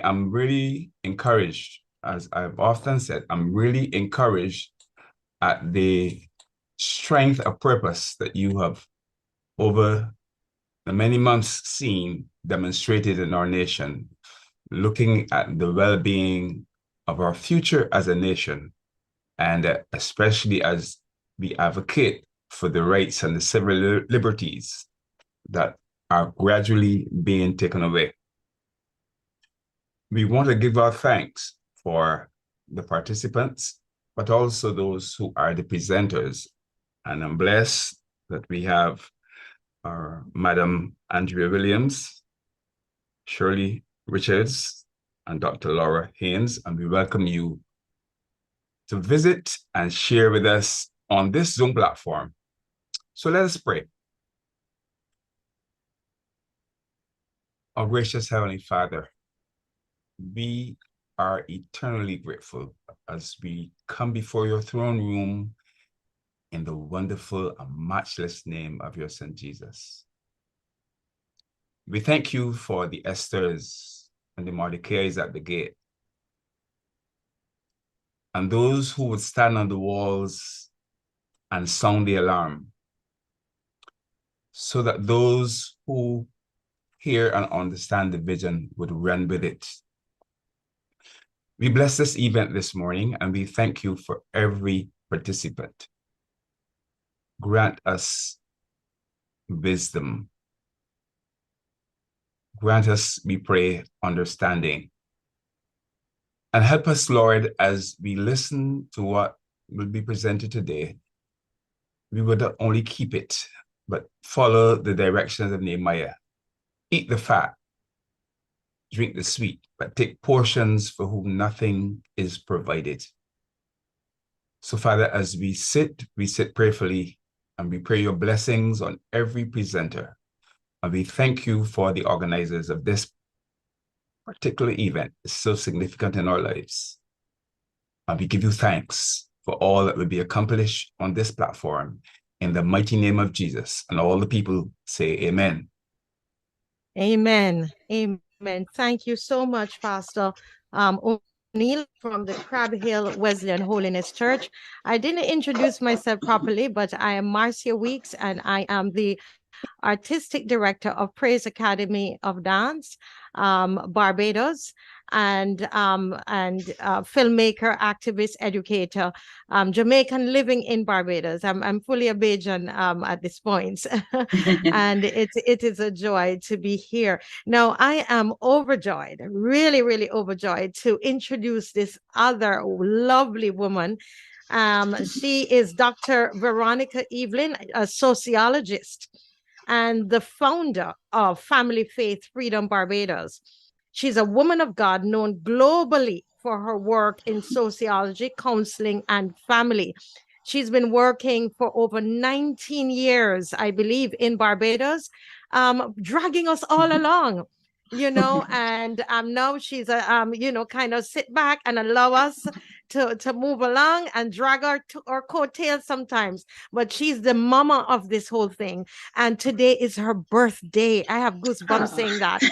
I'm really encouraged, as I've often said, I'm really encouraged at the strength of purpose that you have over the many months seen demonstrated in our nation, looking at the well-being of our future as a nation, and especially as we advocate for the rights and the civil liberties that are gradually being taken away. We want to give our thanks for the participants, but also those who are the presenters. And I'm blessed that we have our Madam Andrea Williams, Shirley Richards, and Dr. Laura Haynes, and we welcome you to visit and share with us on this Zoom platform. So let us pray. Our gracious Heavenly Father, we are eternally grateful as we come before your throne room in the wonderful and matchless name of your Son, Jesus. We thank you for the Esthers and the Mordecais at the gate, and those who would stand on the walls and sound the alarm, so that those who hear and understand the vision would run with it. We bless this event this morning, and we thank you for every participant. Grant us wisdom. Grant us, we pray, understanding. And help us, Lord, as we listen to what will be presented today, we would not only keep it, but follow the directions of Nehemiah. Eat the fat, drink the sweet, but take portions for whom nothing is provided. So, Father, as we sit prayerfully, and we pray your blessings on every presenter. And we thank you for the organizers of this particular event. It's so significant in our lives. And we give you thanks for all that will be accomplished on this platform in the mighty name of Jesus. And all the people say amen. Amen. Amen. Thank you so much, Pastor O'Neill from the Crab Hill Wesleyan Holiness Church. I didn't introduce myself properly, but I am Marcia Weeks, and I am the artistic director of Praise Academy of Dance, Barbados, and filmmaker, activist, educator, Jamaican living in Barbados. I'm fully a Bajan at this point, and it is a joy to be here. Now I am overjoyed, really, really overjoyed to introduce this other lovely woman. She is Dr. Veronica Evelyn, a sociologist and the founder of Family Faith Freedom Barbados. She's a woman of God known globally for her work in sociology, counseling, and family. She's been working for over 19 years, I believe, in Barbados, dragging us all along. And now she's kind of sit back and allow us to move along and drag our coattails sometimes. But she's the mama of this whole thing, and today is her birthday. I have goosebumps saying that.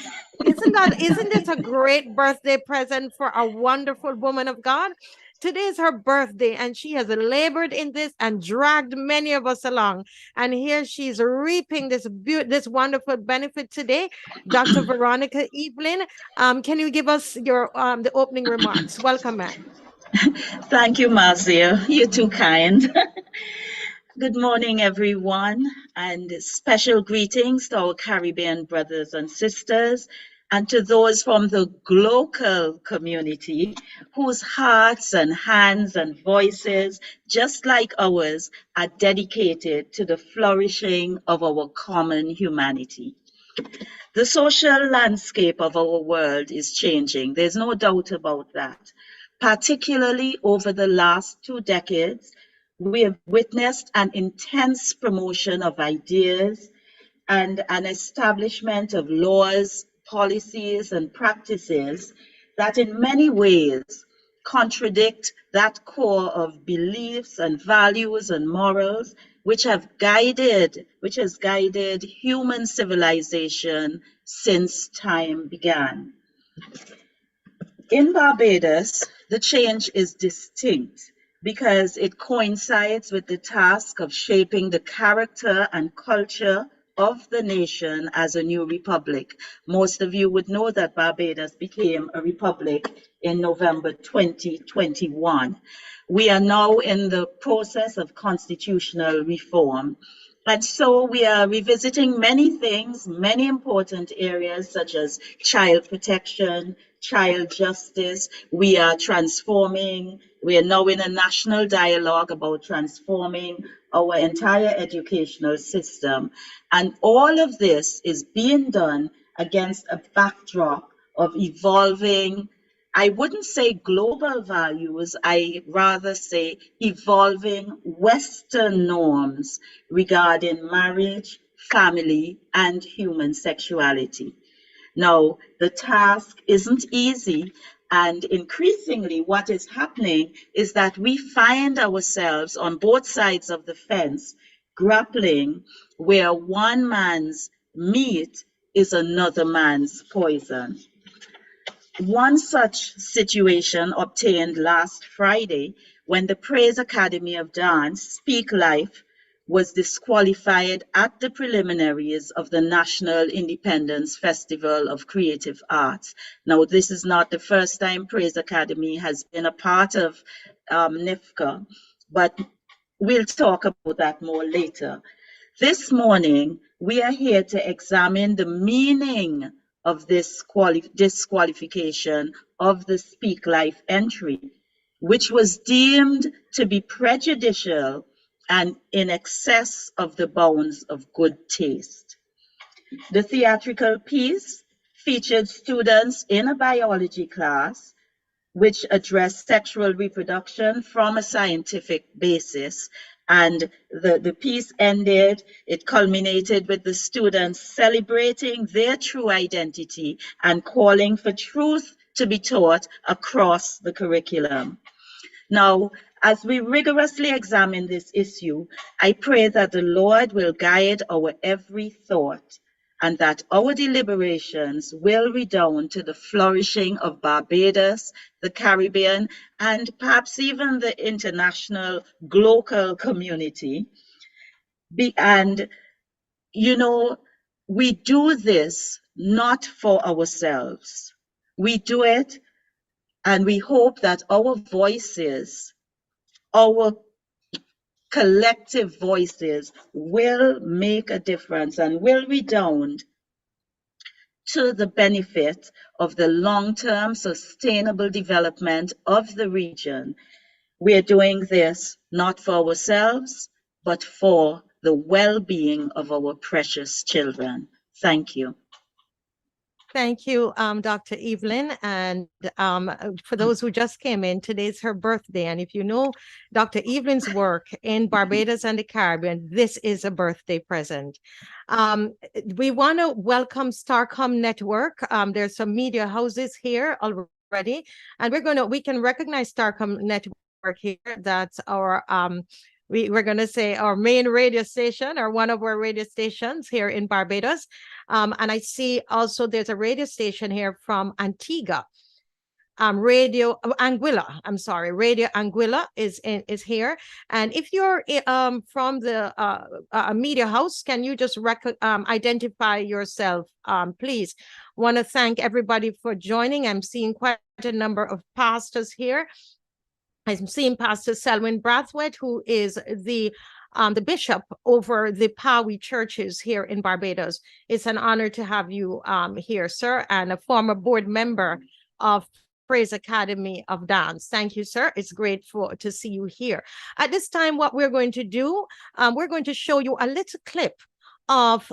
Isn't this a great birthday present for a wonderful woman of God? Today is her birthday, and she has labored in this and dragged many of us along. And here she's reaping this wonderful benefit today. Dr. Veronica Evelyn, can you give us your the opening remarks? Welcome, ma'am. Thank you, Marcia. You're too kind. Good morning, everyone, and special greetings to our Caribbean brothers and sisters, and to those from the global community whose hearts and hands and voices, just like ours, are dedicated to the flourishing of our common humanity. The social landscape of our world is changing. There's no doubt about that. Particularly over the last 2 decades, we have witnessed an intense promotion of ideas and an establishment of laws, policies, and practices that in many ways contradict that core of beliefs and values and morals which has guided human civilization since time began. In Barbados, the change is distinct because it coincides with the task of shaping the character and culture of the nation as a new republic. Most of you would know that Barbados became a republic in November 2021. We are now in the process of constitutional reform. And so we are revisiting many things, many important areas such as child protection, child justice. We are transforming, we are now in a national dialogue about transforming our entire educational system. And all of this is being done against a backdrop of evolving, I wouldn't say global values, I rather say evolving Western norms regarding marriage, family, and human sexuality. Now, the task isn't easy, and increasingly what is happening is that we find ourselves on both sides of the fence grappling where one man's meat is another man's poison. One such situation obtained last Friday when the Praise Academy of Dance, Speak Life, was disqualified at the preliminaries of the National Independence Festival of Creative Arts. Now, this is not the first time Praise Academy has been a part of NIFCA, but we'll talk about that more later. This morning, we are here to examine the meaning of this disqualification of the Speak Life entry, which was deemed to be prejudicial and in excess of the bounds of good taste. The theatrical piece featured students in a biology class which addressed sexual reproduction from a scientific basis. And the piece ended, it culminated with the students celebrating their true identity and calling for truth to be taught across the curriculum. Now, as we rigorously examine this issue, I pray that the Lord will guide our every thought and that our deliberations will redound to the flourishing of Barbados, the Caribbean, and perhaps even the international global community. And, you know, we do this not for ourselves. We do it and we hope that our voices, our collective voices will make a difference and will redound to the benefit of the long-term sustainable development of the region. We are doing this not for ourselves, but for the well-being of our precious children. Thank you. Thank you, Dr. Evelyn. And for those who just came in, today's her birthday. And if you know Dr. Evelyn's work in Barbados and the Caribbean, this is a birthday present. We want to welcome Starcom Network. There's some media houses here already, and we can recognize Starcom Network here. That's our we're going to say our main radio station, or one of our radio stations here in Barbados. And I see also there's a radio station here from Antigua. Radio Anguilla, I'm sorry, Radio Anguilla is here. And if you're from the media house, can you just identify yourself, please? Want to thank everybody for joining. I'm seeing quite a number of pastors here. I'm seeing Pastor Selwyn Brathwaite, who is the bishop over the Pawi churches here in Barbados. It's an honor to have you here, sir, and a former board member of Praise Academy of Dance. Thank you, sir. It's great to see you here. At this time, what we're going to do, we're going to show you a little clip of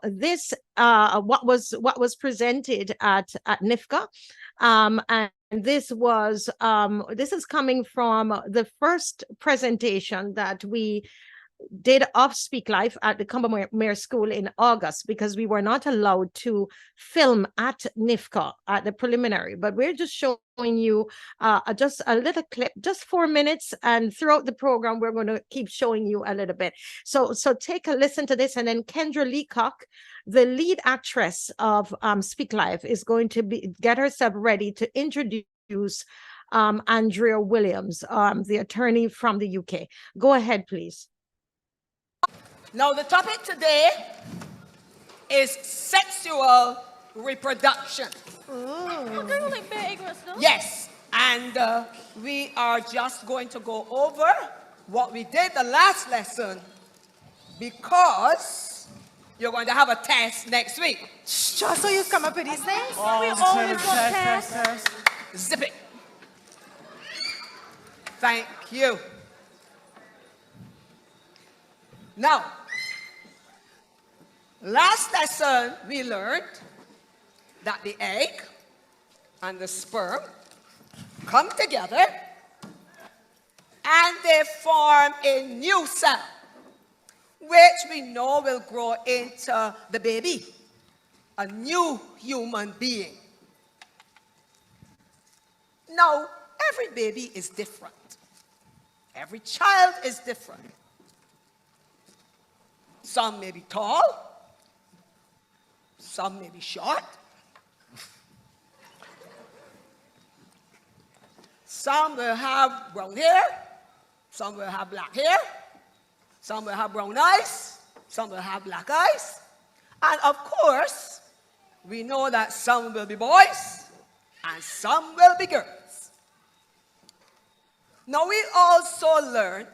this what was presented at NIFCA, and this is coming from the first presentation that we did of Speak Life at the Combermere School in August, because we were not allowed to film at NIFCA at the preliminary, but we're just showing you just a little clip, just 4 minutes, and throughout the program we're going to keep showing you a little bit. So take a listen to this, and then Kendra Leacock, the lead actress of Speak Life, is going to get herself ready to introduce Andrea Williams, the attorney from the UK. Go ahead, please. Now, the topic today is sexual reproduction. Yes, and we are just going to go over what we did the last lesson because you're going to have a test next week. Just so you come up with these things? Oh, we always got tests. Zip it. Thank you. Now, last lesson we learned that the egg and the sperm come together and they form a new cell, which we know will grow into the baby, a new human being. Now, every baby is different. Every child is different. Some may be tall, some may be short, some will have brown hair, some will have black hair, some will have brown eyes, some will have black eyes, and of course, we know that some will be boys and some will be girls. Now, we also learned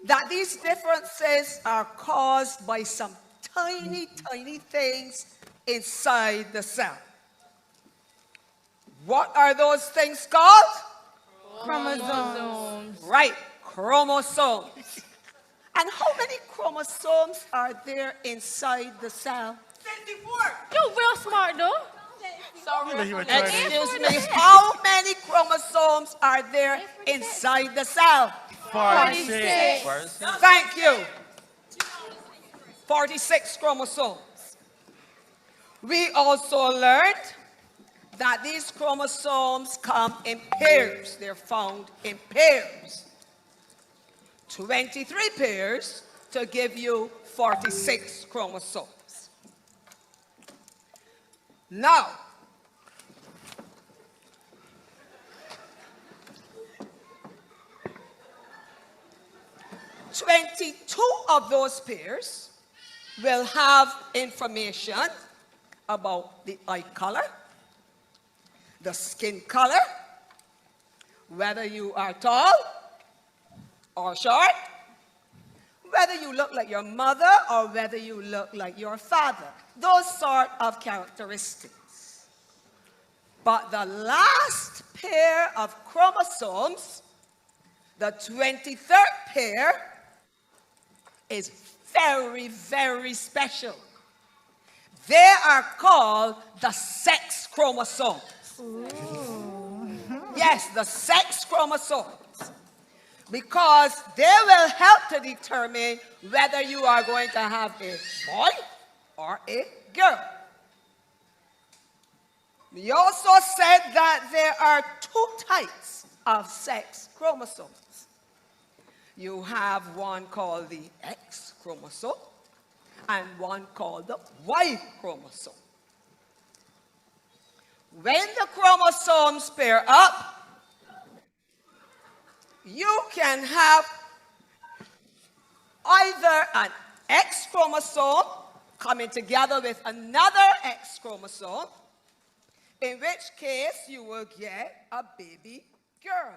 that these differences are caused by some tiny, tiny things inside the cell. What are those things called? Chromosomes. Right, chromosomes. And how many chromosomes are there inside the cell? 54. You're real smart, though. Excuse me, how many chromosomes are there inside the cell? 46. Thank you. 46 chromosomes. We also learned that these chromosomes come in pairs. They're found in pairs. 23 pairs to give you 46 chromosomes. Now, of those pairs will have information about the eye color, the skin color, whether you are tall or short, whether you look like your mother or whether you look like your father, those sort of characteristics. But the last pair of chromosomes, the 23rd pair, is very, very special. They are called the sex chromosomes. Yes, the sex chromosomes. Because they will help to determine whether you are going to have a boy or a girl. We also said that there are two types of sex chromosomes. You have one called the X chromosome and one called the Y chromosome. When the chromosomes pair up, you can have either an X chromosome coming together with another X chromosome, in which case you will get a baby girl.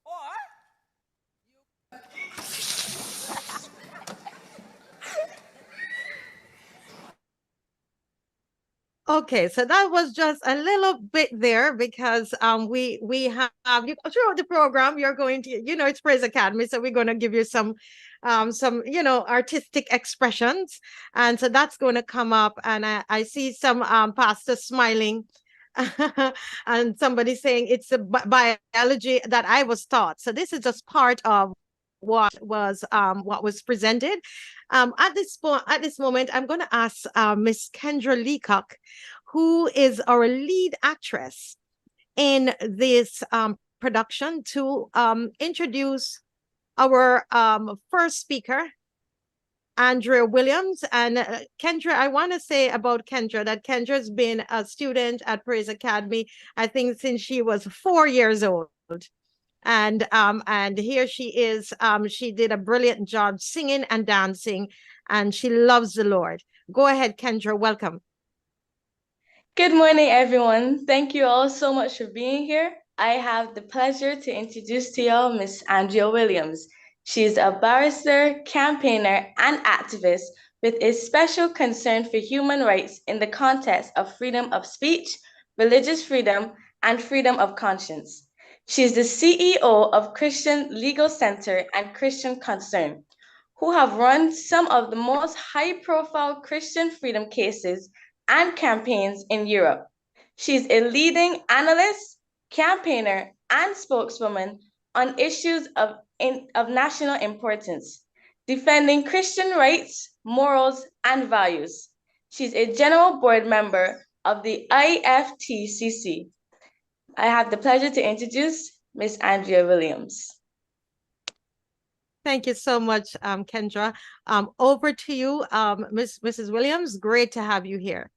Or Okay, so that was just a little bit there because we have throughout the program you're going to it's Praise Academy, so we're going to give you some artistic expressions, and so that's going to come up, and I see some pastors smiling and somebody saying it's a biology that I was taught. So this is just part of what was presented. At this moment, I'm going to ask Miss Kendra Leacock, who is our lead actress in this production, to introduce our first speaker, Andrea Williams. And Kendra, I want to say about Kendra that Kendra's been a student at Praise Academy, I think, since she was 4 years old. And here she is. She did a brilliant job singing and dancing, and she loves the Lord. Go ahead, Kendra. Welcome. Good morning, everyone. Thank you all so much for being here. I have the pleasure to introduce to y'all Miss Andrea Williams. She's a barrister, campaigner, and activist with a special concern for human rights in the context of freedom of speech, religious freedom, and freedom of conscience. She is the CEO of Christian Legal Center and Christian Concern, who have run some of the most high-profile Christian freedom cases and campaigns in Europe. She's a leading analyst, campaigner, and spokeswoman on issues of national importance, defending Christian rights, morals, and values. She's a general board member of the IFTCC. I have the pleasure to introduce Miss Andrea Williams. Thank you so much, Kendra. Over to you, Mrs. Williams. Great to have you here.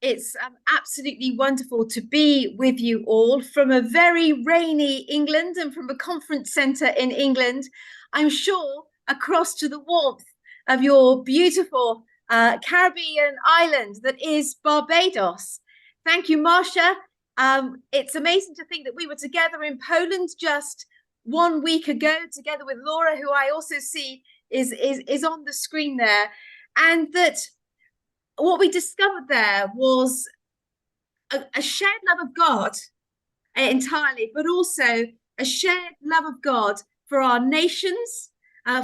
It's absolutely wonderful to be with you all from a very rainy England and from a conference centre in England. I'm sure across to the warmth of your beautiful Caribbean island that is Barbados. Thank you, Marcia. It's amazing to think that we were together in Poland just 1 week ago, together with Laura, who I also see is on the screen there, and that what we discovered there was a shared love of God entirely, but also a shared love of God for our nations,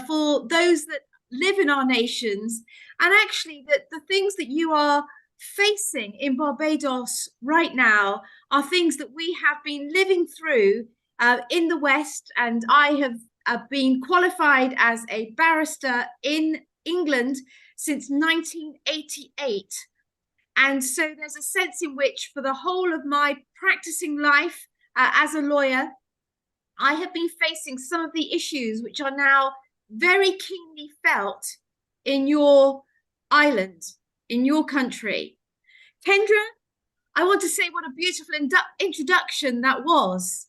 for those that live in our nations, and actually that the things that you are facing in Barbados right now are things that we have been living through in the West. And I have been qualified as a barrister in England since 1988. And so there's a sense in which for the whole of my practicing life as a lawyer, I have been facing some of the issues which are now very keenly felt in your island, in your country. Kendra, I want to say what a beautiful introduction that was.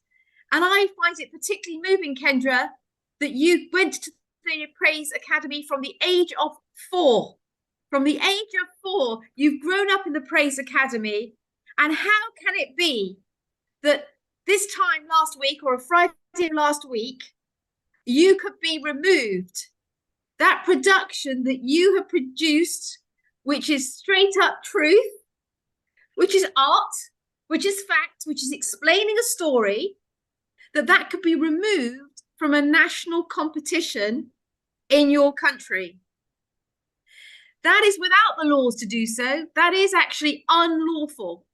And I find it particularly moving, Kendra, that you went to the Praise Academy from the age of 4. From the age of 4, you've grown up in the Praise Academy. And how can it be that this time last week, or a Friday last week, you could be removed? That production that you have produced, which is straight up truth, which is art, which is fact, which is explaining a story, that could be removed from a national competition in your country. That is without the laws to do so. That is actually unlawful.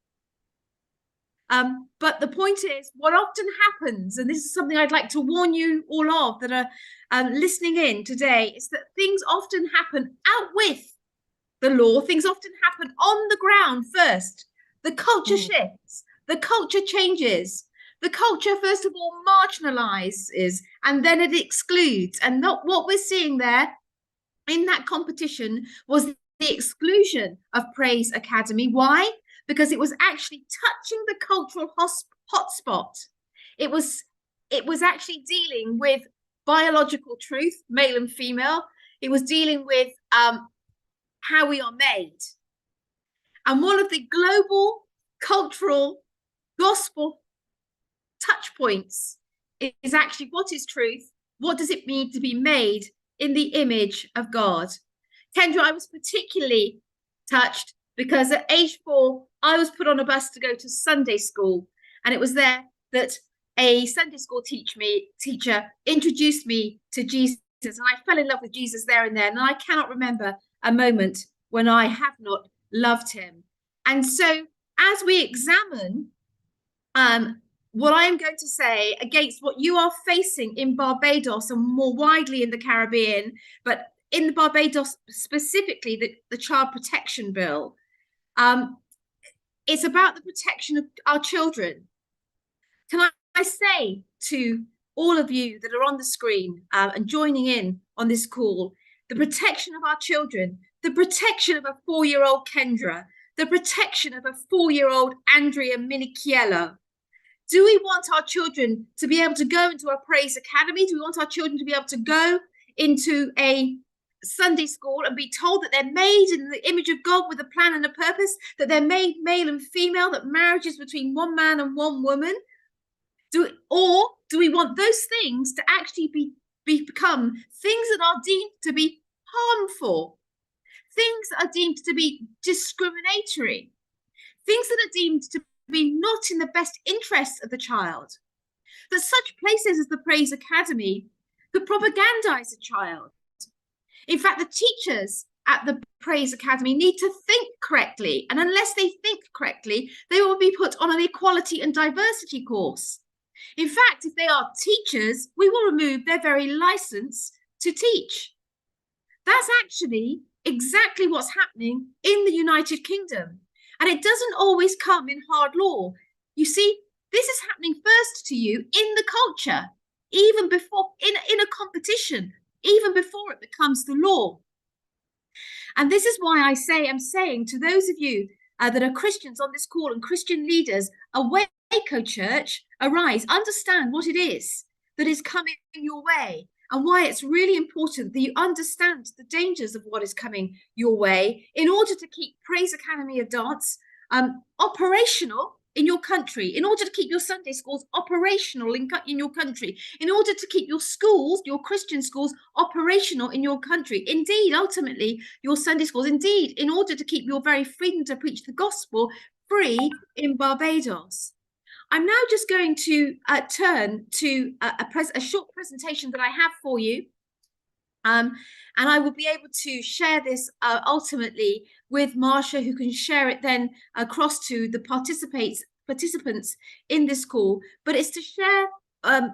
But the point is, what often happens, and this is something I'd like to warn you all of that are listening in today, is that things often happen out with the law. Things often happen on the ground first. The culture shifts. The culture changes. The culture, first of all, marginalizes, and then it excludes. And what we're seeing there in that competition was the exclusion of Praise Academy. Why? Because it was actually touching the cultural hotspot. It was actually dealing with biological truth, male and female. It was dealing with how we are made. And one of the global cultural gospel touch points is actually what is truth? What does it mean to be made in the image of God? Kendra, I was particularly touched because at age 4, I was put on a bus to go to Sunday school. And it was there that a Sunday school teacher introduced me to Jesus. And I fell in love with Jesus there and then. And I cannot remember a moment when I have not loved him. And so as we examine what I'm going to say against what you are facing in Barbados and more widely in the Caribbean, but in the Barbados specifically, the Child Protection Bill, it's about the protection of our children. Can I say to all of you that are on the screen and joining in on this call, the protection of our children, the protection of a 4-year-old Kendra, the protection of a 4-year-old Andrea Minichiello? Do we want our children to be able to go into a praise academy? Do we want our children to be able to go into a Sunday school and be told that they're made in the image of God with a plan and a purpose, that they're made male and female, that marriage is between one man and one woman? Or do we want those things to actually become things that are deemed to be harmful, things that are deemed to be discriminatory, things that are deemed to be not in the best interests of the child? That such places as the Praise Academy could propagandize a child. In fact, the teachers at the Praise Academy need to think correctly, and unless they think correctly, they will be put on an equality and diversity course. In fact, if they are teachers, we will remove their very license to teach. That's actually exactly what's happening in the United Kingdom. And it doesn't always come in hard law. You see, this is happening first to you in the culture, even before, in a competition, even before it becomes the law. And this is why I'm saying to those of you that are Christians on this call and Christian leaders, Waco Church, arise, understand what it is that is coming your way and why it's really important that you understand the dangers of what is coming your way in order to keep Praise Academy of Dance operational in your country, in order to keep your Sunday schools operational in your country, in order to keep your schools, your Christian schools, operational in your country. Indeed, ultimately, your Sunday schools, indeed, in order to keep your very freedom to preach the gospel free in Barbados. I'm now just going to turn to a short presentation that I have for you. And I will be able to share this ultimately with Marsha, who can share it then across to the participants in this call. But it's to share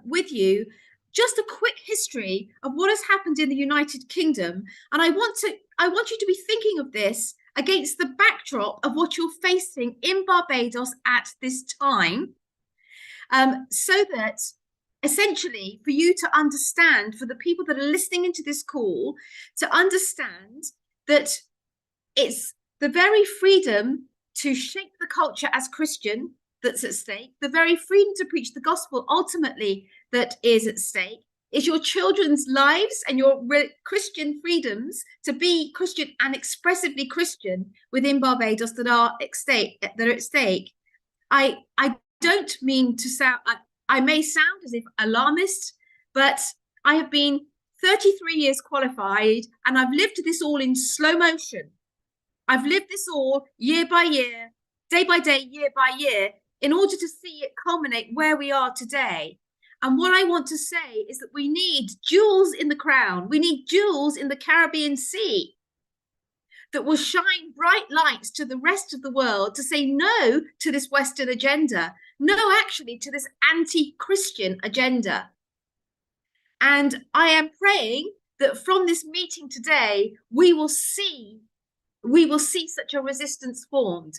with you just a quick history of what has happened in the United Kingdom. And I want you to be thinking of this against the backdrop of what you're facing in Barbados at this time, so that essentially for you to understand, for the people that are listening into this call, to understand that it's the very freedom to shape the culture as Christian that's at stake, the very freedom to preach the gospel ultimately that is at stake. Is your children's lives and your Christian freedoms to be Christian and expressively Christian within Barbados that are at stake. I don't mean to sound, I may sound as if alarmist, but I have been 33 years qualified and I've lived this all in slow motion. I've lived this all year by year, day by day, year by year, in order to see it culminate where we are today. And what I want to say is that we need jewels in the crown. We need jewels in the Caribbean Sea that will shine bright lights to the rest of the world to say no to this Western agenda, no, actually, to this anti-Christian agenda. And I am praying that from this meeting today, we will see such a resistance formed.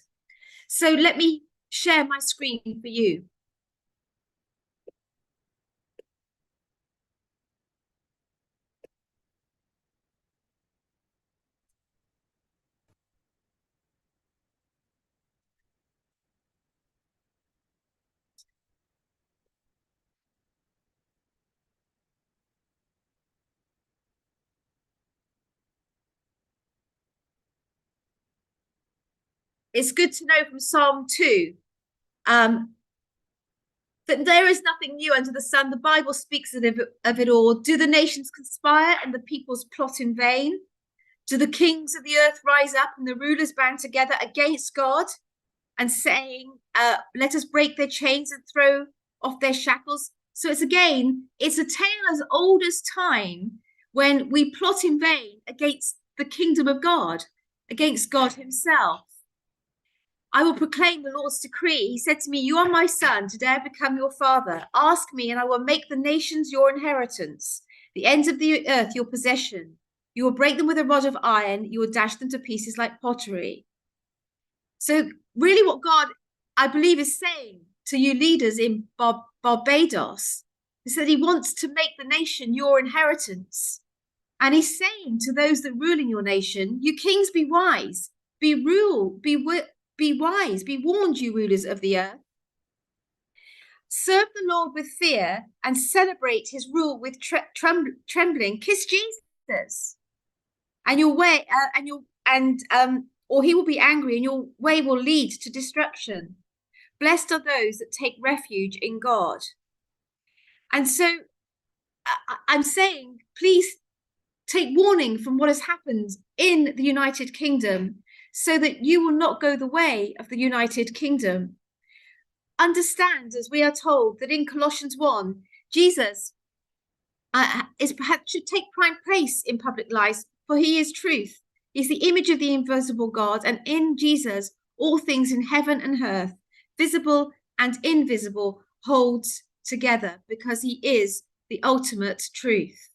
So let me share my screen for you. It's good to know from Psalm 2 that there is nothing new under the sun. The Bible speaks of it all. Do the nations conspire and the peoples plot in vain? Do the kings of the earth rise up and the rulers band together against God and saying, let us break their chains and throw off their shackles? So it's a tale as old as time when we plot in vain against the kingdom of God, against God himself. I will proclaim the Lord's decree. He said to me, you are my son, today I become your father. Ask me and I will make the nations your inheritance, the ends of the earth your possession. You will break them with a rod of iron. You will dash them to pieces like pottery. So really what God, I believe, is saying to you leaders in Barbados is that he wants to make the nation your inheritance. And he's saying to those that rule in your nation, you kings, be wise, be wise, be warned, you rulers of the earth. Serve the Lord with fear and celebrate his rule with trembling. Kiss Jesus, and your way, or he will be angry, and your way will lead to destruction. Blessed are those that take refuge in God. And so I'm saying, please take warning from what has happened in the United Kingdom, so that you will not go the way of the United Kingdom. Understand, as we are told, that in Colossians 1, Jesus should take prime place in public life, for he is truth. He's the image of the invisible God, and in Jesus, all things in heaven and earth, visible and invisible, holds together, because he is the ultimate truth.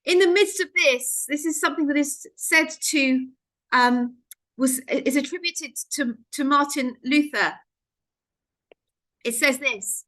In the midst of this is something that is said to, is attributed to Martin Luther. It says this: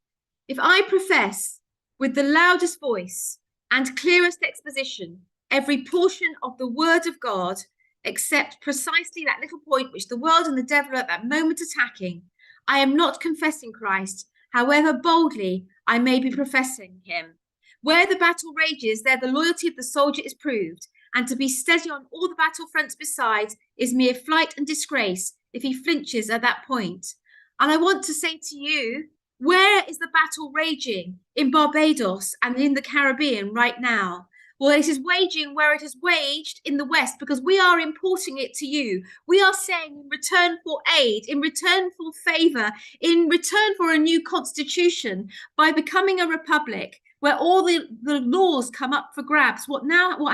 if I profess with the loudest voice and clearest exposition every portion of the word of God, except precisely that little point which the world and the devil are at that moment attacking, I am not confessing Christ, however boldly I may be professing him. Where the battle rages, there the loyalty of the soldier is proved, and to be steady on all the battle fronts besides is mere flight and disgrace if he flinches at that point. And I want to say to you, where is the battle raging in Barbados and in the Caribbean right now? Well, it is waging where it is waged in the West, because we are importing it to you. We are saying, in return for aid, in return for favor, in return for a new constitution, by becoming a republic where all the laws come up for grabs, what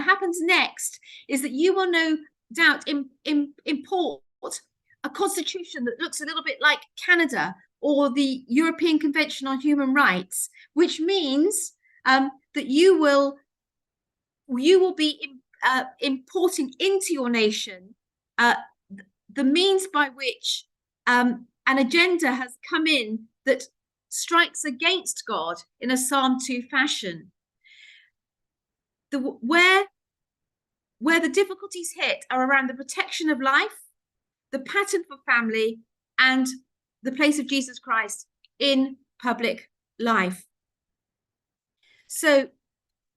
happens next is that you will no doubt import a constitution that looks a little bit like Canada or the European Convention on Human Rights, which means that you will be importing into your nation the means by which an agenda has come in that strikes against God in a Psalm 2 fashion. Where the difficulties hit are around the protection of life, the pattern for family, and the place of Jesus Christ in public life. So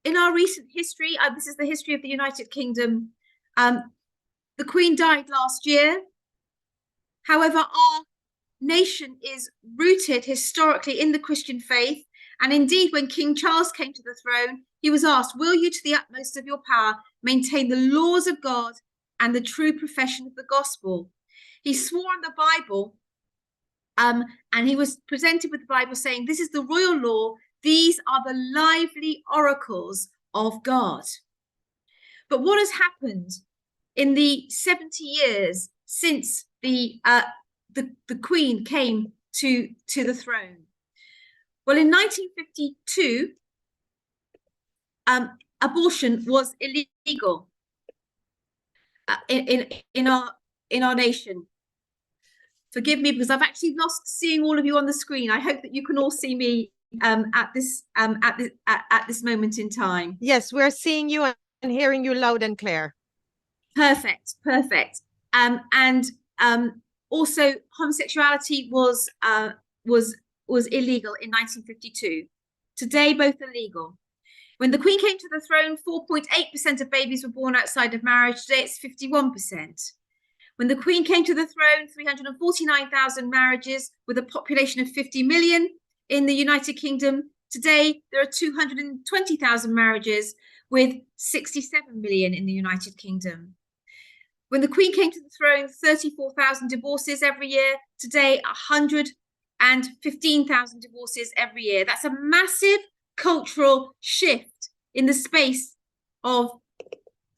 in our recent history, this is the history of the United Kingdom, the Queen died last year. However, our nation is rooted historically in the Christian faith. And indeed, when King Charles came to the throne, he was asked, will you to the utmost of your power maintain the laws of God and the true profession of the gospel? He swore on the Bible, and he was presented with the Bible saying, this is the royal law. These are the lively oracles of God. But what has happened in the 70 years since the Queen came to the throne? Well, in 1952, abortion was illegal in our nation. Forgive me, because I've actually lost seeing all of you on the screen. I hope that you can all see me at this moment in time. Yes, we're seeing you and hearing you loud and clear. Perfect. Also, homosexuality was illegal in 1952. Today, both are legal. When the Queen came to the throne, 4.8% of babies were born outside of marriage. Today, it's 51%. When the Queen came to the throne, 349,000 marriages with a population of 50 million in the United Kingdom. Today, there are 220,000 marriages with 67 million in the United Kingdom. When the Queen came to the throne, 34,000 divorces every year. Today, 115,000 divorces every year. That's a massive cultural shift in the space of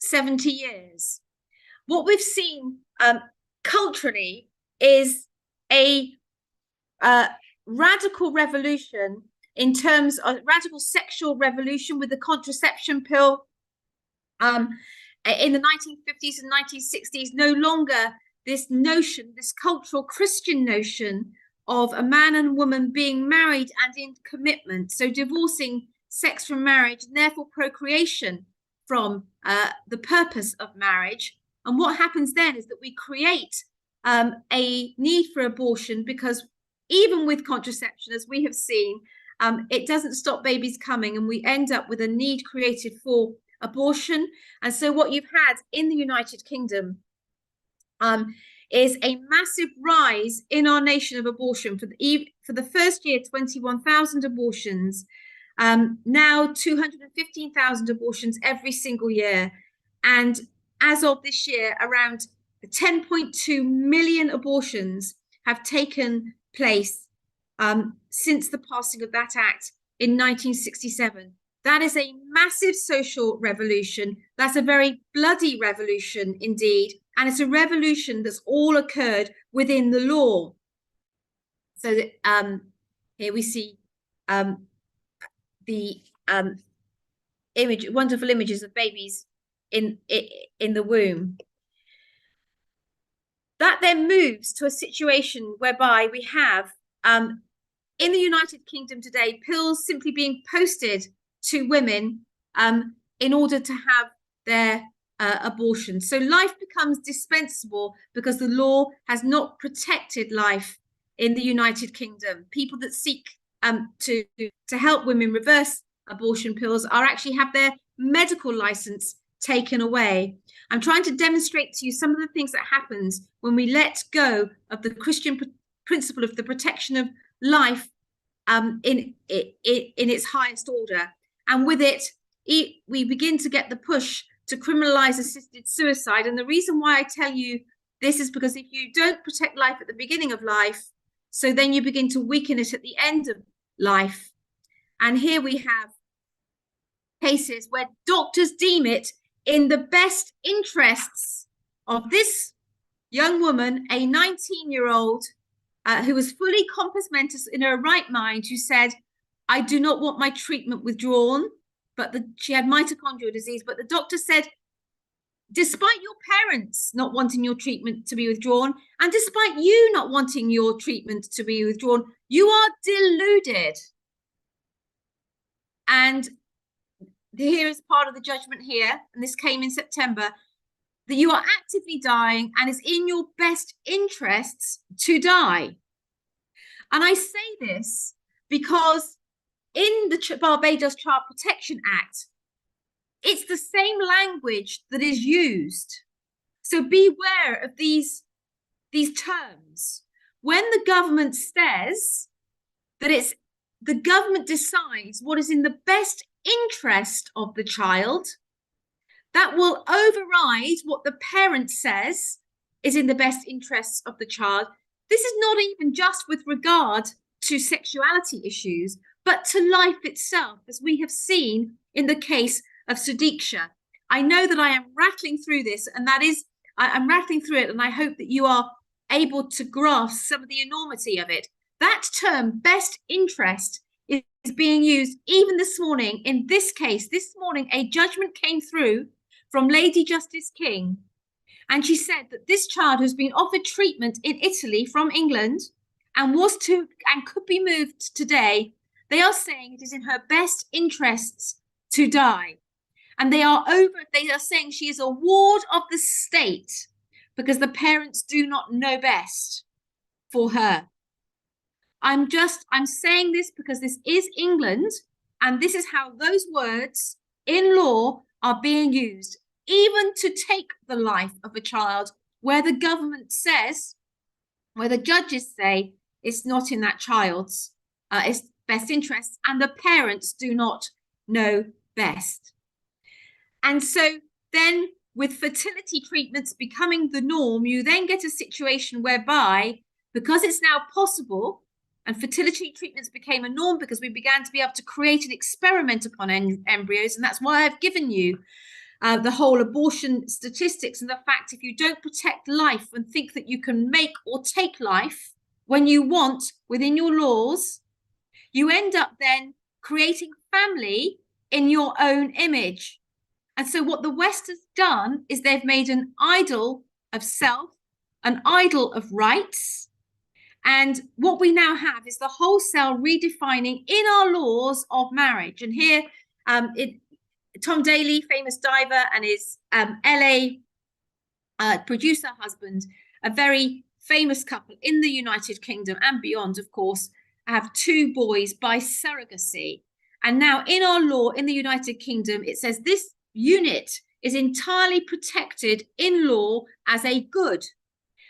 70 years. What we've seen culturally is a radical revolution in terms of radical sexual revolution with the contraception pill. In the 1950s and 1960s, no longer this notion, this cultural Christian notion of a man and woman being married and in commitment. So divorcing sex from marriage, and therefore procreation from the purpose of marriage. And what happens then is that we create a need for abortion, because even with contraception, as we have seen, it doesn't stop babies coming, and we end up with a need created for abortion. And so what you've had in the United Kingdom is a massive rise in our nation of abortion. For the first year, 21,000 abortions, now 215,000 abortions every single year. And as of this year, around 10.2 million abortions have taken place since the passing of that act in 1967. That is a massive social revolution. That's a very bloody revolution indeed. And it's a revolution that's all occurred within the law. So that, here we see the wonderful images of babies in the womb. That then moves to a situation whereby we have, in the United Kingdom today, pills simply being posted to women in order to have their abortion. So life becomes dispensable because the law has not protected life in the United Kingdom. People that seek to help women reverse abortion pills are actually have their medical license taken away. I'm trying to demonstrate to you some of the things that happens when we let go of the Christian principle of the protection of life in its highest order. And with it, we begin to get the push to criminalize assisted suicide. And the reason why I tell you this is because if you don't protect life at the beginning of life, so then you begin to weaken it at the end of life. And here we have cases where doctors deem it in the best interests of this young woman, a 19-year-old who was fully compos mentis in her right mind, who said, I do not want my treatment withdrawn, but she had mitochondrial disease. But the doctor said, despite your parents not wanting your treatment to be withdrawn, and despite you not wanting your treatment to be withdrawn, you are deluded. And here is part of the judgment here, and this came in September, that you are actively dying and it's in your best interests to die. And I say this because in the Barbados Child Protection Act, it's the same language that is used. So beware of these terms. When the government says that the government decides what is in the best interest of the child, that will override what the parent says is in the best interests of the child. This is not even just with regard to sexuality issues, but to life itself, as we have seen in the case of Sudiksha. I know that I am rattling through this, and I'm rattling through it, and I hope that you are able to grasp some of the enormity of it. That term, best interest, is being used even this morning in this case. This morning, a judgment came through from Lady Justice King, and she said that this child has been offered treatment in Italy from England and could be moved today. They are saying it is in her best interests to die. And they are saying she is a ward of the state because the parents do not know best for her. I'm saying this because this is England, and this is how those words in law are being used, even to take the life of a child, where the government says, where the judges say it's not in that child's best interests, and the parents do not know best. And so then with fertility treatments becoming the norm, you then get a situation whereby, because it's now possible, and fertility treatments became a norm because we began to be able to create an experiment upon embryos. And that's why I've given you the whole abortion statistics and the fact if you don't protect life and think that you can make or take life when you want within your laws, you end up then creating family in your own image. And so what the West has done is they've made an idol of self, an idol of rights. And what we now have is the wholesale redefining in our laws of marriage. And here Tom Daley, famous diver, and his LA producer husband, a very famous couple in the United Kingdom and beyond, of course, have 2 boys by surrogacy. And now in our law in the United Kingdom, it says this unit is entirely protected in law as a good.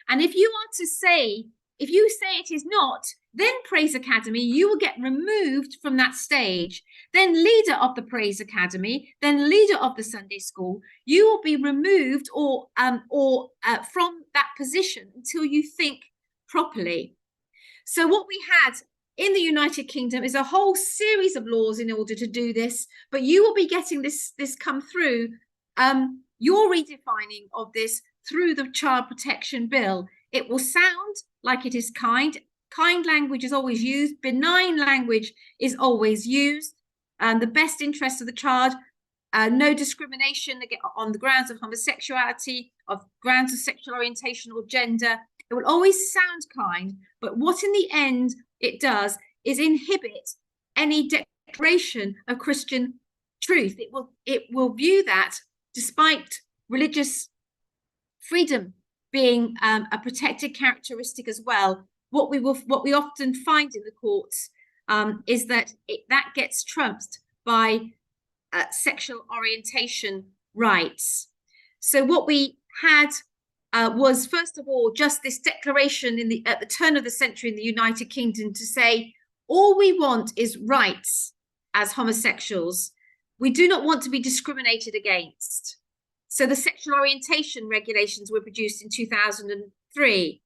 And if you say it is not, then Praise Academy, you will get removed from that stage. Then leader of the Praise Academy, then leader of the Sunday school, you will be removed or from that position until you think properly. So what we had in the United Kingdom is a whole series of laws in order to do this, but you will be getting this come through, your redefining of this through the Child Protection Bill. It will sound like it is kind. Kind language is always used. Benign language is always used. And the best interest of the child, no discrimination on the grounds of homosexuality, of grounds of sexual orientation or gender. It will always sound kind, but what in the end it does is inhibit any declaration of Christian truth. It will view that, despite religious freedom being a protected characteristic as well, what we often find in the courts is that that gets trumped by sexual orientation rights. So what we had was, first of all, just this declaration at the turn of the century in the United Kingdom to say, all we want is rights as homosexuals. We do not want to be discriminated against. So the sexual orientation regulations were produced in 2003.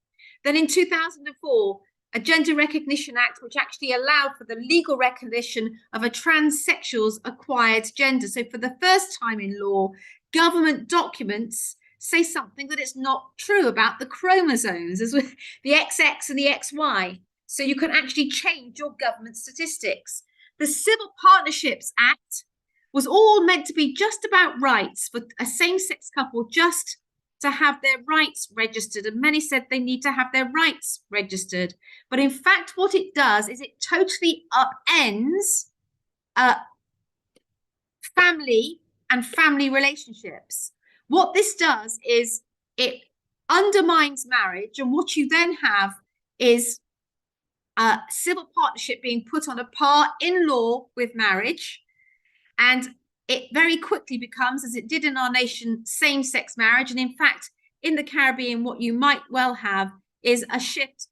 Then in 2004, a Gender Recognition Act, which actually allowed for the legal recognition of a transsexual's acquired gender. So for the first time in law, government documents say something that is not true about the chromosomes, as with the XX and the XY. So you can actually change your government statistics. The Civil Partnerships Act was all meant to be just about rights for a same-sex couple, just to have their rights registered. And many said they need to have their rights registered. But in fact, what it does is it totally upends family and family relationships. What this does is it undermines marriage, and what you then have is civil partnership being put on a par in law with marriage, and it very quickly becomes, as it did in our nation, same-sex marriage. And in fact, in the Caribbean, what you might well have is a shift,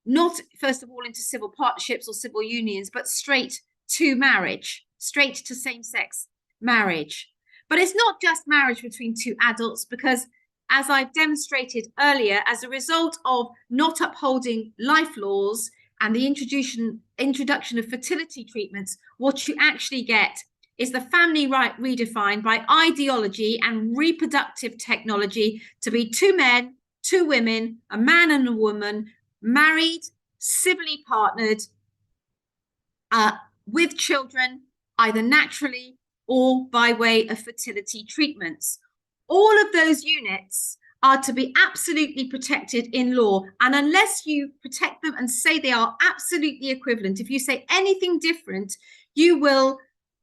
not first of all into civil partnerships or civil unions, but straight to marriage, straight to same-sex marriage. But it's not just marriage between 2 adults, because as I've demonstrated earlier, as a result of not upholding life laws and the introduction of fertility treatments, what you actually get is the family right redefined by ideology and reproductive technology to be 2 men, 2 women, a man and a woman, married, civilly partnered, with children, either naturally or by way of fertility treatments. All of those units are to be absolutely protected in law. And unless you protect them and say they are absolutely equivalent, if you say anything different, you will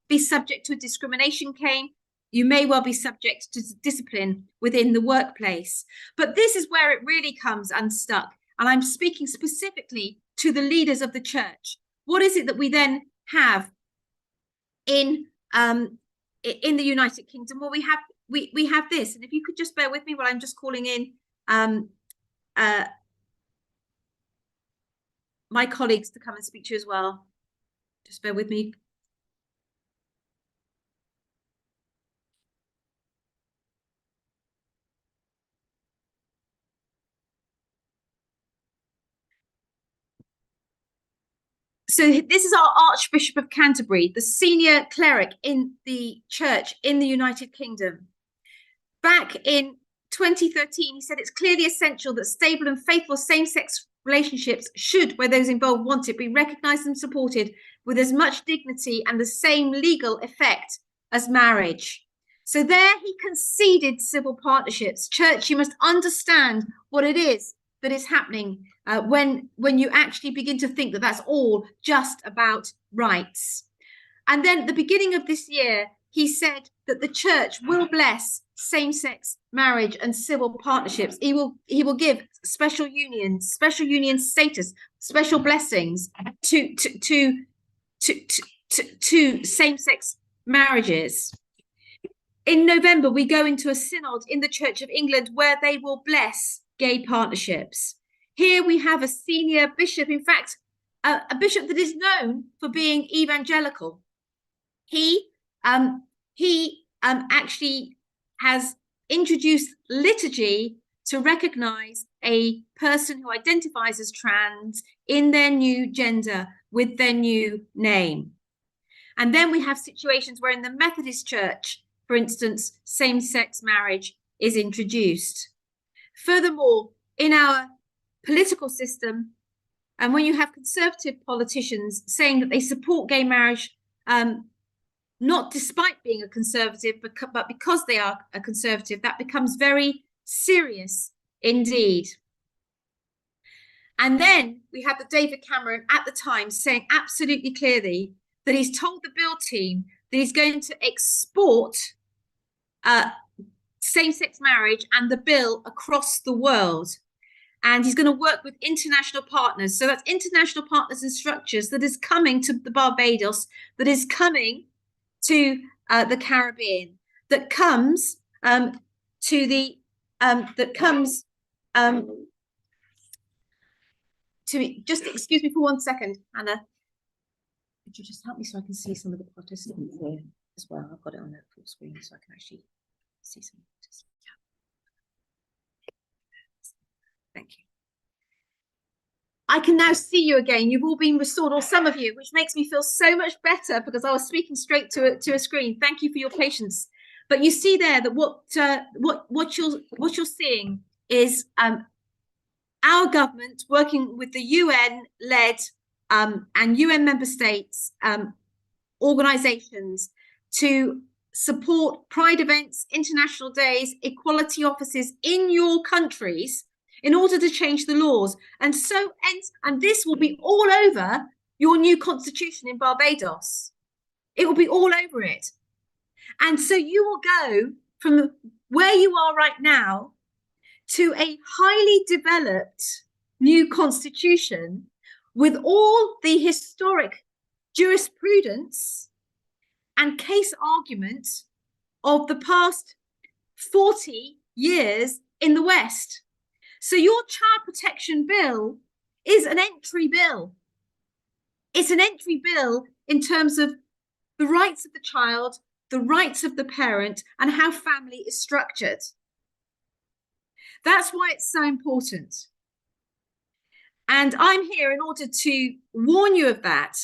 be subject to a discrimination claim. You may well be subject to discipline within the workplace. But this is where it really comes unstuck. And I'm speaking specifically to the leaders of the church. What is it that we then have in the United Kingdom? Well, we have this. And if you could just bear with me while I'm just calling in my colleagues to come and speak to you as well. Just bear with me. So this is our Archbishop of Canterbury, the senior cleric in the church in the United Kingdom. Back in 2013, he said it's clearly essential that stable and faithful same-sex relationships should, where those involved want it, be recognised and supported with as much dignity and the same legal effect as marriage. So there he conceded civil partnerships. Church, you must understand what it is that is happening when you actually begin to think that that's all just about rights. And then at the beginning of this year, he said that the church will bless same-sex marriage and civil partnerships. He will give special union status, special blessings to same-sex marriages. In November, we go into a synod in the Church of England where they will bless gay partnerships. Here we have a senior bishop, in fact, a bishop that is known for being evangelical. He actually has introduced liturgy to recognize a person who identifies as trans in their new gender with their new name. And then we have situations where in the Methodist Church, for instance, same-sex marriage is introduced. Furthermore, in our political system, and when you have conservative politicians saying that they support gay marriage, not despite being a conservative, but because they are a conservative, that becomes very serious indeed. And then we have the David Cameron at the time saying absolutely clearly that he's told the Bill team that he's going to export same-sex marriage and the bill across the world. And he's going to work with international partners. So that's international partners and structures that is coming to the Barbados, that is coming to the Caribbean, that comes to the just excuse me for 1 second, Anna. Could you just help me so I can see some of the participants here as well? I've got it on the full screen so I can actually see some participants. Thank you. I can now see you again. You've all been restored, or some of you, which makes me feel so much better because I was speaking straight to a screen. Thank you for your patience. But you see there that what you're seeing is our government working with the UN-led and UN member states organisations to support pride events, international days, equality offices in your countries in order to change the laws. And this will be all over your new constitution in Barbados. It will be all over it. And so you will go from where you are right now to a highly developed new constitution with all the historic jurisprudence and case argument of the past 40 years in the West. So your child protection bill is an entry bill. It's an entry bill in terms of the rights of the child, the rights of the parent, and how family is structured. That's why it's so important. And I'm here in order to warn you of that,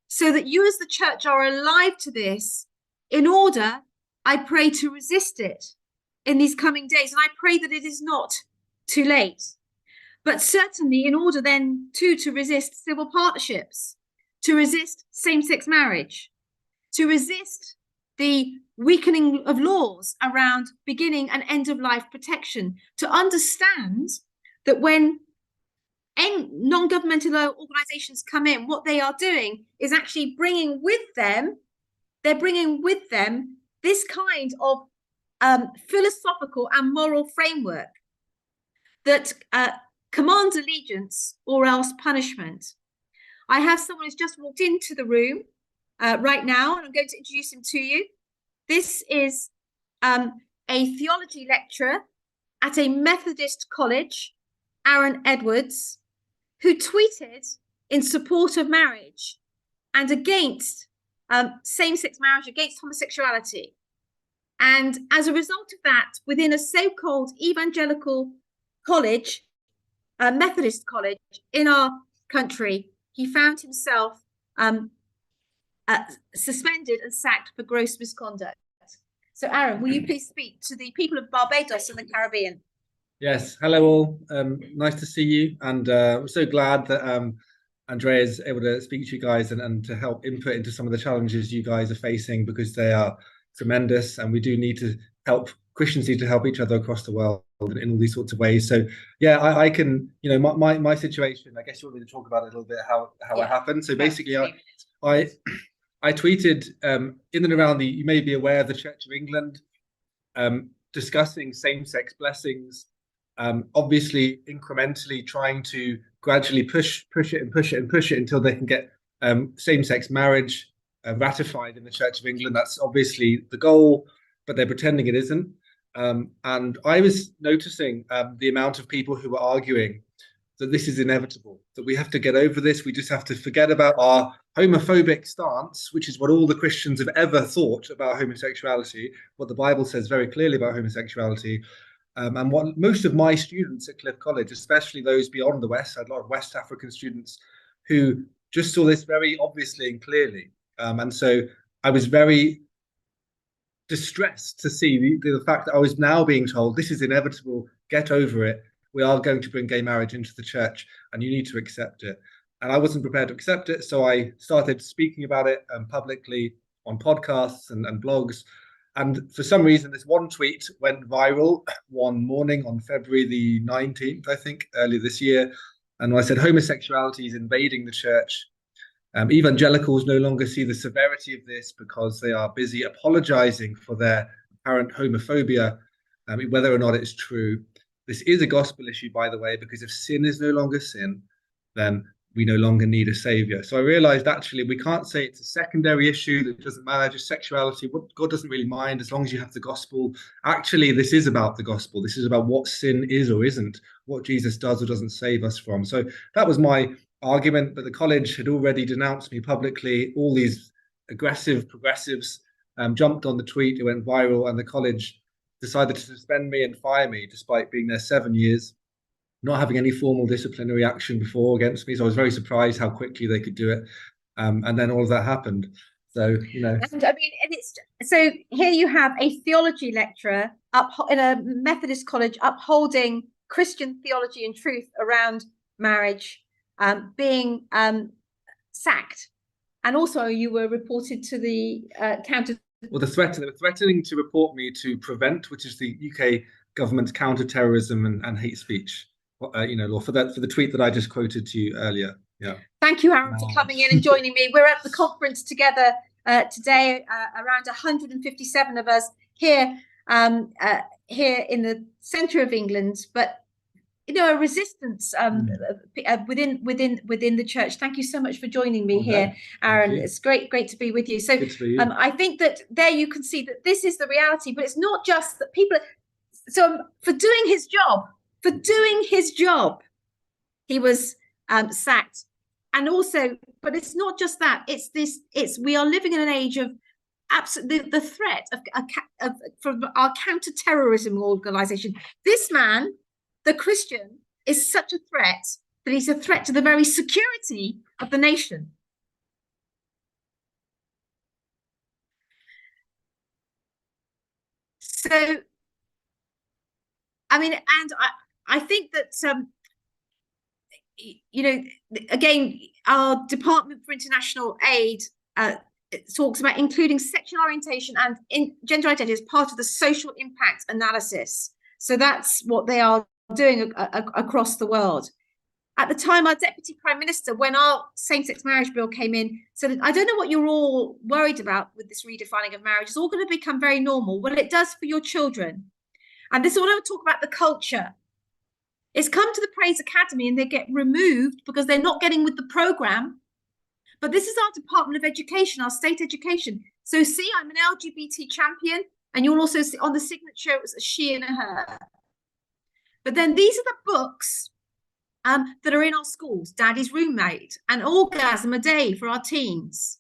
so that you as the church are alive to this, in order, I pray, to resist it in these coming days. And I pray that it is not too late, but certainly in order then to resist civil partnerships, to resist same-sex marriage, to resist the weakening of laws around beginning and end of life protection, to understand that when non-governmental organizations come in, what they are doing is actually bringing with them this kind of philosophical and moral framework that commands allegiance or else punishment. I have someone who's just walked into the room right now, and I'm going to introduce him to you. This is a theology lecturer at a Methodist college, Aaron Edwards, who tweeted in support of marriage and against same-sex marriage, against homosexuality. And as a result of that, within a so-called evangelical college, a Methodist college in our country, he found himself suspended and sacked for gross misconduct. So Aaron, will you please speak to the people of Barbados and the Caribbean? Yes, hello all. Nice to see you, and I'm so glad that Andrea is able to speak to you guys and to help input into some of the challenges you guys are facing, because they are tremendous, and we do need to help. Christians need to help each other across the world in all these sorts of ways. So yeah, I can, you know, my situation, I guess you want me to talk about it a little bit, how it happened. So basically I tweeted in and around you may be aware of the Church of England discussing same-sex blessings, obviously incrementally trying to gradually push it until they can get same-sex marriage ratified in the Church of England. That's obviously the goal, but they're pretending it isn't. And I was noticing the amount of people who were arguing that this is inevitable, that we have to get over this. We just have to forget about our homophobic stance, which is what all the Christians have ever thought about homosexuality, what the Bible says very clearly about homosexuality. And what most of my students at Cliff College, especially those beyond the West, I had a lot of West African students who just saw this very obviously and clearly. And so I was very distressed to see the fact that I was now being told this is inevitable, get over it. We are going to bring gay marriage into the church and you need to accept it. And I wasn't prepared to accept it. So I started speaking about it publicly on podcasts and blogs. And for some reason, this one tweet went viral one morning on February the 19th, I think, earlier this year. And I said, homosexuality is invading the church. Evangelicals no longer see the severity of this because they are busy apologizing for their apparent homophobia, whether or not it's true. This is a gospel issue, by the way, because if sin is no longer sin, then we no longer need a savior. So I realized actually we can't say it's a secondary issue, that it doesn't matter, just sexuality. God doesn't really mind as long as you have the gospel. Actually, this is about the gospel. This is about what sin is or isn't, what Jesus does or doesn't save us from. So that was my argument, but the college had already denounced me publicly. All these aggressive progressives jumped on the tweet, it went viral, and the college decided to suspend me and fire me despite being there 7 years, not having any formal disciplinary action before against me. So I was very surprised how quickly they could do it. And then all of that happened. So, you know. And I mean, and it's so here you have a theology lecturer up in a Methodist college upholding Christian theology and truth around marriage, being sacked. And also you were reported to the counter. Well, they were threatening to report me to Prevent, which is the UK government's counter-terrorism and hate speech, law for the tweet that I just quoted to you earlier. Yeah. Thank you, Aaron, for coming in and joining me. We're at the conference together today, around 157 of us here here in the centre of England, but a resistance within the church. Thank you so much for joining me here, Aaron. It's great to be with you. So I think that there you can see that this is the reality, but it's not just that people. So for doing his job, he was sacked, and also, but it's not just that. We are living in an age of absolutely the threat of from our counter-terrorism organization. This man, the Christian, is such a threat that he's a threat to the very security of the nation. So, I mean, and I think that, again, our Department for International Aid talks about including sexual orientation and gender identity as part of the social impact analysis. So that's what they are doing across the world. At the time, our Deputy Prime Minister, when our same-sex marriage bill came in, said, I don't know what you're all worried about with this redefining of marriage. It's all going to become very normal. Well, it does for your children. And this is what I would talk about, the culture. It's come to the Praise Academy and they get removed because they're not getting with the programme. But this is our Department of Education, our state education. So see, I'm an LGBT champion, and you'll also see on the signature, it was a she and a her. But then these are the books that are in our schools. Daddy's Roommate, An Orgasm a Day for our teens.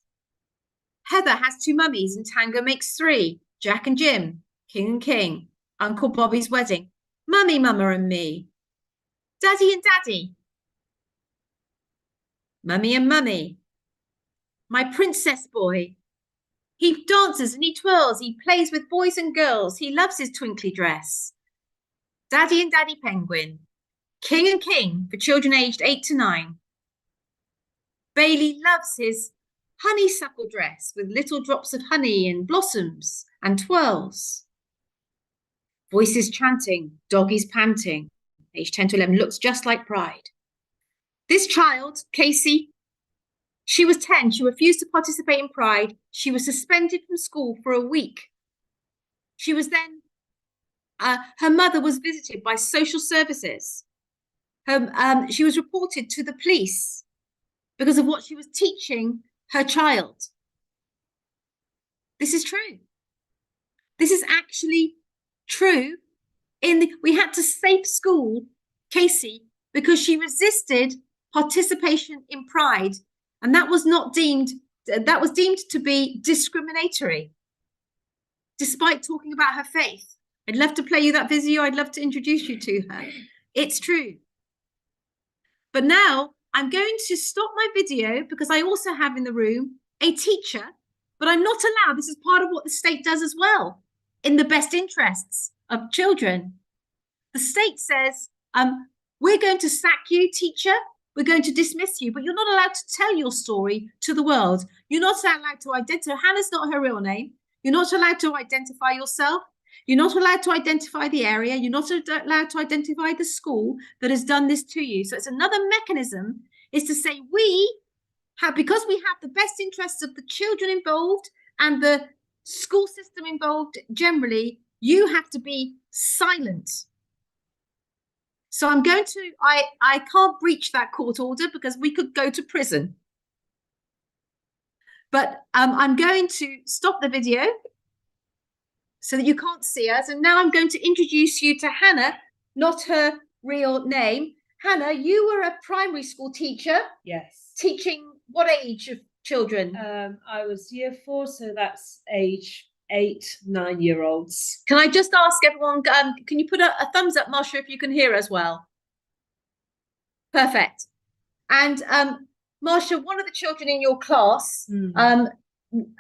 Heather Has Two Mummies and Tango Makes Three. Jack and Jim, King and King, Uncle Bobby's Wedding, Mummy, Mama and Me. Daddy and Daddy, Mummy and Mummy. My Princess Boy. He dances and he twirls, he plays with boys and girls, he loves his twinkly dress. Daddy and Daddy Penguin, King and King for children aged 8 to 9. Bailey loves his honeysuckle dress with little drops of honey and blossoms and twirls. Voices chanting, doggies panting, age 10 to 11, looks just like Pride. This child, Casey, She was 10. She refused to participate in Pride. She was suspended from school for a week. She was then, her mother was visited by social services. She was reported to the police because of what she was teaching her child. This is true. This is actually true. We had to safe school Casey because she resisted participation in Pride, and that was deemed to be discriminatory, despite talking about her faith. I'd love to play you that video. I'd love to introduce you to her. It's true. But now I'm going to stop my video because I also have in the room a teacher, but I'm not allowed. This is part of what the state does as well, in the best interests of children. The state says, we're going to sack you, teacher. We're going to dismiss you, but you're not allowed to tell your story to the world. You're not allowed to identify. Hannah's not her real name. You're not allowed to identify yourself. You're not allowed to identify the area. You're not allowed to identify the school that has done this to you. So it's another mechanism, is to say because we have the best interests of the children involved and the school system involved generally, you have to be silent. So I can't breach that court order because we could go to prison. But I'm going to stop the video so that you can't see us. And now I'm going to introduce you to Hannah, not her real name. Hannah, you were a primary school teacher. Yes. Teaching what age of children? I was year 4, so that's age 8, 9-year-olds. Can I just ask everyone, can you put a thumbs up, Marsha, if you can hear as well? Perfect. And Marsha, one of the children in your class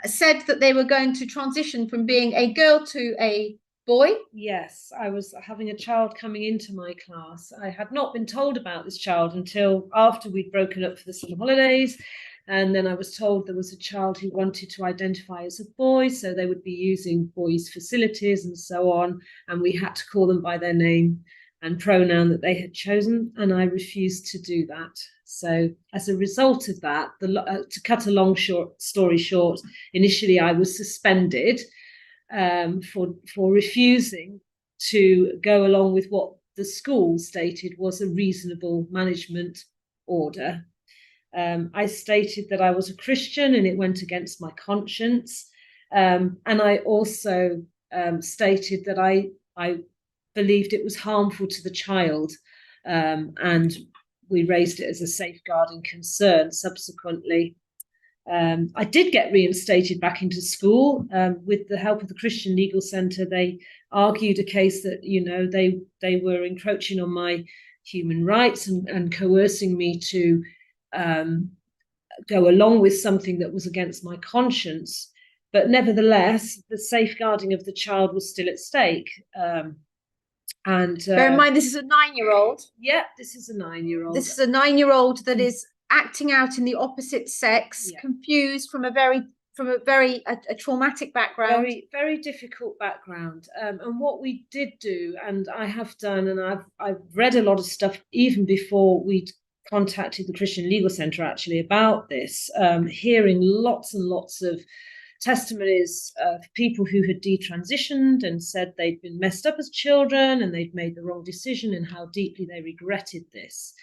said that they were going to transition from being a girl to a boy. Yes, I was having a child coming into my class. I had not been told about this child until after we'd broken up for the summer holidays. And then I was told there was a child who wanted to identify as a boy, so they would be using boys' facilities and so on. And we had to call them by their name and pronoun that they had chosen. And I refused to do that. So as a result of that, to cut a long story short, initially I was suspended for refusing to go along with what the school stated was a reasonable management order. I stated that I was a Christian and it went against my conscience. And I also stated that I believed it was harmful to the child. And we raised it as a safeguarding concern subsequently. I did get reinstated back into school with the help of the Christian Legal Centre. They argued a case that, they were encroaching on my human rights and coercing me to go along with something that was against my conscience. But nevertheless, the safeguarding of the child was still at stake. And bear in mind, this is a 9-year-old. Yeah, this is a 9-year-old. This is a 9-year-old that is acting out in the opposite sex, confused from a very traumatic background. Very, very difficult background. And what we did do, and I have done, and I've read a lot of stuff even before we'd contacted the Christian Legal Centre actually about this, hearing lots and lots of testimonies of people who had detransitioned and said they'd been messed up as children and they'd made the wrong decision and how deeply they regretted this.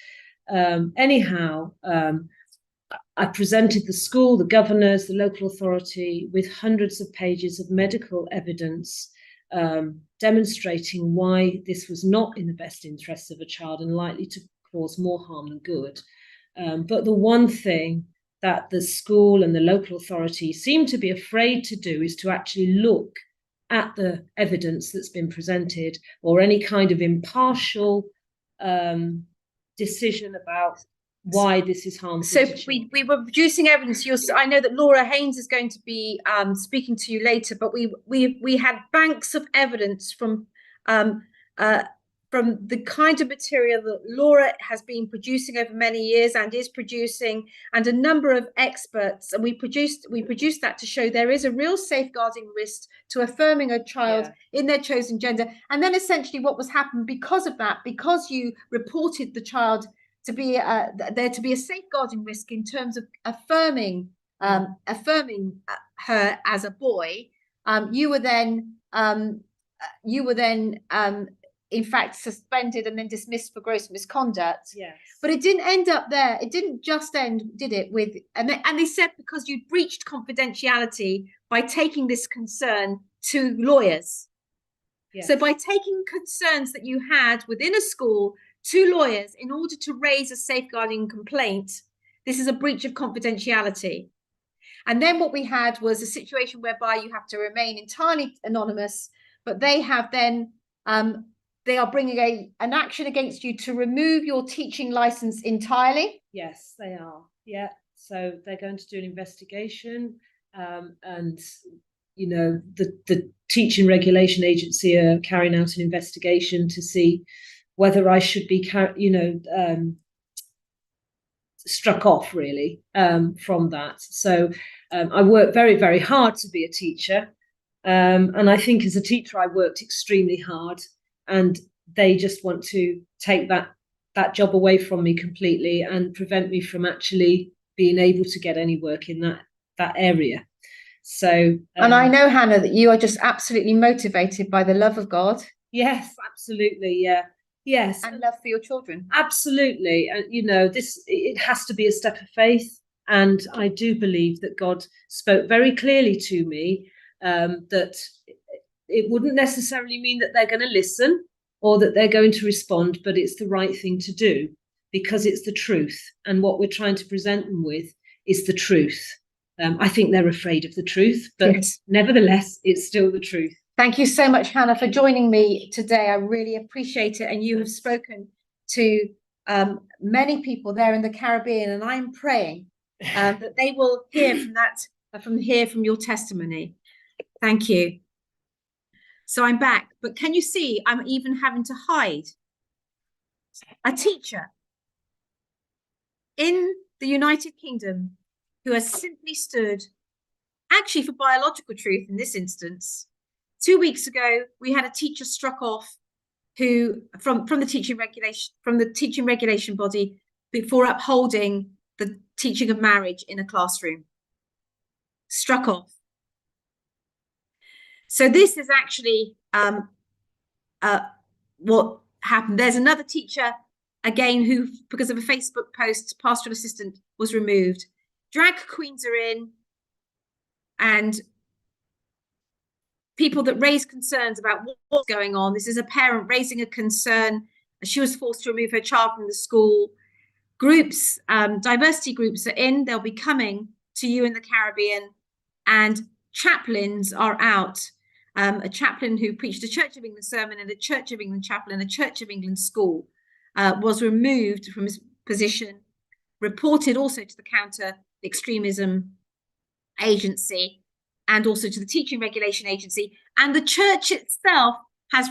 Anyhow, I presented the school, the governors, the local authority with hundreds of pages of medical evidence demonstrating why this was not in the best interests of a child and likely to cause more harm than good. But the one thing that the school and the local authority seem to be afraid to do is to actually look at the evidence that's been presented or any kind of impartial decision about why this is harmful. So we were producing evidence. I know that Laura Haynes is going to be speaking to you later, but we had banks of evidence from the kind of material that Laura has been producing over many years and is producing, and a number of experts, and we produced that to show there is a real safeguarding risk to affirming a child in their chosen gender. And then essentially what was happened because of that, because you reported the child to be there to be a safeguarding risk in terms of affirming her as a boy, you were then in fact suspended and then dismissed for gross misconduct. Yes. But it didn't end up there. It didn't just end, did it? With and they said because you breached confidentiality by taking this concern to lawyers. Yes. So by taking concerns that you had within a school to lawyers in order to raise a safeguarding complaint, this is a breach of confidentiality. And then what we had was a situation whereby you have to remain entirely anonymous, but they have then they are bringing an action against you to remove your teaching license entirely. Yes, they are. Yeah. So they're going to do an investigation, and you know the Teaching Regulation Agency are carrying out an investigation to see whether I should be, struck off really from that. So I worked very, very hard to be a teacher, and I think as a teacher I worked extremely hard, and they just want to take that job away from me completely and prevent me from actually being able to get any work in that area. So and I know, Hannah, that you are just absolutely motivated by the love of God. Yes, absolutely. Yeah. Yes. And love for your children. Absolutely. And it has to be a step of faith. And I do believe that God spoke very clearly to me that it wouldn't necessarily mean that they're going to listen or that they're going to respond, but it's the right thing to do because it's the truth. And what we're trying to present them with is the truth. I think they're afraid of the truth, but yes, nevertheless, it's still the truth. Thank you so much, Hannah, for joining me today. I really appreciate it. And you have spoken to many people there in the Caribbean, and I'm praying that they will hear from your testimony. Thank you. So I'm back, but can you see I'm even having to hide? A teacher in the United Kingdom who has simply stood, actually for biological truth in this instance. 2 weeks ago, we had a teacher struck off who from the teaching regulation body for upholding the teaching of marriage in a classroom. Struck off. So this is actually what happened. There's another teacher again who, because of a Facebook post, pastoral assistant was removed. Drag queens are in, and people that raise concerns about what's going on. This is a parent raising a concern. She was forced to remove her child from the school. Groups, diversity groups are in. They'll be coming to you in the Caribbean, and chaplains are out. A chaplain who preached a Church of England sermon in a Church of England chapel in a Church of England school was removed from his position, reported also to the Counter Extremism Agency and also to the Teaching Regulation Agency. And the church itself has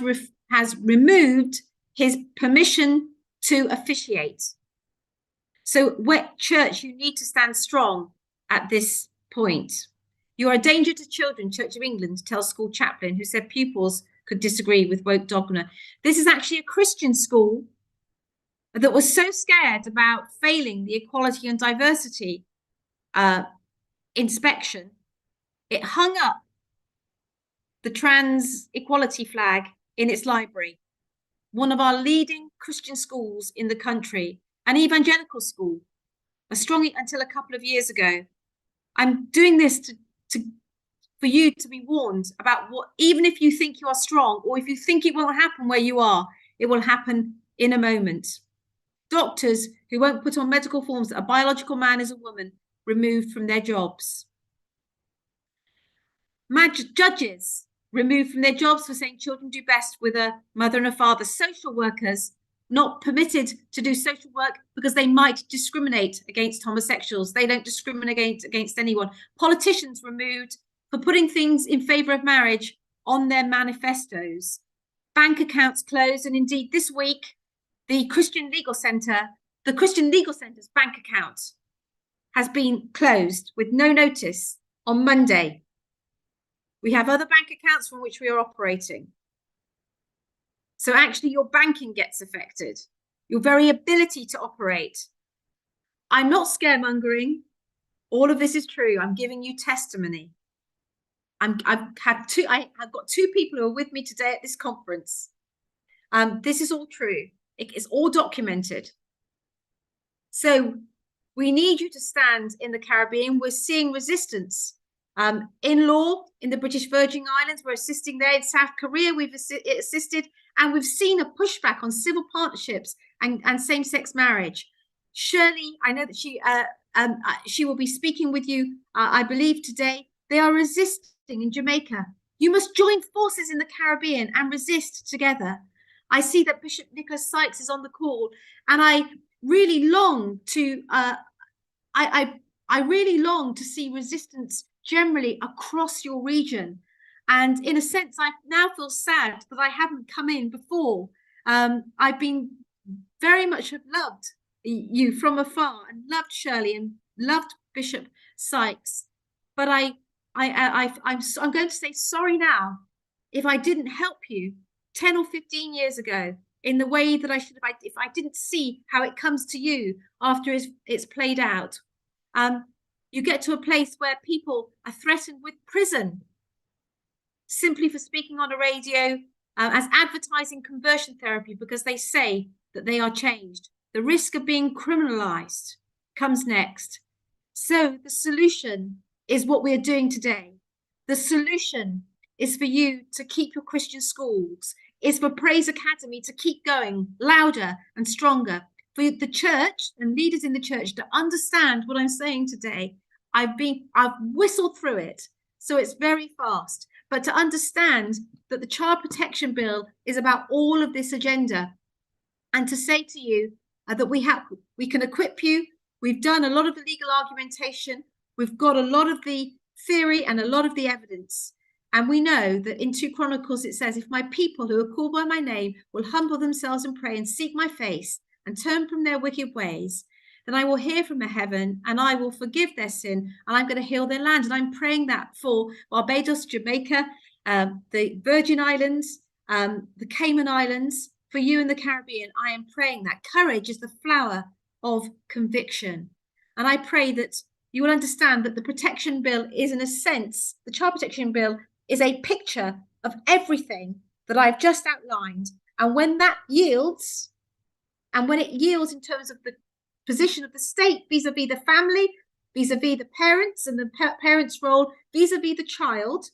removed his permission to officiate. So, church, you need to stand strong at this point. You are a danger to children, Church of England tells school chaplain who said pupils could disagree with woke dogma. This is actually a Christian school that was so scared about failing the equality and diversity inspection, it hung up the trans equality flag in its library. One of our leading Christian schools in the country, an evangelical school, until a couple of years ago. I'm doing this for you to be warned about what, even if you think you are strong, or if you think it won't happen where you are, it will happen in a moment. Doctors who won't put on medical forms that a biological man is a woman, removed from their jobs. Judges removed from their jobs for saying children do best with a mother and a father. Social workers not permitted to do social work because they might discriminate against homosexuals. They don't discriminate against anyone. Politicians removed for putting things in favour of marriage on their manifestos. Bank accounts closed, and indeed this week, the Christian Legal Centre's bank account has been closed with no notice on Monday. We have other bank accounts from which we are operating. So actually your banking gets affected. your very ability to operate. I'm not scaremongering. All of this is true. I'm giving you testimony. I've got two people who are with me today at this conference. This is all true. It's all documented. So we need you to stand in the Caribbean. We're seeing resistance. In law, in the British Virgin Islands, we're assisting there. In South Korea, we've assisted, and we've seen a pushback on civil partnerships and same-sex marriage. Shirley, I know that she will be speaking with you, I believe, today. They are resisting in Jamaica. You must join forces in the Caribbean and resist together. I see that Bishop Nicholas Sykes is on the call, and I really long to I really long to see resistance generally across your region. And in a sense, I now feel sad that I haven't come in before. I've been very much have loved you from afar and loved Shirley and loved Bishop Sykes. But I'm going to say sorry now if I didn't help you 10 or 15 years ago in the way that I should have, if I didn't see how it comes to you after it's played out. You get to a place where people are threatened with prison simply for speaking on a radio as advertising conversion therapy because they say that they are changed. The risk of being criminalized comes next. So the solution is what we are doing today. The solution is for you to keep your Christian schools, is for Praise Academy to keep going louder and stronger, for the church and leaders in the church to understand what I'm saying today. I've whistled through it, so it's very fast, but to understand that the Child Protection Bill is about all of this agenda, and to say to you that we can equip you. We've done a lot of the legal argumentation. We've got a lot of the theory and a lot of the evidence. And we know that in 2 Chronicles, it says, if my people who are called by my name will humble themselves and pray and seek my face and turn from their wicked ways, then I will hear from heaven and I will forgive their sin and I'm going to heal their land. And I'm praying that for Barbados, Jamaica, the Virgin Islands, the Cayman Islands, for you in the Caribbean. I am praying that courage is the flower of conviction. And I pray that you will understand that the Protection Bill is, in a sense, the Child Protection Bill is a picture of everything that I've just outlined. And when that yields, and when it yields in terms of the position of the state vis-a-vis the family, vis-a-vis the parents and the parents' role, vis-a-vis the child,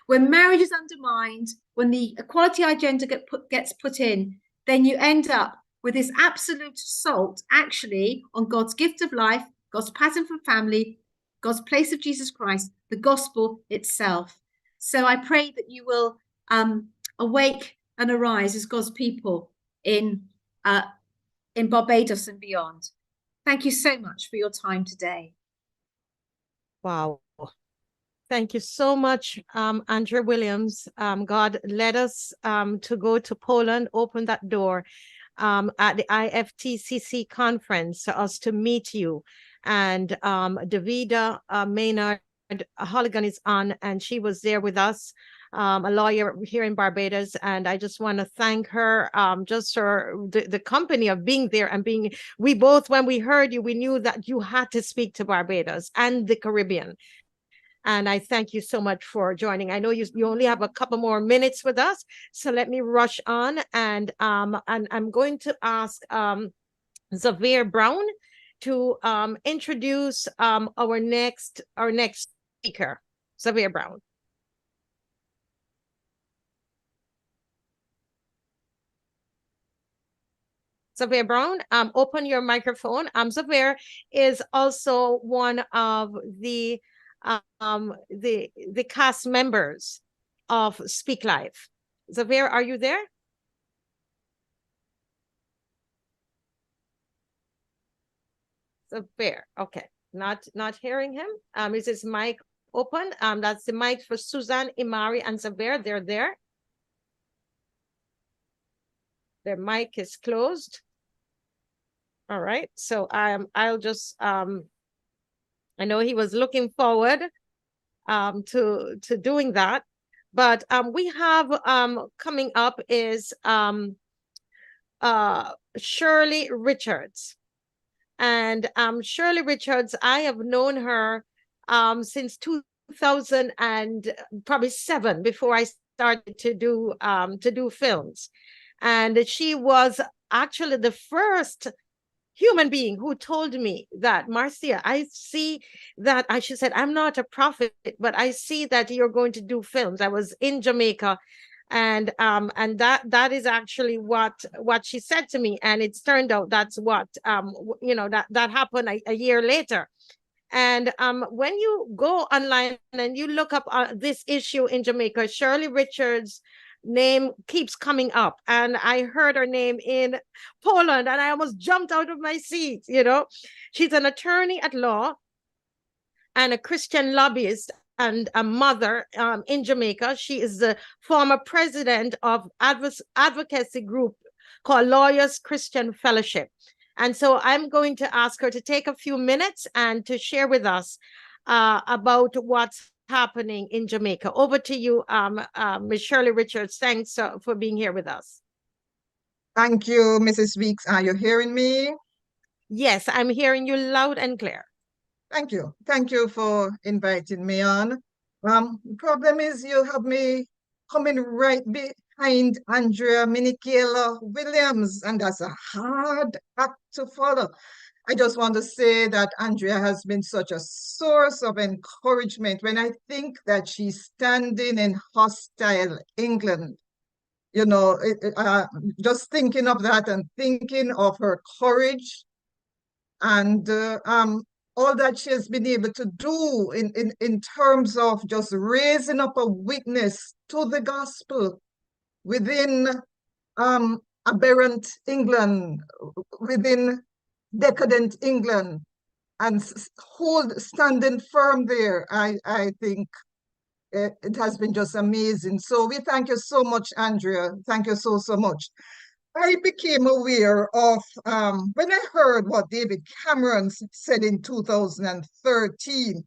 when marriage is undermined, when the equality agenda gets put in, then you end up with this absolute assault actually on God's gift of life, God's pattern for family, God's place of Jesus Christ, the gospel itself. So I pray that you will awake and arise as God's people in Barbados and beyond. Thank you so much for your time today. Wow. Thank you so much, Andrea Williams. God led us to go to Poland, open that door at the IFTCC conference for us to meet you. And Davida Maynard Holligan is on, and she was there with us, a lawyer here in Barbados. And I just want to thank her just for the company of being there and we both, when we heard you, we knew that you had to speak to Barbados and the Caribbean. And I thank you so much for joining. I know you only have a couple more minutes with us, so let me rush on. And I'm going to ask Xavier Brown to introduce our next speaker, Xavier Brown. Xavier Brown, open your microphone. Xavier is also one of the cast members of Speak Live. Xavier, are you there? Xavier, okay, not hearing him. Is his mic open? That's the mic for Suzanne, Imari, and Xavier. They're there. Their mic is closed. All right, so I'll just I know he was looking forward to doing that, but we have coming up is Shirley Richards. And Shirley Richards, I have known her since 2000 and probably 7, before I started to do films. And she was actually the first human being who told me that, Marcia, I see that, she said, I'm not a prophet, but I see that you're going to do films. I was in Jamaica, and that is actually what she said to me, and it's turned out that's what that happened a year later. And when you go online and you look up this issue in Jamaica, Shirley Richards' name keeps coming up. And I heard her name in Poland and I almost jumped out of my seat. She's an attorney at law and a Christian lobbyist and a mother in Jamaica. She is the former president of advocacy group called Lawyers Christian Fellowship. And so I'm going to ask her to take a few minutes and to share with us about what's happening in Jamaica. Over to you, Ms. Shirley Richards. Thanks for being here with us. Thank you, Mrs. Weeks. Are you hearing me? Yes, I'm hearing you loud and clear. Thank you. Thank you for inviting me on. The problem is you have me coming right behind Andrea Minikela Williams, and that's a hard act to follow. I just want to say that Andrea has been such a source of encouragement when I think that she's standing in hostile England. Just thinking of that and thinking of her courage and all that she has been able to do in terms of just raising up a witness to the gospel within aberrant England, within decadent England, and standing firm there. I think it has been just amazing. So we thank you so much, Andrea. Thank you so much. I became aware of, when I heard what David Cameron said in 2013,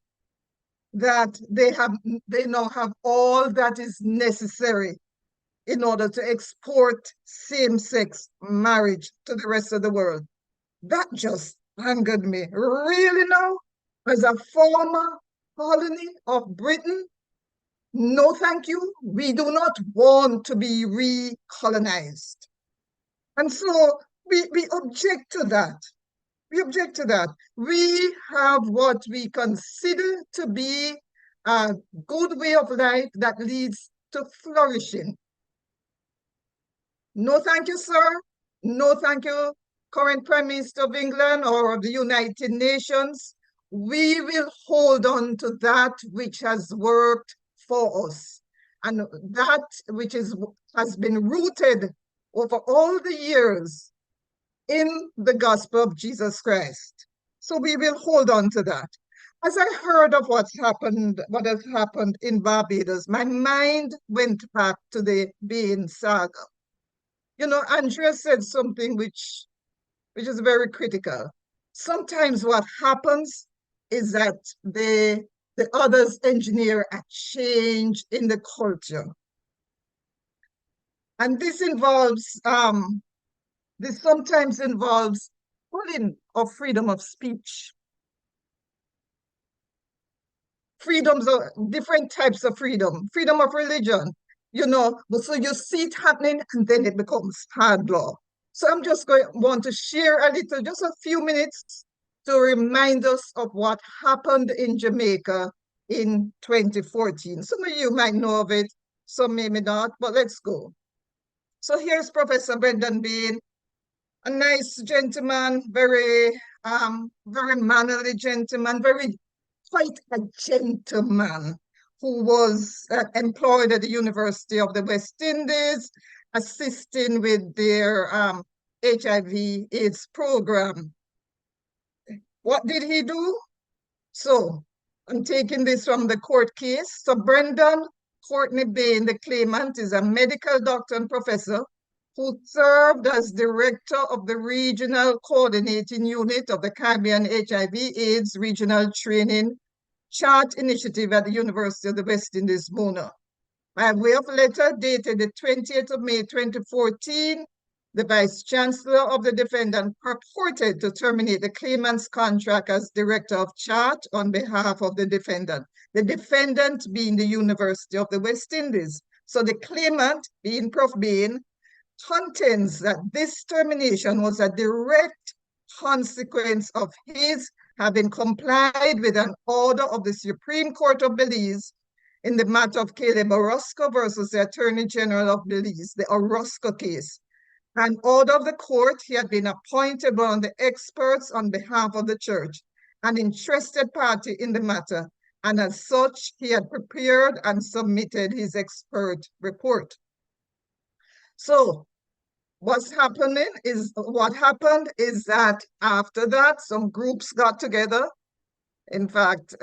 that they now have all that is necessary in order to export same-sex marriage to the rest of the world. That just angered me. Really now? As a former colony of Britain? No, thank you. We do not want to be recolonized. And so we object to that. We object to that. We have what we consider to be a good way of life that leads to flourishing. No, thank you, sir. No, thank you, current Prime Minister of England or of the United Nations. We will hold on to that which has worked for us, and that which has been rooted over all the years in the gospel of Jesus Christ. So we will hold on to that. As I heard of what has happened in Barbados, my mind went back to the Ban saga. Andrea said something which is very critical. Sometimes what happens is that the others engineer a change in the culture. And this sometimes involves pulling of freedom of speech. Freedoms of different types of freedom of religion, but so you see it happening and then it becomes hard law. So I'm just want to share just a few minutes to remind us of what happened in Jamaica in 2014. Some of you might know of it, some maybe not, but let's go. So here's Professor Brendan Bean, a nice gentleman, very mannerly gentleman, quite a gentleman, who was employed at the University of the West Indies, assisting with their HIV/AIDS program. What did he do? So I'm taking this from the court case. So Brendan Courtney Bain, the claimant, is a medical doctor and professor who served as director of the Regional Coordinating Unit of the Caribbean HIV/AIDS Regional Training Chart Initiative at the University of the West Indies, Mona. By way of letter dated the 20th of May, 2014, The Vice Chancellor of the defendant purported to terminate the claimant's contract as Director of Chart on behalf of the defendant being the University of the West Indies. So the claimant, being Prof. Bain, contends that this termination was a direct consequence of his having complied with an order of the Supreme Court of Belize in the matter of Caleb Orozco versus the Attorney General of Belize, the Orozco case. An order of the court, he had been appointed by one of the experts on behalf of the church, an interested party in the matter, and as such, he had prepared and submitted his expert report. So what happened is that after that, some groups got together. In fact,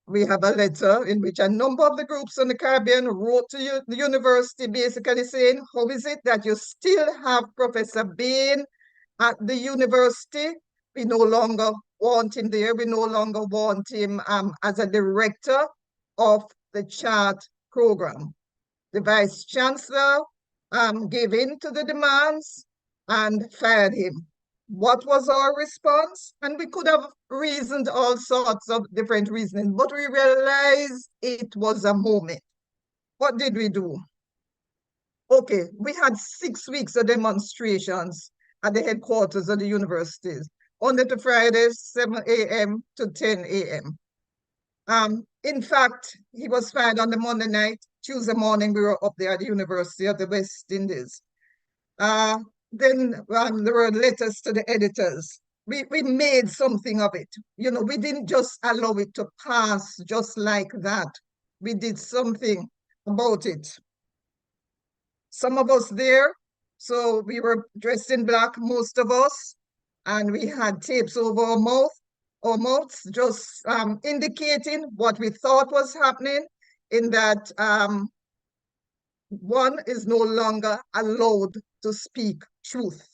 we have a letter in which a number of the groups in the Caribbean wrote to the university basically saying, how is it that you still have Professor Bain at the university? We no longer want him there. We no longer want him as a director of the chart program. The Vice Chancellor gave in to the demands and fired him. What was our response? And we could have reasoned all sorts of different reasoning, but we realized it was a moment. What did we do? Okay, we had 6 weeks of demonstrations at the headquarters of the universities, Monday to Friday, 7 a.m. to 10 a.m. In fact, he was fired on the Monday night. Tuesday morning, we were up there at the University of the West Indies. Then there were letters to the editors. We made something of it. You know, we didn't just allow it to pass just like that. We did something about it. Some of us there, so we were dressed in black, most of us, and we had tapes over our mouths, just indicating what we thought was happening, in that one is no longer allowed to speak truth.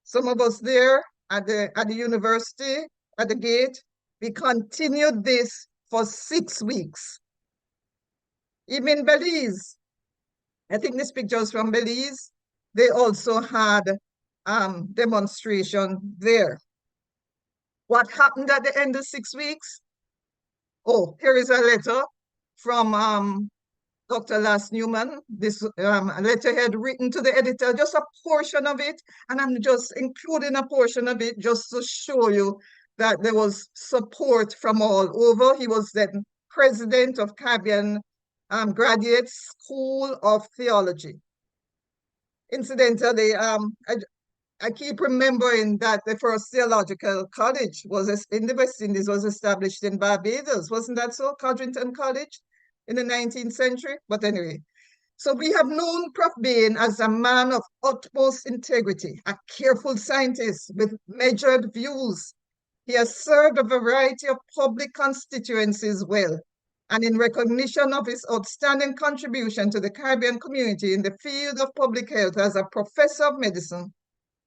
Some of us there at the university, at the gate, we continued this for 6 weeks. Even in Belize, I think this picture is from Belize, they also had demonstration there. What happened at the end of 6 weeks? Oh, here is a letter from Dr. Lass Newman. This letter had written to the editor, just a portion of it, and I'm just including a portion of it just to show you that there was support from all over. He was then president of Caribbean Graduate School of Theology. Incidentally, I keep remembering that the first theological college in the West Indies was established in Barbados. Wasn't that so? Codrington College in the 19th century. But anyway, so we have known Prof. Bain as a man of utmost integrity, a careful scientist with measured views. He has served a variety of public constituencies well, and in recognition of his outstanding contribution to the Caribbean community in the field of public health as a professor of medicine,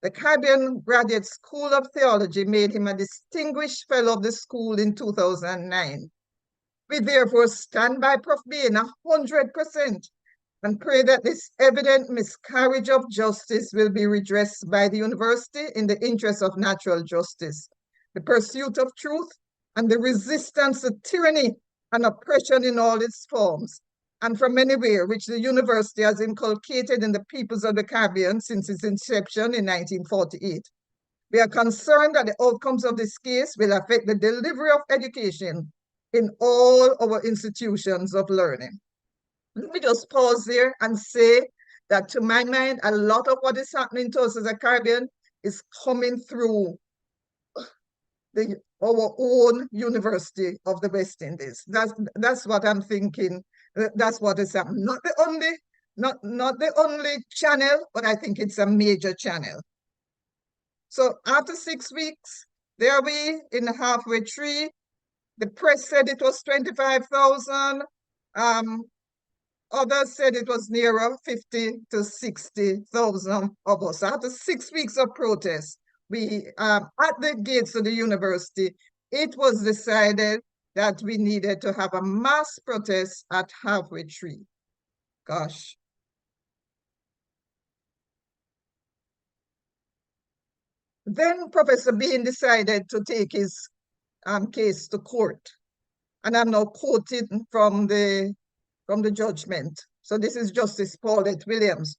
the Caribbean Graduate School of Theology made him a distinguished fellow of the school in 2009. We therefore stand by Prof. Bain 100% and pray that this evident miscarriage of justice will be redressed by the university in the interest of natural justice, the pursuit of truth, and the resistance to tyranny and oppression in all its forms, and from anywhere, which the university has inculcated in the peoples of the Caribbean since its inception in 1948. We are concerned that the outcomes of this case will affect the delivery of education in all our institutions of learning. Let me just pause there and say that to my mind, a lot of what is happening to us as a Caribbean is coming through our own University of the West Indies. That's what I'm thinking. That's what is happening. Not the only channel, but I think it's a major channel. So after 6 weeks, there we in the halfway tree. The press said it was 25,000. Others said it was nearer 50 to 60,000 of us. After 6 weeks of protest, we at the gates of the university, it was decided that we needed to have a mass protest at halfway tree. Gosh, Then Professor Bean decided to take his case to court. And I'm now quoting from the judgment. So this is Justice Paulette Williams.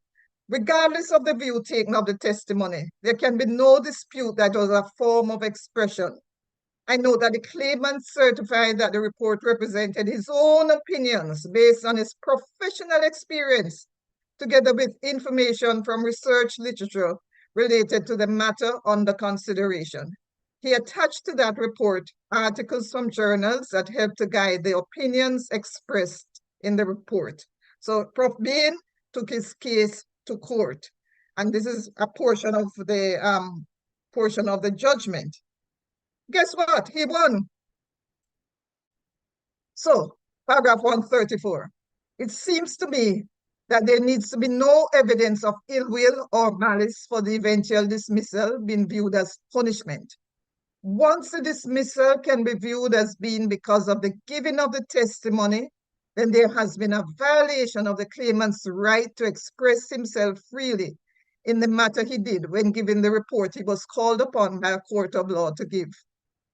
Regardless of the view taken of the testimony, there can be no dispute that it was a form of expression. I note that the claimant certified that the report represented his own opinions based on his professional experience, together with information from research literature related to the matter under consideration. He attached to that report articles from journals that helped to guide the opinions expressed in the report. So Prof. Bain took his case to court, and this is a portion of the judgment. Guess what? He won. So, paragraph 134. It seems to me that there needs to be no evidence of ill will or malice for the eventual dismissal being viewed as punishment. Once the dismissal can be viewed as being because of the giving of the testimony, then there has been a violation of the claimant's right to express himself freely in the matter he did when giving the report he was called upon by a court of law to give.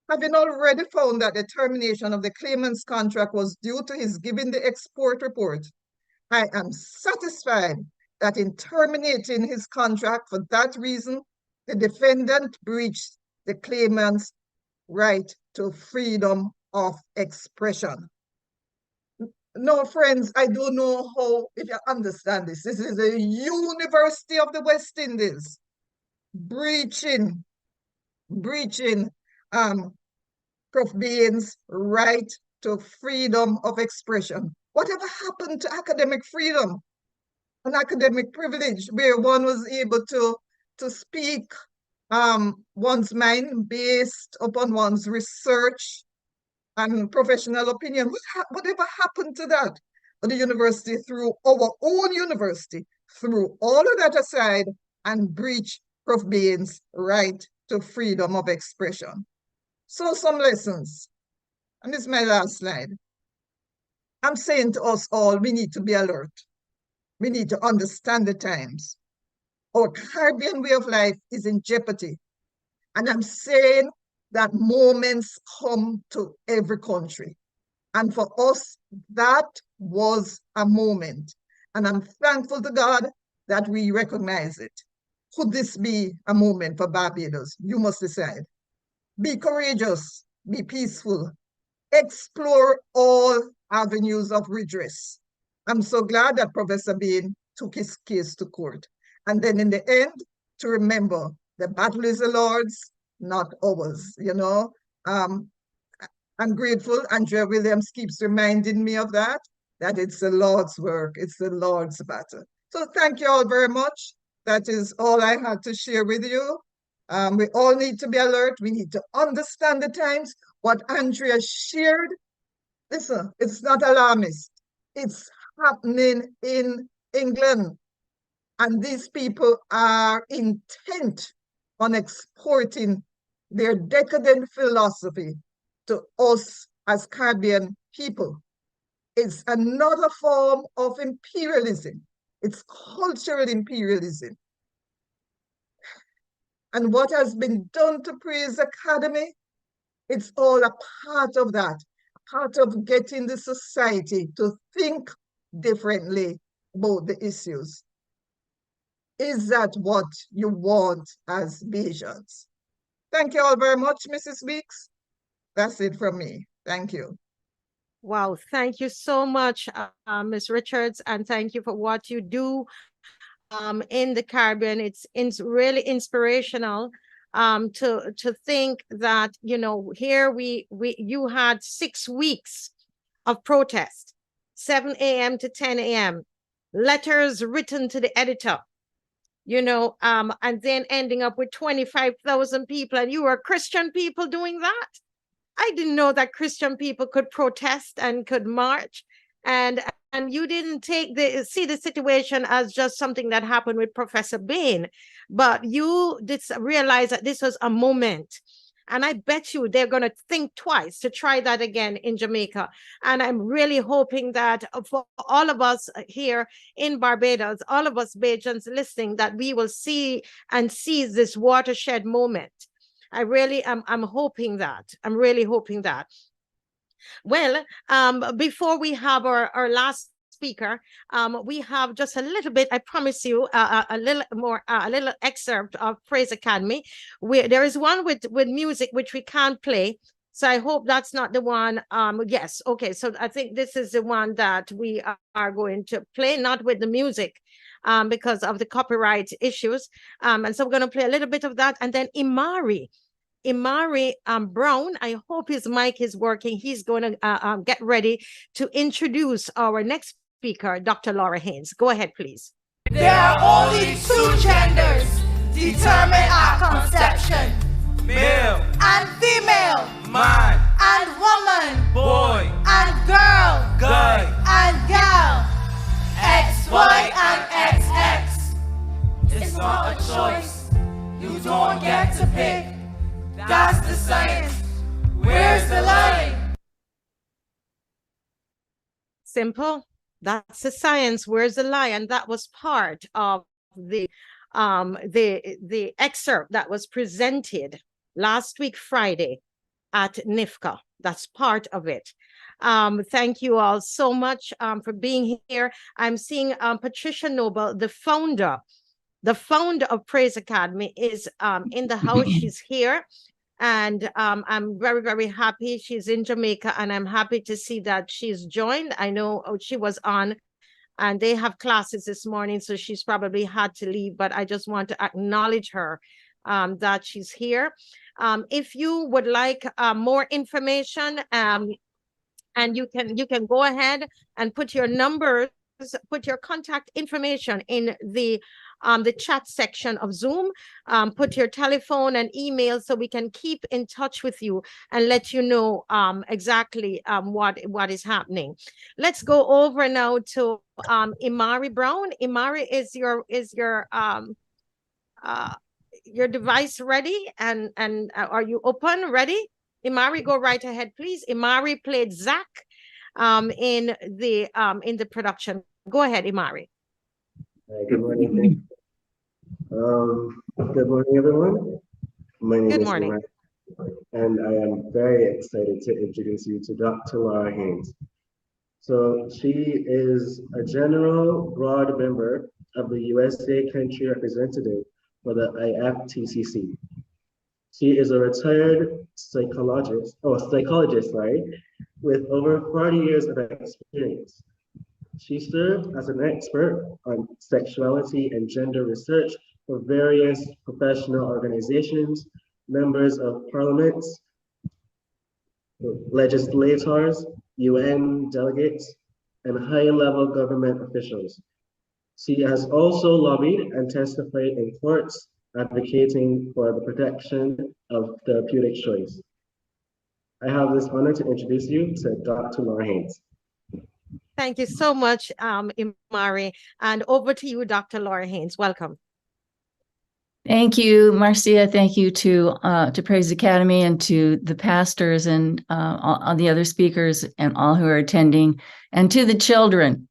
Having already found that the termination of the claimant's contract was due to his giving the export report, I am satisfied that in terminating his contract for that reason, the defendant breached the claimant's right to freedom of expression. No, friends, I don't know if you understand this. This is a University of the West Indies breaching Prof. Bain's right to freedom of expression. Whatever happened to academic freedom and academic privilege, where one was able to speak one's mind based upon one's research and professional opinion? Whatever happened to that? But the university, through our own university, threw all of that aside and breached Prof. Bain's right to freedom of expression. So some lessons, and this is my last slide. I'm saying to us all, we need to be alert. We need to understand the times. Our Caribbean way of life is in jeopardy. And I'm saying that moments come to every country. And for us, that was a moment. And I'm thankful to God that we recognize it. Could this be a moment for Barbados? You must decide. Be courageous, be peaceful, explore all avenues of redress. I'm so glad that Professor Bain took his case to court. And then in the end, to remember, the battle is the Lord's, not ours, you know. I'm grateful. Andrea Williams keeps reminding me of that it's the Lord's work, it's the Lord's battle. So thank you all very much. That is all I had to share with you. We all need to be alert. We need to understand the times. What Andrea shared, listen, it's not alarmist. It's happening in England. And these people are intent on exporting their decadent philosophy to us as Caribbean people. It's another form of imperialism. It's cultural imperialism. And what has been done to Praise Academy, it's all a part of that, a part of getting the society to think differently about the issues. Is that what you want as Bajans? Thank you all very much, Mrs. Weeks. That's it from me. Thank you. Wow, thank you so much, Ms. Richards, and thank you for what you do in the Caribbean. It's really inspirational to think that, you know, here you had 6 weeks of protest, 7 a.m. to 10 a.m., letters written to the editor, you know, and then ending up with 25,000 people, and you were Christian people doing that. I didn't know that Christian people could protest and could march, and you didn't see the situation as just something that happened with Professor Bain, but you did realize that this was a moment. And I bet you they're going to think twice to try that again in Jamaica. And I'm really hoping that for all of us here in Barbados, all of us Bajans listening, that we will see and seize this watershed moment. I really am. I'm hoping that. I'm really hoping that. Well, before we have our last speaker, we have just a little bit, I promise you, a little more, a little excerpt of Praise Academy. There is one with music, which we can't play. So I hope that's not the one. Yes. Okay. So I think this is the one that we are going to play, not with the music, because of the copyright issues. And so we're going to play a little bit of that. And then Imari Brown, I hope his mic is working. He's going to get ready to introduce our next speaker, Dr. Laura Haynes. Go ahead, please. There are only two genders determined at conception: male and female, man and woman, boy and girl, guy and gal, XY and XX. It's not a choice, you don't get to pick. That's the science. Where's the line? Simple. That's the science. Where's the lie? And that was part of the excerpt that was presented last week Friday at NIFCA. That's part of it. Thank you all so much for being here. I'm seeing Patricia Noble, the founder of Praise Academy, is in the house. She's here. And I'm very, very happy she's in Jamaica, and I'm happy to see that she's joined. I know she was on, and they have classes this morning, so she's probably had to leave, but I just want to acknowledge her, that she's here. If you would like more information, and you can go ahead and put your numbers, put your contact information in the chat section of Zoom. Put your telephone and email so we can keep in touch with you and let you know exactly what is happening. Let's go over now to Imari Brown. Imari, is your device ready, and are you open, ready? Imari, go right ahead, please. Imari played Zach in the production. Go ahead, Imari. Good morning. Good morning, everyone. My name is Imran, and I am very excited to introduce you to Dr. Laura Haynes. So she is a general broad member of the USA country representative for the IFTCC. She is a retired psychologist, with over 40 years of experience. She served as an expert on sexuality and gender research for various professional organizations, members of parliaments, legislators, UN delegates, and high-level government officials. She has also lobbied and testified in courts advocating for the protection of therapeutic choice. I have this honor to introduce you to Dr. Laura Haynes. Thank you so much, Imari. And over to you, Dr. Laura Haynes. Welcome. Thank you, Marcia. Thank you to Praise Academy and to the pastors and all the other speakers and all who are attending, and to the children.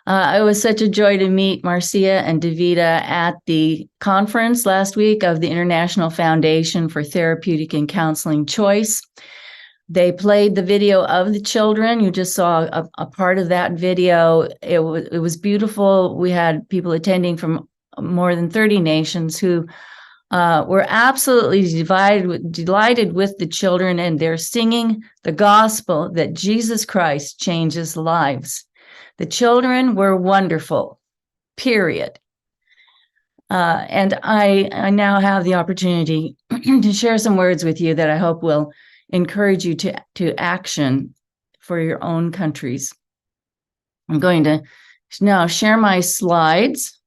It was such a joy to meet Marcia and Davida at the conference last week of the International Foundation for Therapeutic and Counseling Choice. They played the video of the children. You just saw a part of that video. It was beautiful. We had people attending from more than 30 nations who were absolutely delighted with the children, and they're singing the gospel that Jesus Christ changes lives. The children were wonderful, period. And I now have the opportunity to share some words with you that I hope will encourage you to action for your own countries. I'm going to now share my slides.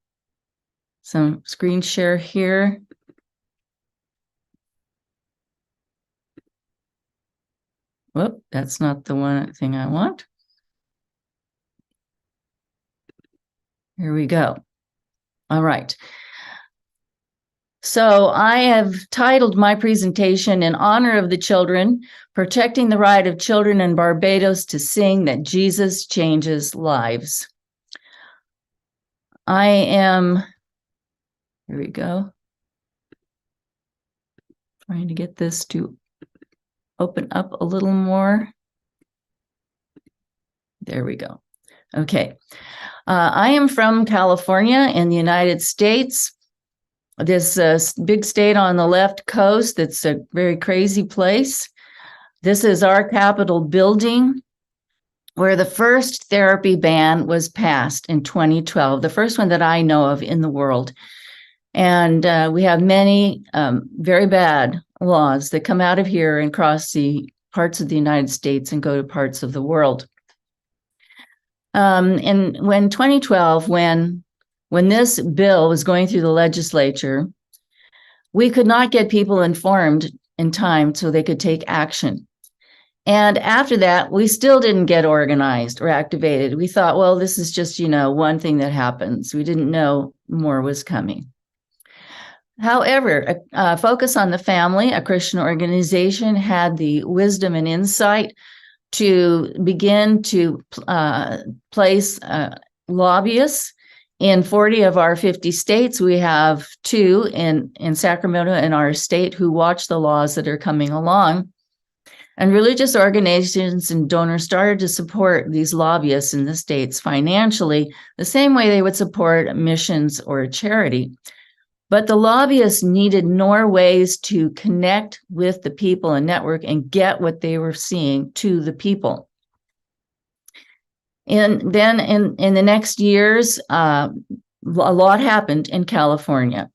Some screen share here. Whoop, that's not the one thing I want. Here we go. All right. So I have titled my presentation in honor of the children, protecting the right of children in Barbados to sing that Jesus changes lives. Here we go. Trying to get this to open up a little more. There we go. Okay. I am from California in the United States. This big state on the left coast, that's a very crazy place. This is our Capitol building, where the first therapy ban was passed in 2012, the first one that I know of in the world. And we have many very bad laws that come out of here and cross the parts of the United States and go to parts of the world. And when 2012, when this bill was going through the legislature, we could not get people informed in time so they could take action. And after that, we still didn't get organized or activated. We thought, well, this is just, one thing that happens. We didn't know more was coming. However, Focus on the Family, a Christian organization, had the wisdom and insight to begin to place lobbyists in 40 of our 50 states. We have 2 in Sacramento in our state who watch the laws that are coming along. And religious organizations and donors started to support these lobbyists in the states financially, the same way they would support missions or a charity. But the lobbyists needed more ways to connect with the people and network and get what they were seeing to the people. And then in the next years, a lot happened in California.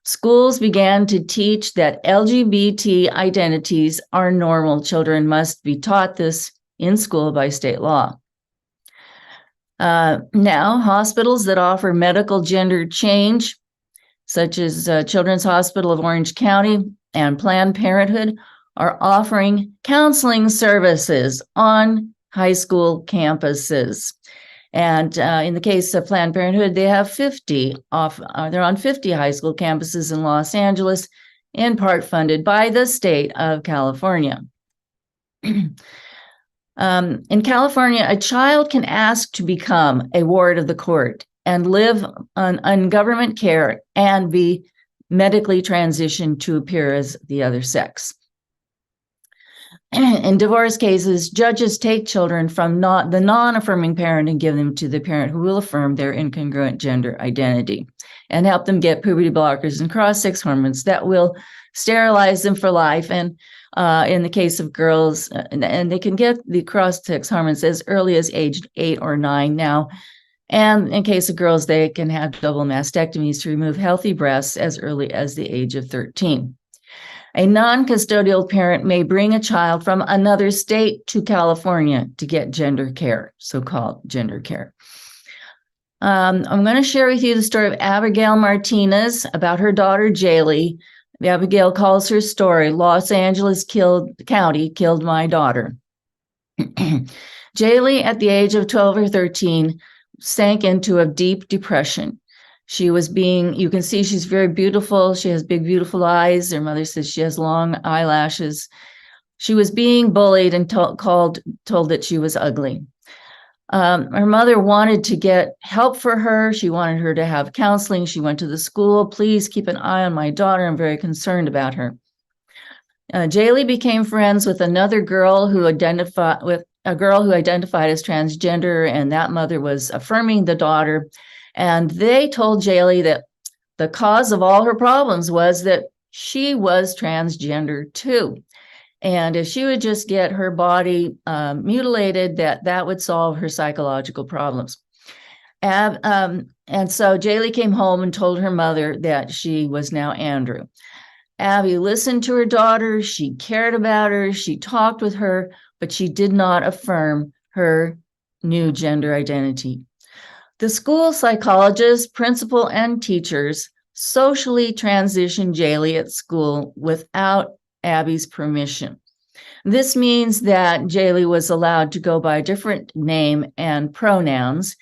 Schools began to teach that LGBT identities are normal. Children must be taught this in school by state law. Now, hospitals that offer medical gender change, such as Children's Hospital of Orange County and Planned Parenthood, are offering counseling services on high school campuses. And in the case of Planned Parenthood, they have 50 they're on 50 high school campuses in Los Angeles, in part funded by the state of California. In California, a child can ask to become a ward of the court and live on government care and be medically transitioned to appear as the other sex. In divorce cases, judges take children from the non-affirming parent and give them to the parent who will affirm their incongruent gender identity and help them get puberty blockers and cross-sex hormones that will sterilize them for life. And in the case of girls, and they can get the cross-sex hormones as early as age 8 or 9 now. And in case of girls, they can have double mastectomies to remove healthy breasts as early as the age of 13. A non-custodial parent may bring a child from another state to California to get gender care, so-called gender care. I'm going to share with you the story of Abigail Martinez about her daughter, Jaylee. Abigail calls her story, Los Angeles County killed my daughter. Jaylee, at the age of 12 or 13, sank into a deep depression. She was you can see she's very beautiful. She has big, beautiful eyes. Her mother says she has long eyelashes. She was being bullied and told that she was ugly. Her mother wanted to get help for her. She wanted her to have counseling. She went to the school. Please keep an eye on my daughter. I'm very concerned about her. Jaylee became friends with another girl who identified as transgender, and that mother was affirming the daughter. And they told Jaylee that the cause of all her problems was that she was transgender too. And if she would just get her body mutilated, that would solve her psychological problems. And so Jaylee came home and told her mother that she was now Andrew. Abby listened to her daughter. She cared about her. She talked with her, but she did not affirm her new gender identity. The school psychologist, principal, and teachers socially transitioned Jaylee at school without Abby's permission. This means that Jaylee was allowed to go by a different name and pronouns,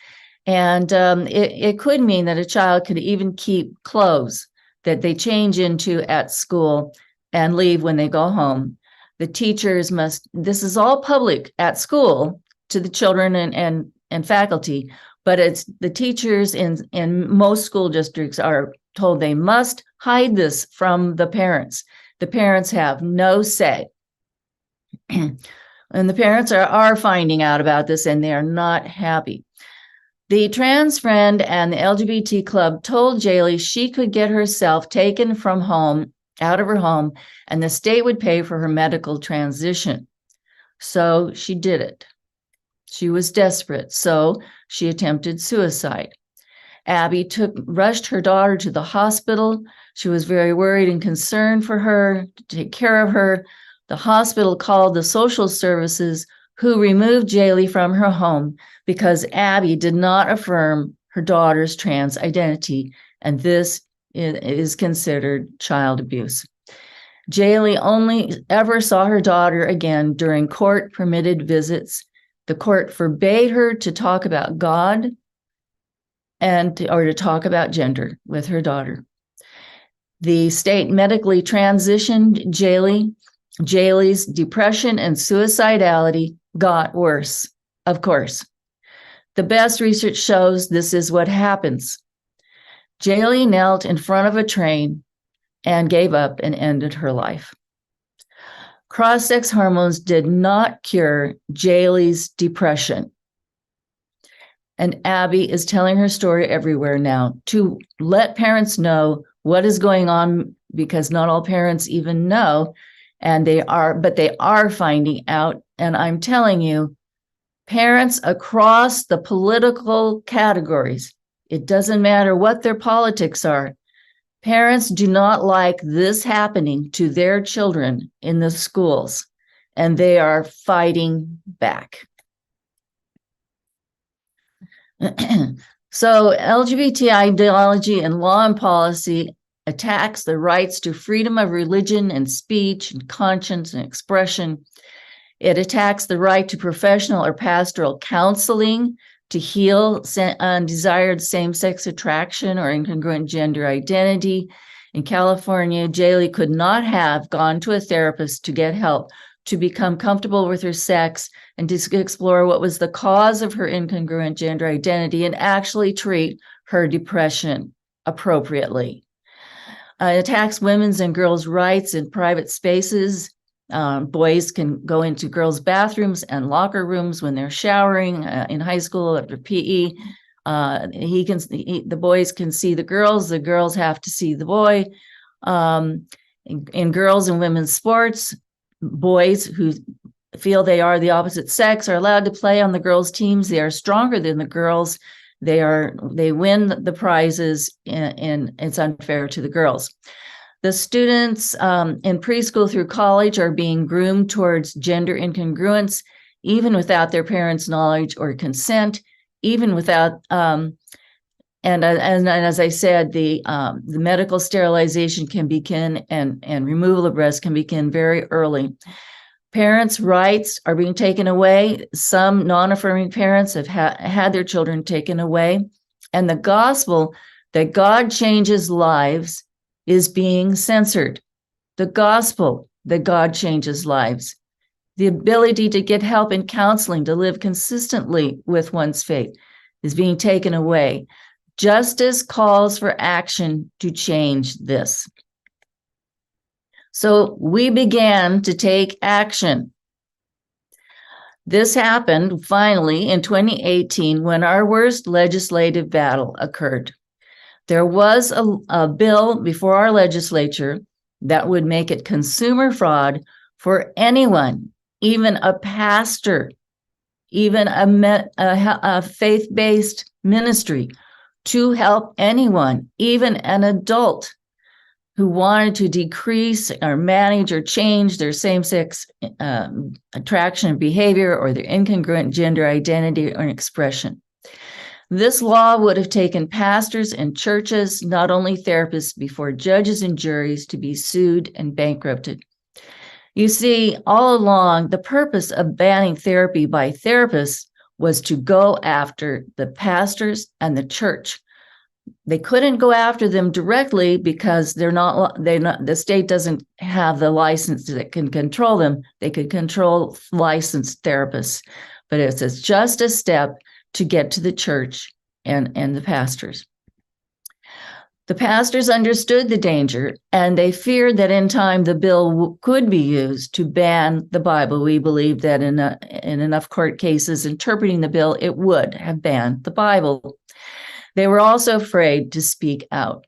and it could mean that a child could even keep clothes that they change into at school and leave when they go home. The teachers must, this is all public at school to the children and faculty, but it's the teachers in most school districts are told they must hide this from the parents. The parents have no say. And the parents are finding out about this and they are not happy. The trans friend and the LGBT club told Jaylee she could get herself taken from home, out of her home, and the state would pay for her medical transition. So she did it. She was desperate, so she attempted suicide. Abby rushed her daughter to the hospital. She was very worried and concerned for her, to take care of her. The hospital called the social services, who removed Jaylee from her home because Abby did not affirm her daughter's trans identity, and this is considered child abuse. Jaylee only ever saw her daughter again during court-permitted visits. The court forbade her to talk about God or to talk about gender with her daughter. The state medically transitioned Jaylee. Jaylee's depression and suicidality got worse, of course. The best research shows this is what happens. Jaylee knelt in front of a train and gave up and ended her life. Cross-sex hormones did not cure Jaylee's depression. And Abby is telling her story everywhere now to let parents know what is going on, because not all parents even know. And they are finding out. And I'm telling you, parents across the political categories, it doesn't matter what their politics are, parents do not like this happening to their children in the schools, and they are fighting back. So LGBT ideology and law and policy attacks the rights to freedom of religion and speech and conscience and expression. It attacks the right to professional or pastoral counseling to heal undesired same-sex attraction or incongruent gender identity. In California, Jaylee could not have gone to a therapist to get help to become comfortable with her sex and to explore what was the cause of her incongruent gender identity and actually treat her depression appropriately. It attacks women's and girls' rights in private spaces. Boys can go into girls' bathrooms and locker rooms when they're showering in high school after PE. The boys can see the girls have to see the boy. In girls and women's sports, boys who feel they are the opposite sex are allowed to play on the girls' teams. They are stronger than the girls. They win the prizes, and it's unfair to the girls. The students in preschool through college are being groomed towards gender incongruence, even without their parents' knowledge or consent, even without, and as I said, the medical sterilization can begin and removal of breasts can begin very early. Parents' rights are being taken away. Some non-affirming parents have had their children taken away. And the gospel that God changes lives is being censored. The gospel that God changes lives. The ability to get help and counseling to live consistently with one's faith is being taken away. Justice calls for action to change this. So we began to take action. This happened finally in 2018 when our worst legislative battle occurred. There was a bill before our legislature that would make it consumer fraud for anyone, even a pastor, even a faith-based ministry, to help anyone, even an adult who wanted to decrease or manage or change their same-sex attraction behavior or their incongruent gender identity or expression. This law would have taken pastors and churches, not only therapists, before judges and juries to be sued and bankrupted. You see, all along, the purpose of banning therapy by therapists was to go after the pastors and the church. They couldn't go after them directly because the state doesn't have the license that can control them. They could control licensed therapists, but it's just a step to get to the church and the pastors. The pastors understood the danger, and they feared that in time the bill could be used to ban the Bible. We believe that in enough court cases interpreting the bill, it would have banned the Bible. They were also afraid to speak out.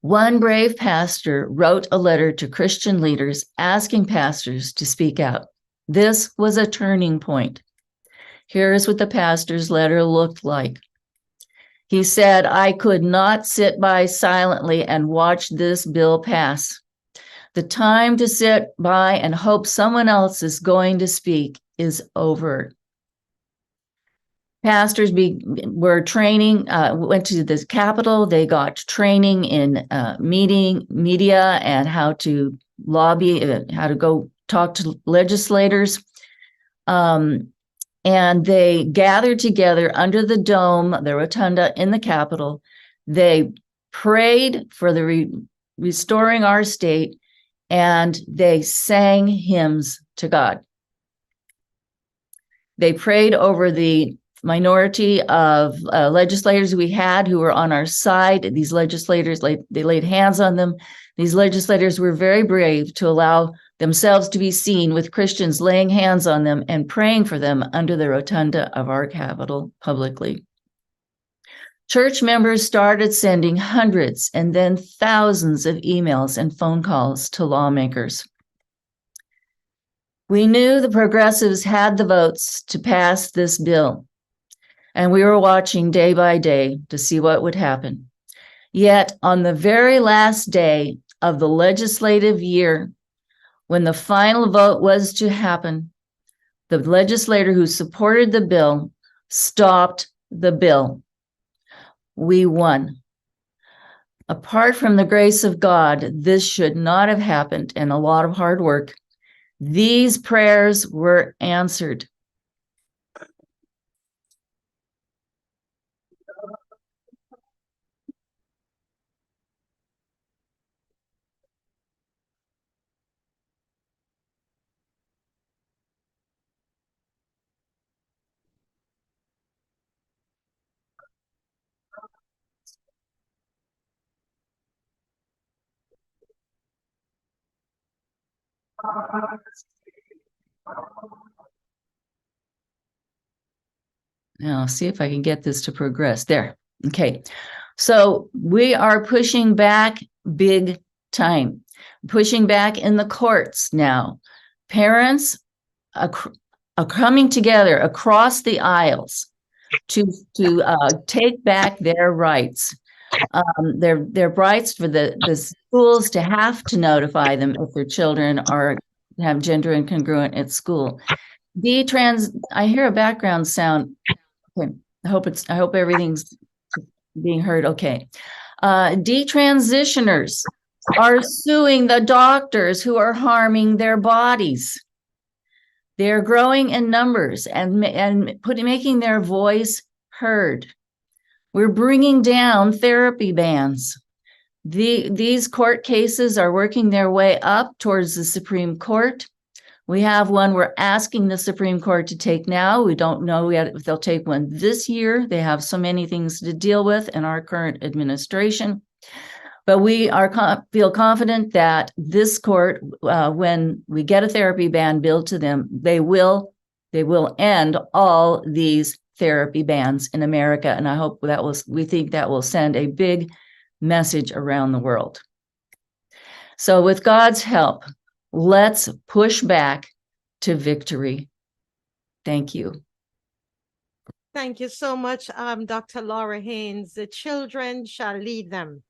One brave pastor wrote a letter to Christian leaders asking pastors to speak out. This was a turning point. Here's what the pastor's letter looked like. He said, "I could not sit by silently and watch this bill pass. The time to sit by and hope someone else is going to speak is over." Pastors were training, went to the Capitol. They got training in media and how to lobby, how to go talk to legislators. And they gathered together under the dome, the rotunda in the Capitol. They prayed for the restoring our state, and they sang hymns to God. They prayed over the minority of legislators we had who were on our side. These legislators, they laid hands on them. These legislators were very brave to allow themselves to be seen with Christians laying hands on them and praying for them under the rotunda of our Capitol publicly. Church members started sending hundreds and then thousands of emails and phone calls to lawmakers. We knew the progressives had the votes to pass this bill, and we were watching day by day to see what would happen. Yet on the very last day of the legislative year, when the final vote was to happen, the legislator who supported the bill stopped the bill. We won. Apart from the grace of God, this should not have happened, and a lot of hard work. These prayers were answered. Now, I'll see if I can get this to progress. There. Okay. So we are pushing back big time, pushing back in the courts now. Parents are coming together across the aisles to take back their rights. Their rights for the schools to have to notify them if their children have gender incongruent at school. I hear a background sound. Okay, I hope everything's being heard. Okay. Detransitioners are suing the doctors who are harming their bodies. They're growing in numbers and making their voice heard. We're bringing down therapy bans. These court cases are working their way up towards the Supreme Court. We have one we're asking the Supreme Court to take now. We don't know yet if they'll take one this year. They have so many things to deal with in our current administration. But we feel confident that this court, when we get a therapy ban billed to them, they will end all these therapy bans in America. And I hope we think that will send a big message around the world. So with God's help, let's push back to victory. Thank you. Thank you so much, Dr. Laura Haynes. The children shall lead them.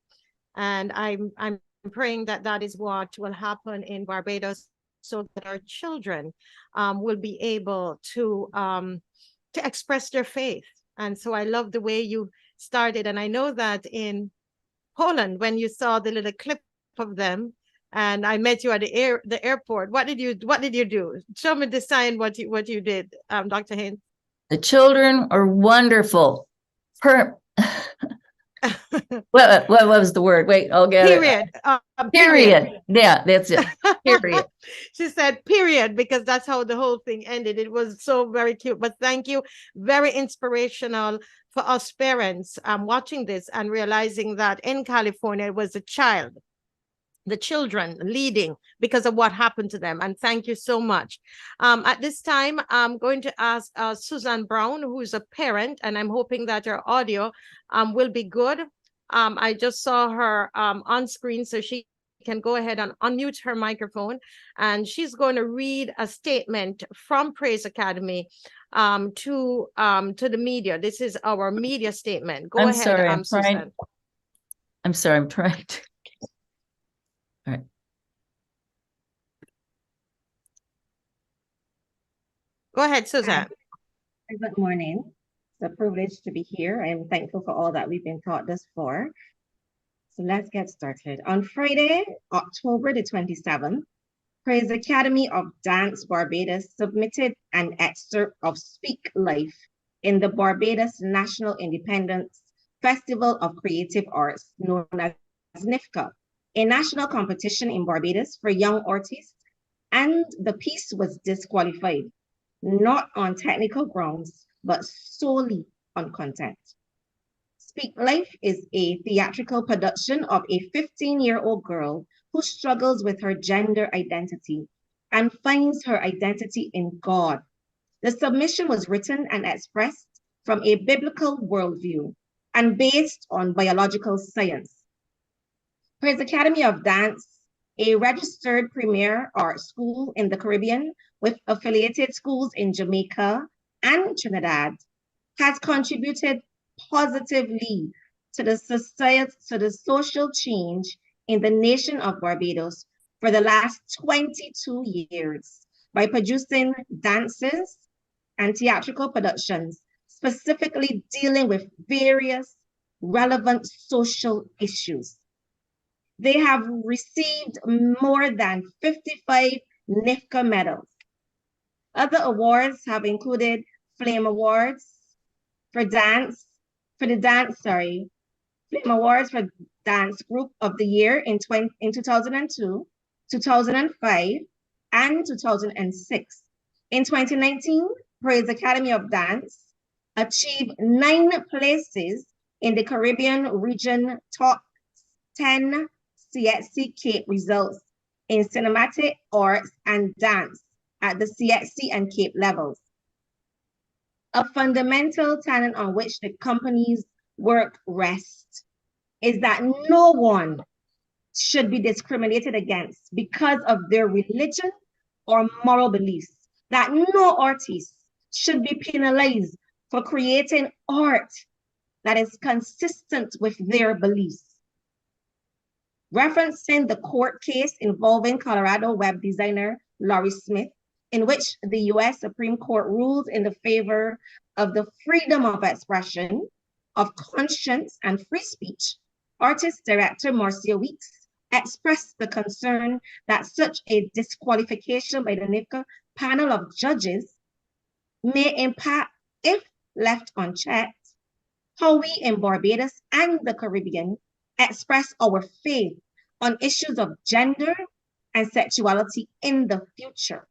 And I'm praying that is what will happen in Barbados, so that our children will be able to express their faith. And so I love the way you started. And I know that in Poland, when you saw the little clip of them, and I met you at the airport, what did you do? Show me the sign what you did, Dr. Haynes. The children are wonderful. What was the word? Wait, I'll get Period. it. Period. Yeah, that's it. Period. She said period because that's how the whole thing ended. It was so very cute. But thank you. Very inspirational for us parents watching this and realizing that in California it was a child, the children leading because of what happened to them. And thank you so much. At this time, I'm going to ask Susan Brown, who is a parent, and I'm hoping that her audio will be good. I just saw her on screen, so she can go ahead and unmute her microphone, and she's going to read a statement from Praise Academy to the media. This is our media statement. Go ahead, Susan. I'm sorry, I'm trying to. All right. Go ahead, Suzanne. Good morning. It's a privilege to be here. I am thankful for all that we've been taught thus far. So let's get started. On Friday, October the 27th, Praise Academy of Dance Barbados submitted an excerpt of Speak Life in the Barbados National Independence Festival of Creative Arts, known as NIFCA, a national competition in Barbados for young artists, and the piece was disqualified, not on technical grounds, but solely on content. Speak Life is a theatrical production of a 15-year-old girl who struggles with her gender identity and finds her identity in God. The submission was written and expressed from a biblical worldview and based on biological science. Praise Academy of Dance, a registered premier art school in the Caribbean with affiliated schools in Jamaica and Trinidad, has contributed positively to the society, to the social change in the nation of Barbados for the last 22 years by producing dances and theatrical productions, specifically dealing with various relevant social issues. They have received more than 55 NIFCA medals. Other awards have included Flame Awards for Flame Awards for Dance Group of the Year in 2002, 2005, and 2006. In 2019, Praise Academy of Dance achieved 9 places in the Caribbean region top 10 CXC Cape results in cinematic arts and dance at the CXC and Cape levels. A fundamental tenet on which the company's work rests is that no one should be discriminated against because of their religion or moral beliefs, that no artist should be penalized for creating art that is consistent with their beliefs. Referencing the court case involving Colorado web designer Laurie Smith, in which the US Supreme Court ruled in the favor of the freedom of expression, of conscience, and free speech, artist director Marcia Weeks expressed the concern that such a disqualification by the NIFCA panel of judges may impact, if left unchecked, how we in Barbados and the Caribbean express our faith on issues of gender and sexuality in the future.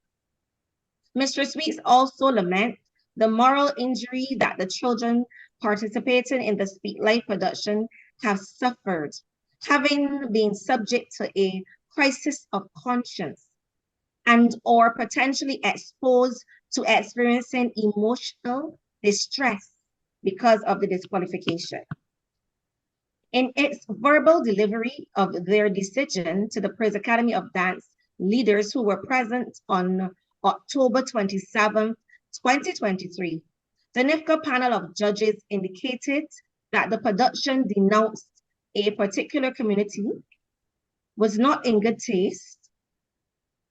Mistress Weeks also laments the moral injury that the children participating in the Speak Life production have suffered, having been subject to a crisis of conscience and or potentially exposed to experiencing emotional distress because of the disqualification. In its verbal delivery of their decision to the Praise Academy of Dance leaders who were present on October 27, 2023, the NIFCA panel of judges indicated that the production denounced a particular community, was not in good taste,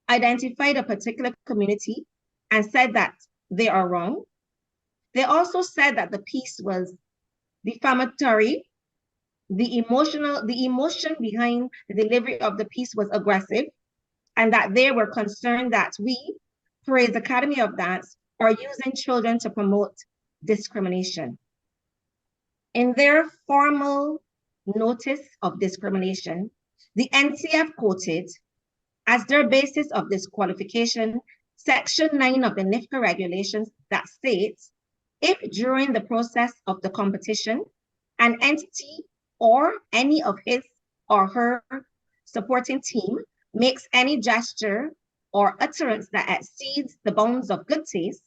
identified a particular community, and said that they are wrong. They also said that the piece was defamatory. The emotion behind the delivery of the piece was aggressive, and that they were concerned that we, Praise Academy of Dance, are using children to promote discrimination. In their formal notice of discrimination, the NCF quoted as their basis of disqualification Section 9 of the NIFCA regulations that states, if during the process of the competition, an entity or any of his or her supporting team makes any gesture or utterance that exceeds the bounds of good taste,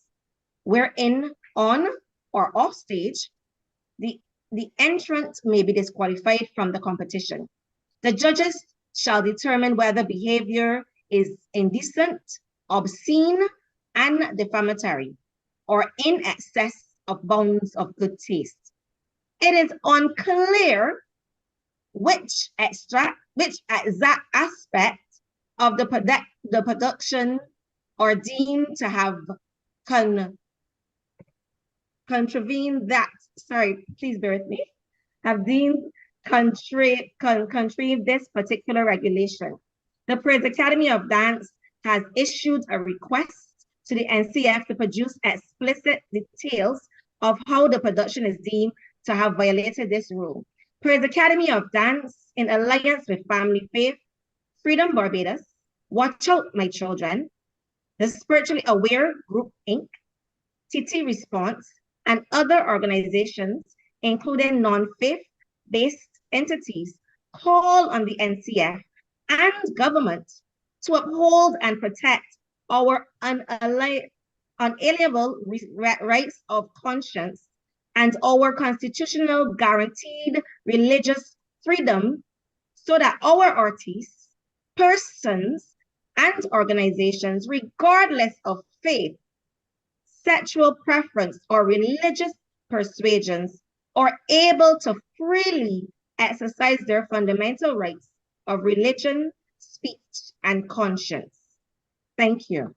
wherein on or off stage, the entrant may be disqualified from the competition. The judges shall determine whether behavior is indecent, obscene, and defamatory, or in excess of bounds of good taste. It is unclear which exact aspect of the production are deemed to have contravened that, sorry, please bear with me, have deemed contrary this particular regulation. The Praise Academy of Dance has issued a request to the NCF to produce explicit details of how the production is deemed to have violated this rule. Praise Academy of Dance, in alliance with Family Faith, Freedom Barbados, Watch Out My Children, the Spiritually Aware Group Inc., TT Response, and other organizations, including non-faith-based entities, call on the NCF and government to uphold and protect our unalienable rights of conscience and our constitutional guaranteed religious freedom so that our artists, persons, and organizations, regardless of faith, sexual preference, or religious persuasions, are able to freely exercise their fundamental rights of religion, speech, and conscience. Thank you.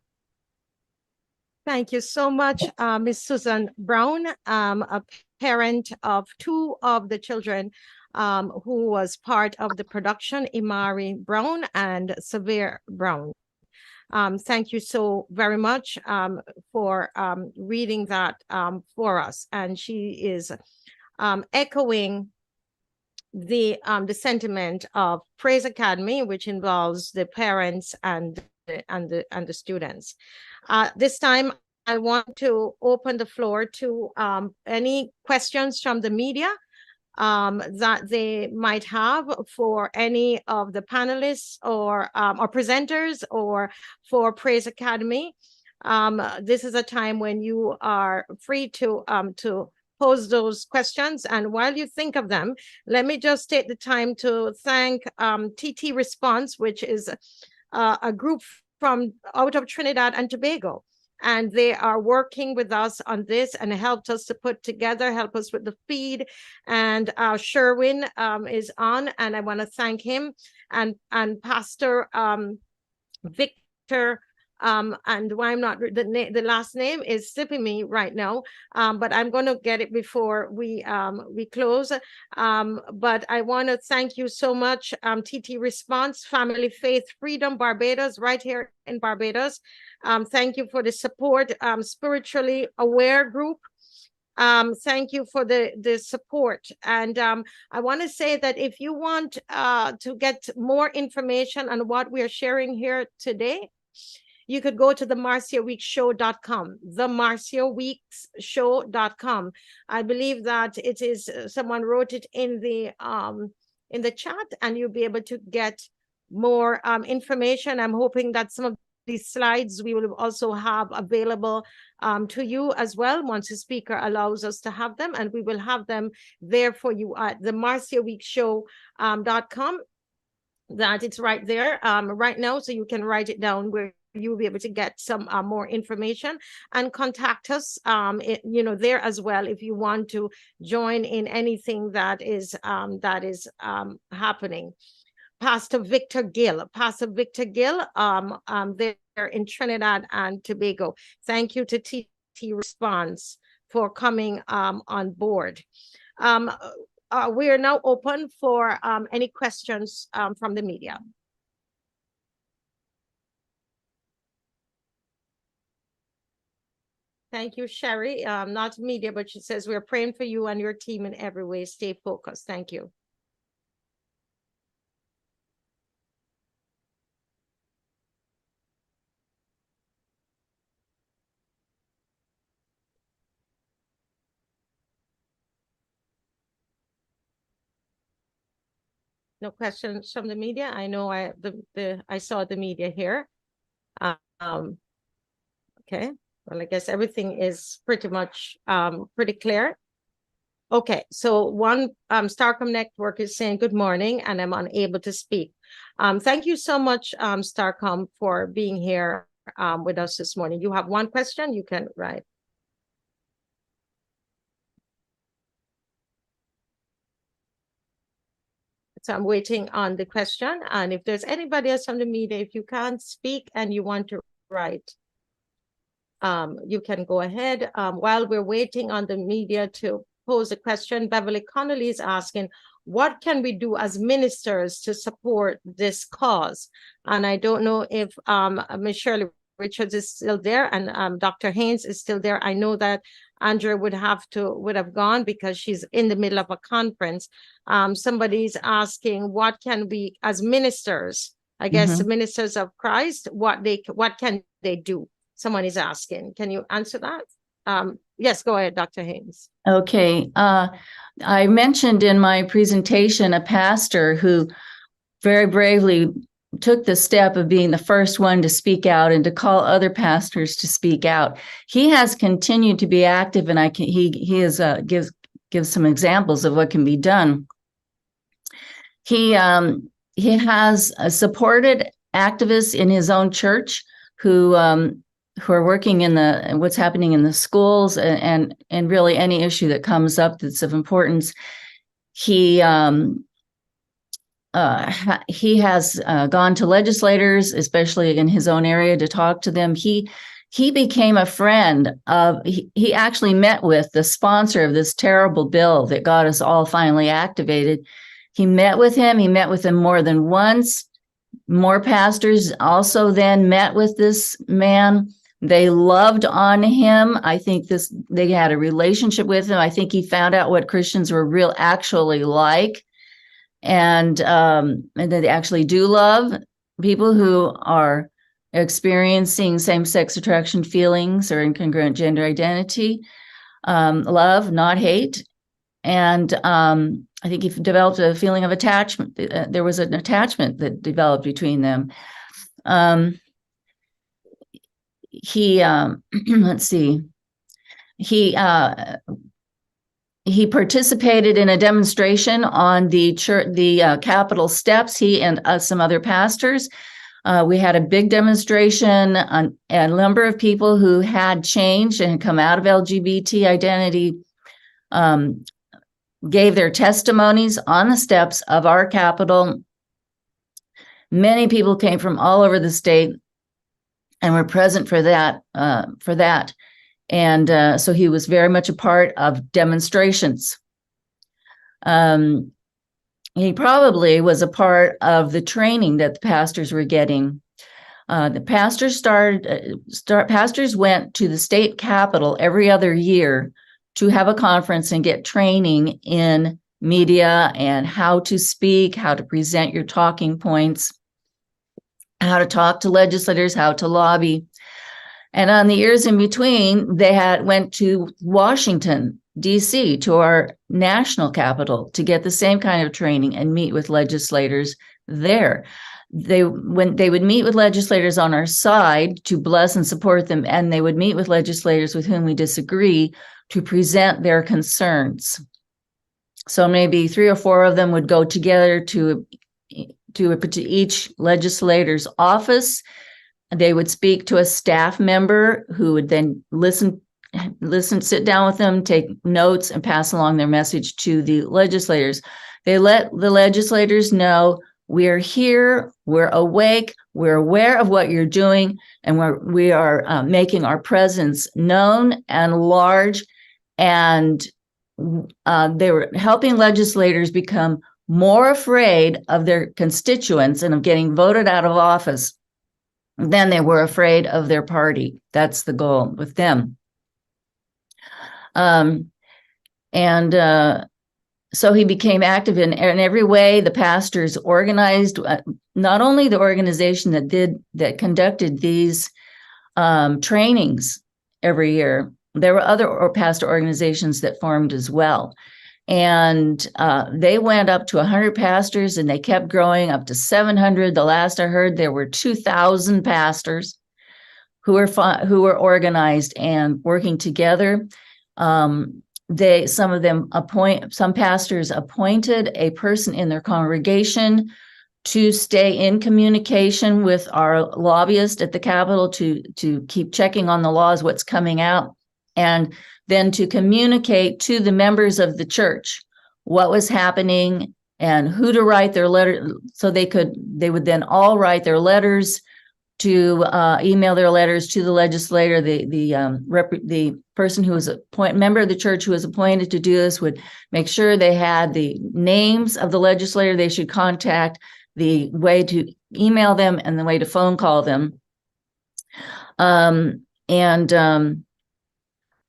Thank you so much, Ms. Susan Brown, a parent of two of the children who was part of the production, Imari Brown and Sever Brown. Thank you so very much for reading that for us. And she is echoing the sentiment of Praise Academy, which involves the parents and the students. This time, I want to open the floor to any questions from the media that they might have for any of the panelists or presenters or for Praise Academy. This is a time when you are free to pose those questions. And while you think of them, let me just take the time to thank TT Response, which is a group from out of Trinidad and Tobago. And they are working with us on this and helped us to put together, help us with the feed. And Sherwin is on, and I want to thank him and Pastor Victor. And why I'm not the last name is slipping me right now, but I'm going to get it before we close. But I want to thank you so much, TT Response, Family Faith Freedom Barbados, right here in Barbados. Thank you for the support, Spiritually Aware Group. Thank you for the support. And I want to say that if you want to get more information on what we are sharing here today, you could go to the MarciaWeeksShow.com, theMarciaWeeksShow.com. I believe that it is, someone wrote it in the chat, and you'll be able to get more information. I'm hoping that some of these slides we will also have available to you as well once the speaker allows us to have them, and we will have them there for you at the MarciaWeeksShow.com. That it's right there right now, so you can write it down where you'll be able to get some more information and contact us there as well if you want to join in anything that is happening. Pastor Victor Gill, they're in Trinidad and Tobago. Thank you to TT Response for coming on board. We are now open for any questions from the media. Thank you, Sherry. Not media, but she says we're praying for you and your team in every way. Stay focused. Thank you. No questions from the media. I know I saw the media here. Okay. Well, I guess everything is pretty much pretty clear. Okay, so one Starcom Network is saying good morning, and I'm unable to speak. Thank you so much, Starcom, for being here with us this morning. You have one question, you can write. So I'm waiting on the question, and if there's anybody else from the media, if you can't speak and you want to write, you can go ahead. While we're waiting on the media to pose a question, Beverly Connolly is asking, what can we do as ministers to support this cause? And I don't know if Ms. Shirley Richards is still there and Dr. Haynes is still there. I know that Andrea would have gone because she's in the middle of a conference. Somebody's asking, what can we as ministers, I guess ministers of Christ, what can they do? Someone is asking. Can you answer that? Yes, go ahead, Dr. Haynes. Okay. I mentioned in my presentation a pastor who very bravely took the step of being the first one to speak out and to call other pastors to speak out. He has continued to be active, and gives some examples of what can be done. He has supported activists in his own church who are working in what's happening in the schools and really any issue that comes up that's of importance. He has gone to legislators, especially in his own area, to talk to them. He became a friend of. He actually met with the sponsor of this terrible bill that got us all finally activated. He met with him. He met with him more than once. More pastors also then met with this man. They loved on him. I think they had a relationship with him. I think he found out what Christians were actually like, and that they actually do love people who are experiencing same-sex attraction feelings or incongruent gender identity. Love, not hate. And I think he developed a feeling of attachment. There was an attachment that developed between them. Let's see. He participated in a demonstration on the Capitol steps. He and some other pastors. We had a big demonstration. A number of people who had changed and come out of LGBT identity gave their testimonies on the steps of our Capitol. Many people came from all over the state and were present for that. And so he was very much a part of demonstrations. He probably was a part of the training that the pastors were getting. The pastors pastors went to the state capitol every other year to have a conference and get training in media and how to speak, how to present your talking points, how to talk to legislators, how to lobby. And on the years in between, they went to Washington, D.C., to our national capital to get the same kind of training and meet with legislators there. They would meet with legislators on our side to bless and support them, and they would meet with legislators with whom we disagree to present their concerns. So maybe 3 or 4 of them would go together to each legislator's office. They would speak to a staff member who would then listen, sit down with them, take notes, and pass along their message to the legislators. They let the legislators know, we're here, we're awake, we're aware of what you're doing, and we are making our presence known and large. And they were helping legislators become more afraid of their constituents and of getting voted out of office than they were afraid of their party. That's the goal with them. So he became active in every way. The pastors organized, not only the organization that conducted these trainings every year, there were other pastor organizations that formed as well. And they went up to 100 pastors, and they kept growing up to 700. The last I heard, there were 2,000 pastors who were organized and working together. Some pastors appointed a person in their congregation to stay in communication with our lobbyist at the Capitol to keep checking on the laws, what's coming out, and then to communicate to the members of the church what was happening and who to write their letter. So they would then all write their letters to email their letters to the legislator. The person who was member of the church who was appointed to do this would make sure they had the names of the legislator they should contact, the way to email them, and the way to phone call them.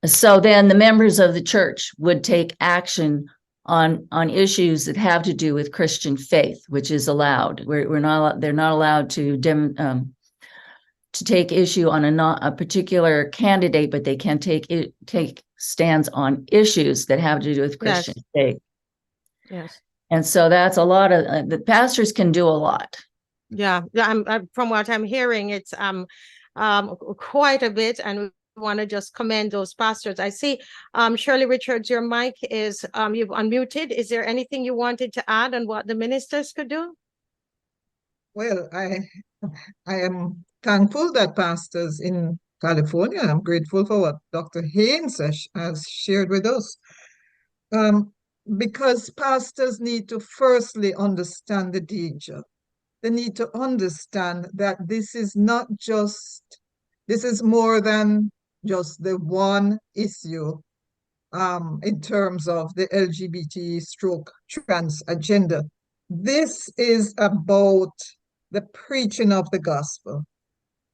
So then the members of the church would take action on issues that have to do with Christian faith, which is allowed. They're not allowed to take issue on a particular candidate, but they can take stands on issues that have to do with Christian faith. Yes. And so that's a lot of the pastors can do a lot. Yeah, from what I'm hearing, it's quite a bit, and we want to just commend those pastors. I see, Shirley Richards, your mic is you've unmuted. Is there anything you wanted to add on what the ministers could do? Well, I am thankful that pastors in California, I'm grateful for what Dr. Haynes has shared with us. Because pastors need to firstly understand the danger. They need to understand that this is more than just the one issue in terms of the LGBT/trans agenda. This is about the preaching of the gospel.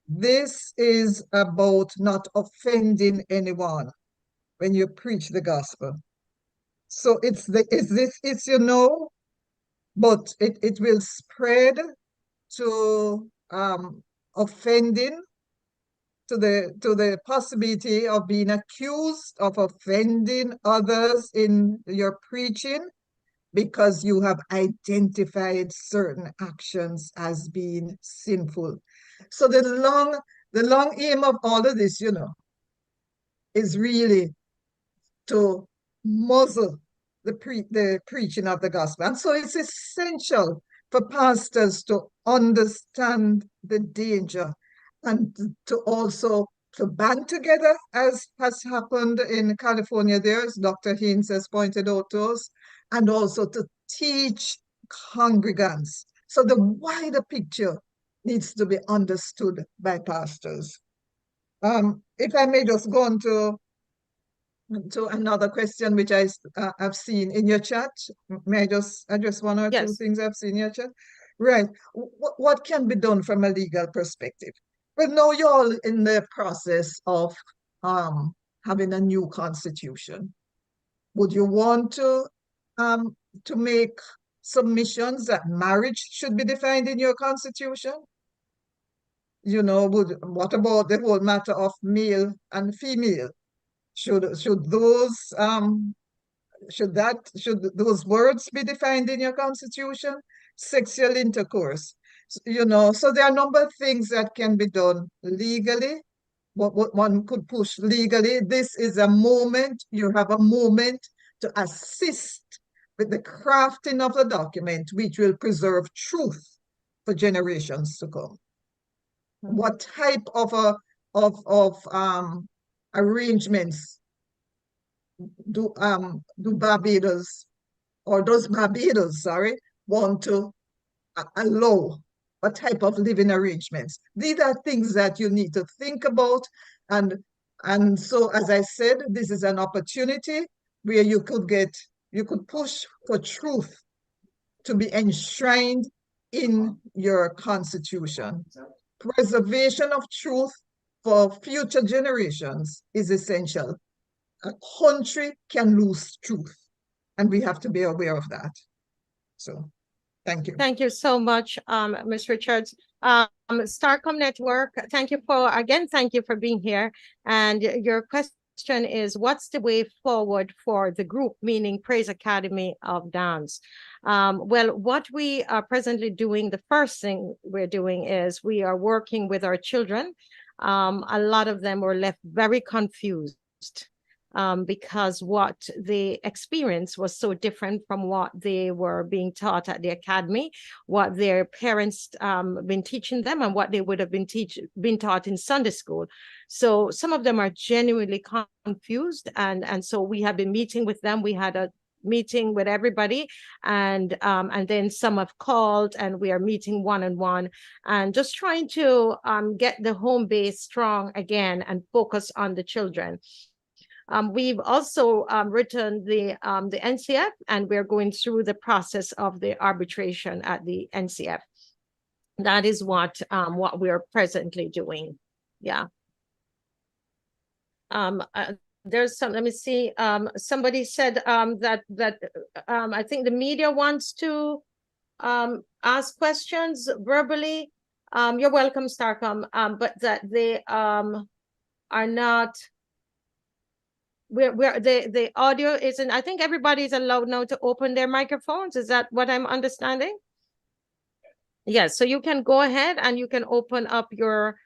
This is about not offending anyone when you preach the gospel. So it's but it will spread to offending, to the possibility of being accused of offending others in your preaching because you have identified certain actions as being sinful. So the long aim of all of this, is really to muzzle the preaching of the gospel. And so it's essential for pastors to understand the danger and to also to band together, as has happened in California there, as Dr. Haynes has pointed out to us, and also to teach congregants. So the wider picture needs to be understood by pastors. If I may just go on to another question which I've seen in your chat. May I just address one or two things I've seen in your chat? Right. What can be done from a legal perspective? Well, now you're all in the process of having a new constitution. Would you want to make submissions that marriage should be defined in your constitution? What about the whole matter of male and female? Should those words be defined in your constitution? Sexual intercourse, so there are a number of things that can be done legally. What one could push legally. This is a moment, you have a moment to assist with the crafting of the document, which will preserve truth for generations to come. What type of arrangements does Barbados want to allow? What type of living arrangements? These are things that you need to think about, and so, as I said, this is an opportunity where you could push for truth to be enshrined in your constitution. Preservation of truth for future generations is essential. a country can lose truth, and we have to be aware of that. So, thank you. Thank you so much, Ms. Richards. Starcom Network, thank you for being here. And your question is, what's the way forward for the group, meaning Praise Academy of Dance? Well, what we are presently doing, the first thing we're doing is we are working with our children. A lot of them were left very confused. Because what they experienced was so different from what they were being taught at the academy, what their parents been teaching them, and what they would have been taught in Sunday school. So some of them are genuinely confused, and so we have been meeting with them. We had a meeting with everybody, and then some have called, and we are meeting one-on-one and just trying to get the home base strong again and focus on the children. We've also written the NCF, and we're going through the process of the arbitration at the NCF. That is what we're presently doing. Yeah. There's some. Let me see. Somebody said that I think the media wants to ask questions verbally. You're welcome, Starcom. But that they are not. The audio isn't. I think everybody's allowed now to open their microphones. Is that what I'm understanding? Yes. So you can go ahead and you can open up your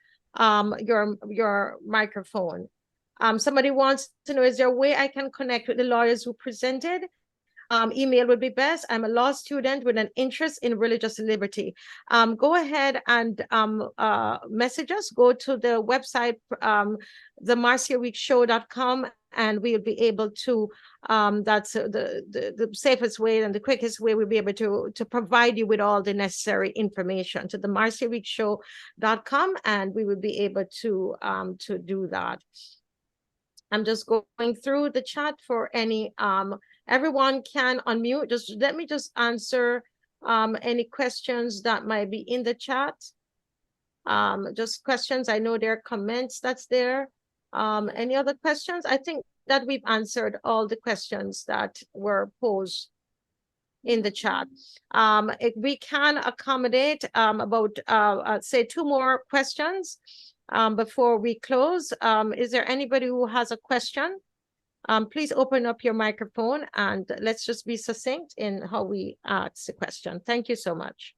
microphone. Somebody wants to know, is there a way I can connect with the lawyers who presented? Email would be best. I'm a law student with an interest in religious liberty. Go ahead and message us. Go to the website, themarciaweekshow.com, and we'll be able to, that's the safest way and the quickest way we'll be able to provide you with all the necessary information to the marciaweekshow.com, and we will be able to do that. I'm just going through the chat for any, everyone can unmute. Just let me just answer any questions that might be in the chat. Just questions. I know there are comments that's there. Any other questions? I think that we've answered all the questions that were posed in the chat. If we can accommodate about, say, 2 more questions before we close. Is there anybody who has a question? Please open up your microphone and let's just be succinct in how we ask the question. Thank you so much.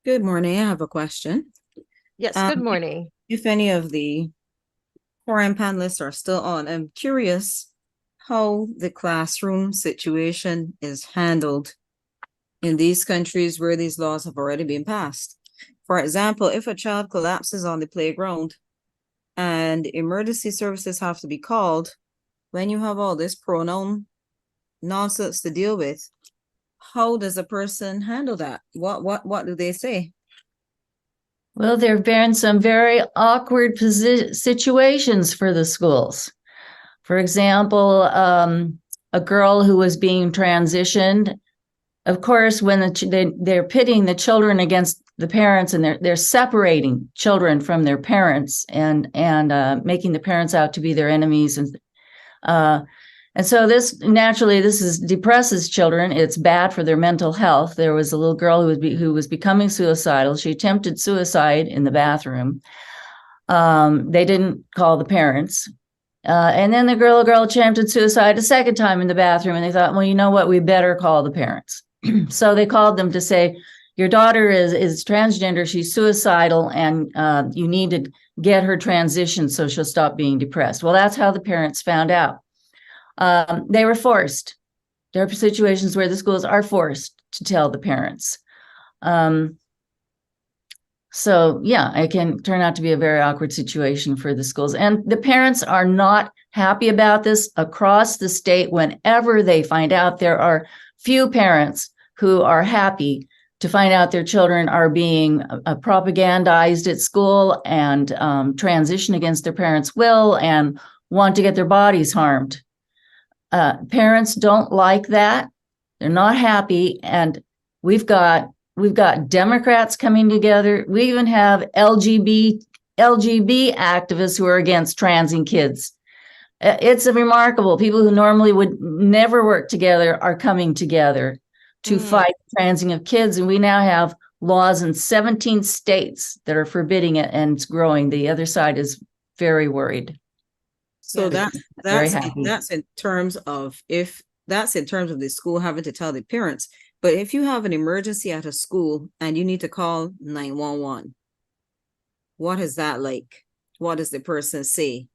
Good morning. I have a question. Yes, good morning. If any of the foreign panelists are still on, I'm curious how the classroom situation is handled in these countries where these laws have already been passed. For example, if a child collapses on the playground and emergency services have to be called, when you have all this pronoun nonsense to deal with, how does a person handle that? What do they say? Well, there have been some very awkward situations for the schools. For example, a girl who was being transitioned. Of course, when they're pitting the children against the parents, and they're separating children from their parents and making the parents out to be their enemies, and so this depresses children. It's bad for their mental health. There was a little girl who was becoming suicidal. She attempted suicide in the bathroom. They didn't call the parents. And then the girl attempted suicide a second time in the bathroom, and they thought, well, you know what, we better call the parents. So they called them to say, your daughter is transgender, she's suicidal, and you need to get her transitioned so she'll stop being depressed. Well, that's how the parents found out. They were forced. There are situations where the schools are forced to tell the parents. So yeah, it can turn out to be a very awkward situation for the schools. And the parents are not happy about this across the state. Whenever they find out, there are few parents who are happy to find out their children are being propagandized at school and transition against their parents' will and want to get their bodies harmed. Parents don't like that. They're not happy. And we've got we've got Democrats coming together. We even have LGBT activists who are against transing kids. It's remarkable. People who normally would never work together are coming together to fight transing of kids. And we now have laws in 17 states that are forbidding it, and it's growing. The other side is very worried. So Very happy. that's in terms of the school having to tell the parents. But if you have an emergency at a school and you need to call 911, what is that like? What does the person say?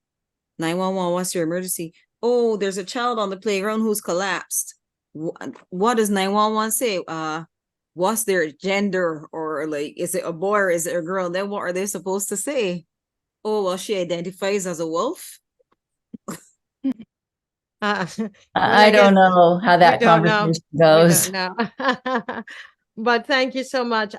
911, what's your emergency? Oh, there's a child on the playground who's collapsed. What does 911 say? What's their gender, or like, is it a boy or is it a girl? Then what are they supposed to say? Oh, well, she identifies as a wolf. I don't know how that conversation goes. We don't know. But thank you so much.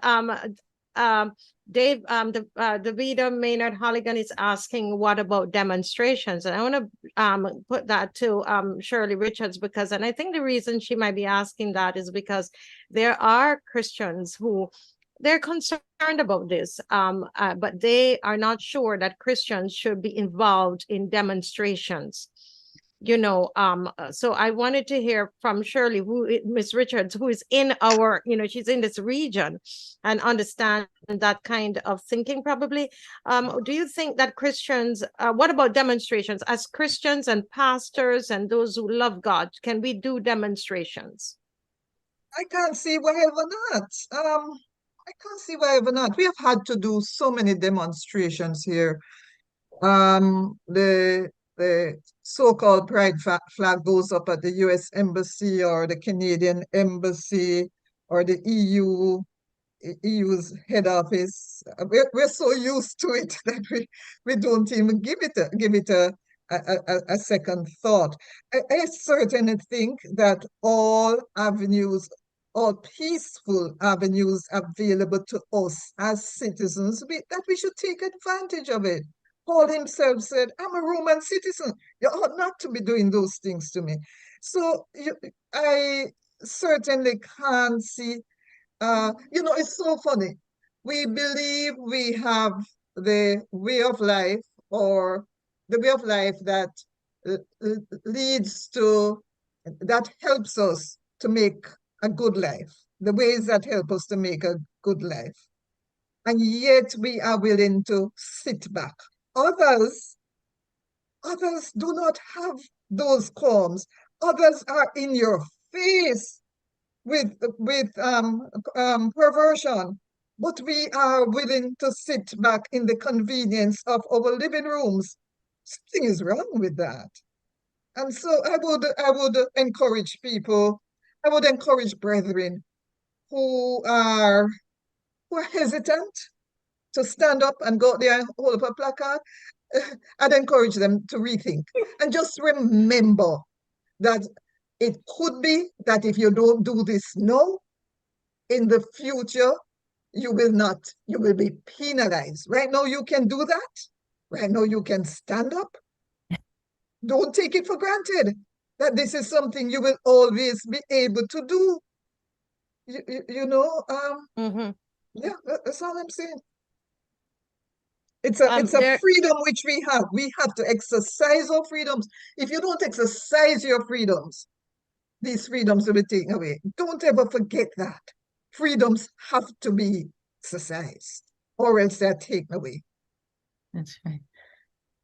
Dave, Davida Maynard Holligan is asking, what about demonstrations? And I want to put that to Shirley Richards, because, and I think the reason she might be asking that is because there are Christians who they're concerned about this, but they are not sure that Christians should be involved in demonstrations. You know, so I wanted to hear from Shirley, Miss Richards, who is in our, you know, she's in this region and understand that kind of thinking probably. Do you think that Christians, what about demonstrations? As Christians and pastors and those who love God, can we do demonstrations? I can't see why ever not. I can't see why ever not. We have had to do so many demonstrations here. The so-called pride flag goes up at the US Embassy or the Canadian Embassy or the EU's head office. We're so used to it that we don't even give it a second thought. I certainly think that all avenues, all peaceful avenues available to us as citizens, that we should take advantage of it. Paul himself said, I'm a Roman citizen. You ought not to be doing those things to me. So I certainly can't see, you know, it's so funny. We believe we have the way of life, or the way of life that leads to, that helps us to make a good life, the ways that help us to make a good life. And yet we are willing to sit back. Others do not have those qualms. Others are in your face with perversion, but we are willing to sit back in the convenience of our living rooms. Something is wrong with that. And so I would encourage people, I would encourage brethren who are hesitant to stand up and go out there and hold up a placard. I'd encourage them to rethink and just remember that it could be that if you don't do this now, in the future, you will be penalized. Right now, you can do that. Right now, you can stand up. Don't take it for granted that this is something you will always be able to do. You know, yeah, that's all I'm saying. It's a freedom which we have. We have to exercise our freedoms. If you don't exercise your freedoms, these freedoms will be taken away. Don't ever forget that. Freedoms have to be exercised, or else they're taken away. That's right.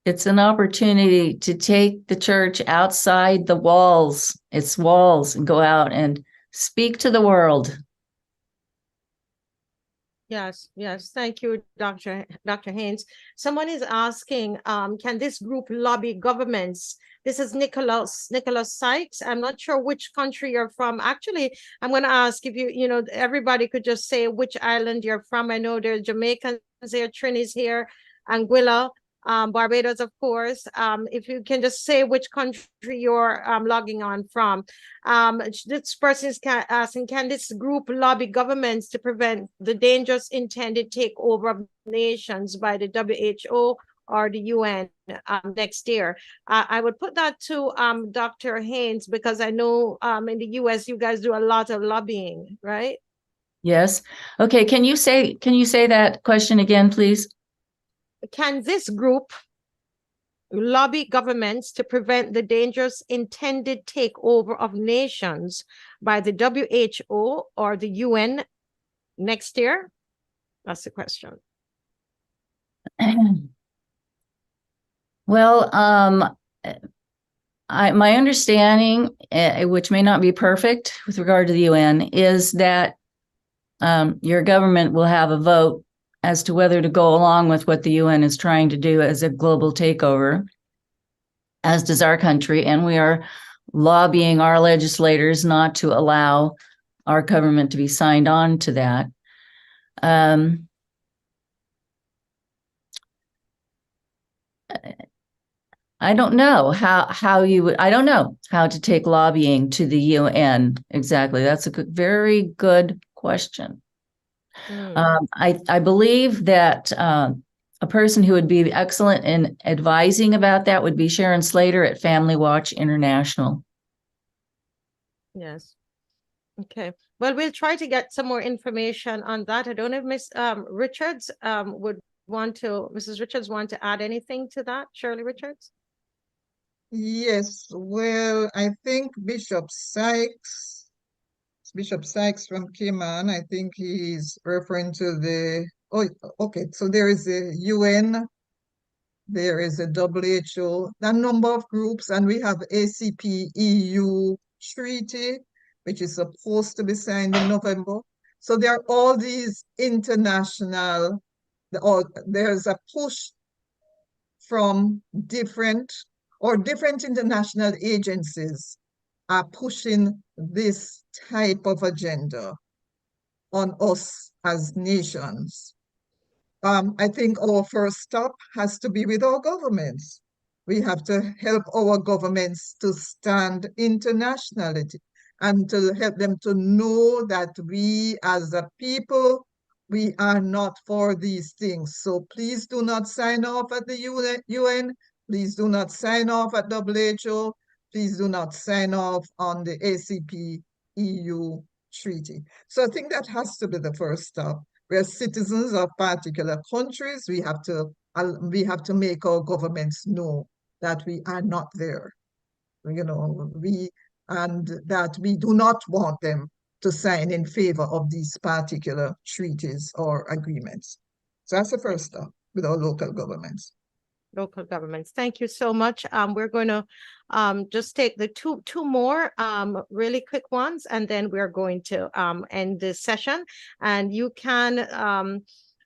It's an opportunity to take the church outside the walls, its walls, and go out and speak to the world. Yes, thank you, Dr. Haynes. Someone is asking, can this group lobby governments? This is Nicholas Sykes. I'm not sure which country you're from. Actually, I'm going to ask if everybody could just say which island you're from. I know there's Jamaicans here, Trini's here, Anguilla, Barbados, of course. If you can just say which country you're logging on from. This person is asking, can this group lobby governments to prevent the dangerous intended takeover of nations by the WHO or the UN next year? I would put that to Dr. Haynes, because I know in the US you guys do a lot of lobbying, right? Yes. Okay. Can you say that question again, please? Can this group lobby governments to prevent the dangerous intended takeover of nations by the WHO or the UN next year? That's the question. Well, my understanding, which may not be perfect with regard to the UN, is that your government will have a vote as to whether to go along with what the UN is trying to do as a global takeover, as does our country. And we are lobbying our legislators not to allow our government to be signed on to that. I don't know how you would, I don't know how to take lobbying to the UN exactly. That's a very good question. I believe that a person who would be excellent in advising about that would be Sharon Slater at Family Watch International. Yes. Okay. Well, we'll try to get some more information on that. I don't know if Miss Richards Mrs. Richards want to add anything to that, Shirley Richards? Yes, well, I think Bishop Sykes from Cayman, I think he's referring to okay, so there is a UN, there is a WHO, a number of groups, and we have ACP EU treaty, which is supposed to be signed in November. So there are all these international, there's a push from different international agencies are pushing this type of agenda on us as nations. I think our first stop has to be with our governments. We have to help our governments to stand internationally and to help them to know that we as a people, we are not for these things. So please do not sign off at the UN. Please do not sign off at WHO. Please do not sign off on the ACP EU treaty. So I think that has to be the first stop. We're citizens of particular countries. We have to make our governments know that we are not there. And that we do not want them to sign in favor of these particular treaties or agreements. So that's the first step with our local governments. Local governments. Thank you so much. We're going to just take the two more really quick ones, and then we're going to end this session. And you can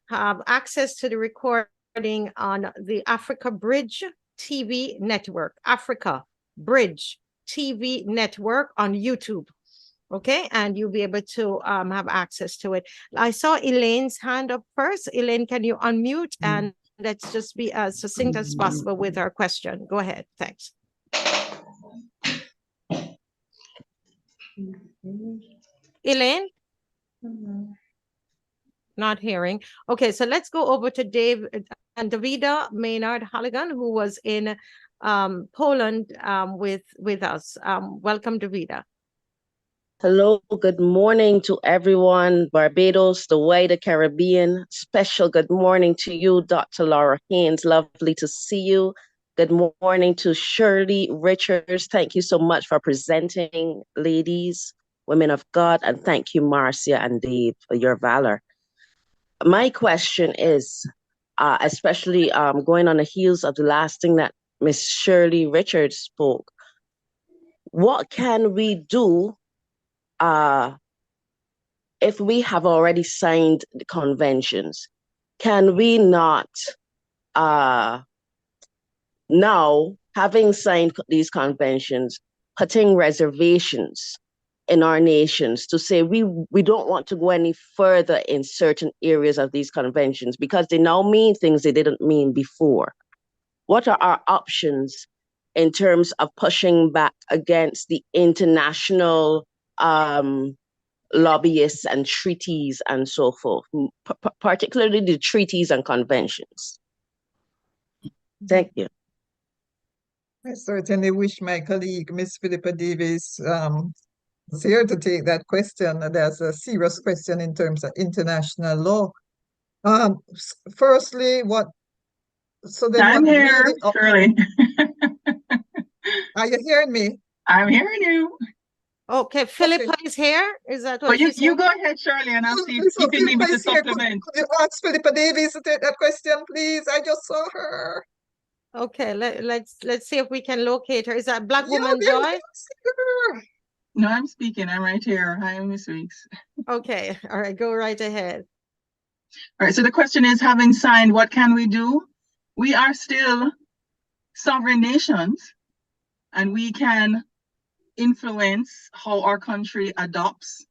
have access to the recording on the Africa Bridge TV network, Africa Bridge TV network on YouTube. Okay, and you'll be able to have access to it. I saw Elaine's hand up first. Elaine, can you unmute and let's just be as succinct as possible with our question. Go ahead. Thanks. Elaine? Not hearing. Okay, so let's go over to Dave and Davida Maynard Halligan, who was in Poland with us. Welcome, Davida. Hello, good morning to everyone, Barbados, the wider Caribbean. Special good morning to you, Dr. Laura Haynes. Lovely to see you. Good morning to Shirley Richards. Thank you so much for presenting, ladies, women of God, and thank you, Marcia and Dave, for your valor. My question is, especially going on the heels of the last thing that Miss Shirley Richards spoke, what can we do if we have already signed the conventions? Can we not now, having signed these conventions, putting reservations in our nations to say we don't want to go any further in certain areas of these conventions because they now mean things they didn't mean before? What are our options in terms of pushing back against the international lobbyists and treaties and so forth, particularly the treaties and conventions? Thank you. I certainly wish my colleague, Miss Philippa Davis, is here to take that question. That's a serious question in terms of international law. Firstly, so then I'm what here, really, Shirley. Are you hearing me? I'm hearing you. Okay, Philippa is here. Is that what But you, she said? you go ahead, Shirley, and I'll see if you need me to supplement. Could you ask Philippa Davies to take that question, please? I just saw her. Okay, let's see if we can locate her. Is that Black woman there Joy? you are. No, I'm speaking. I'm right here. Hi, Miss Weeks. Okay, all right, go right ahead. All right, so the question is, having signed, what can we do? We are still sovereign nations, and we can influence how our country adopts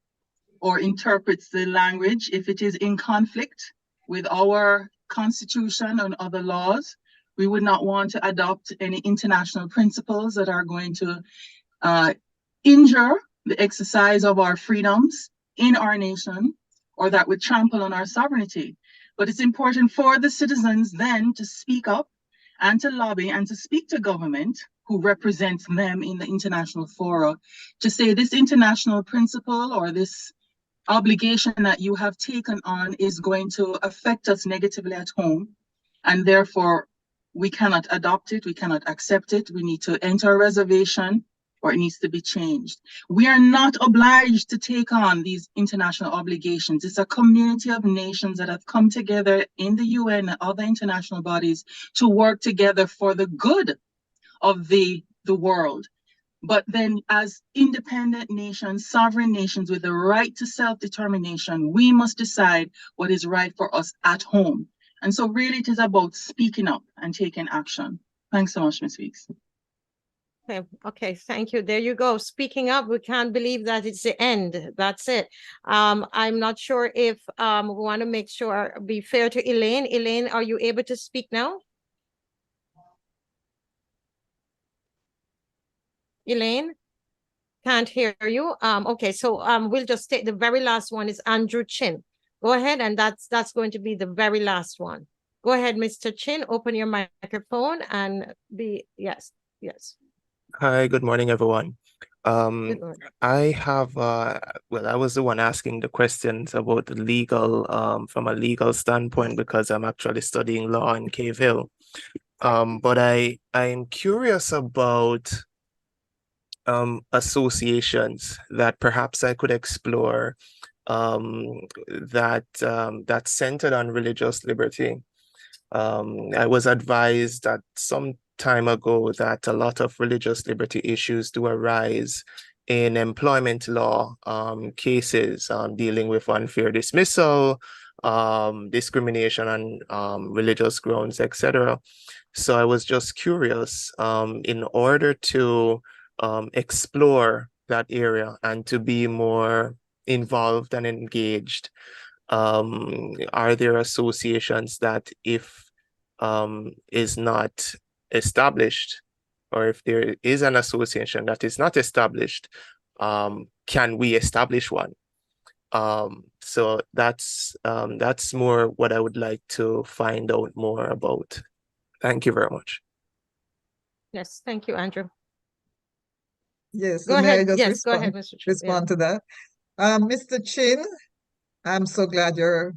or interprets the language if it is in conflict with our constitution and other laws. We would not want to adopt any international principles that are going to injure the exercise of our freedoms in our nation, or that would trample on our sovereignty. But it's important for the citizens then to speak up and to lobby and to speak to government who represents them in the international fora to say this international principle or this obligation that you have taken on is going to affect us negatively at home, and therefore we cannot adopt it, we cannot accept it, we need to enter a reservation, or it needs to be changed. We are not obliged to take on these international obligations. It's a community of nations that have come together in the UN and other international bodies to work together for the good of the world. But then as independent nations, sovereign nations with the right to self-determination, we must decide what is right for us at home. And so really it is about speaking up and taking action. Thanks so much, Ms. Weeks. Okay, thank you. There you go. Speaking up, we can't believe that it's the end. That's it. I'm not sure if we want to make sure, be fair to Elaine. Elaine, are you able to speak now? Elaine? Can't hear you. Okay, so we'll just take the very last one is Andrew Chin. Go ahead, and that's going to be the very last one. Go ahead, Mr. Chin, open your microphone and yes. Hi, good morning, everyone. Good morning. I have well, I was the one asking the questions about the legal from a legal standpoint because I'm actually studying law in Cave Hill. But I'm curious about associations that perhaps I could explore that's centered on religious liberty. I was advised that some time ago that a lot of religious liberty issues do arise in employment law cases dealing with unfair dismissal, discrimination on religious grounds, etc. So I was just curious, in order to explore that area and to be more involved and engaged, are there associations that if is not established, or if there is an association that is not established, can we establish one? So that's more what I would like to find out more about. Thank you very much. Yes, thank you, Andrew. Yes, Go may I ahead. just Yes, go ahead, Mr. Chin. respond to that? Mr. Chin, I'm so glad you're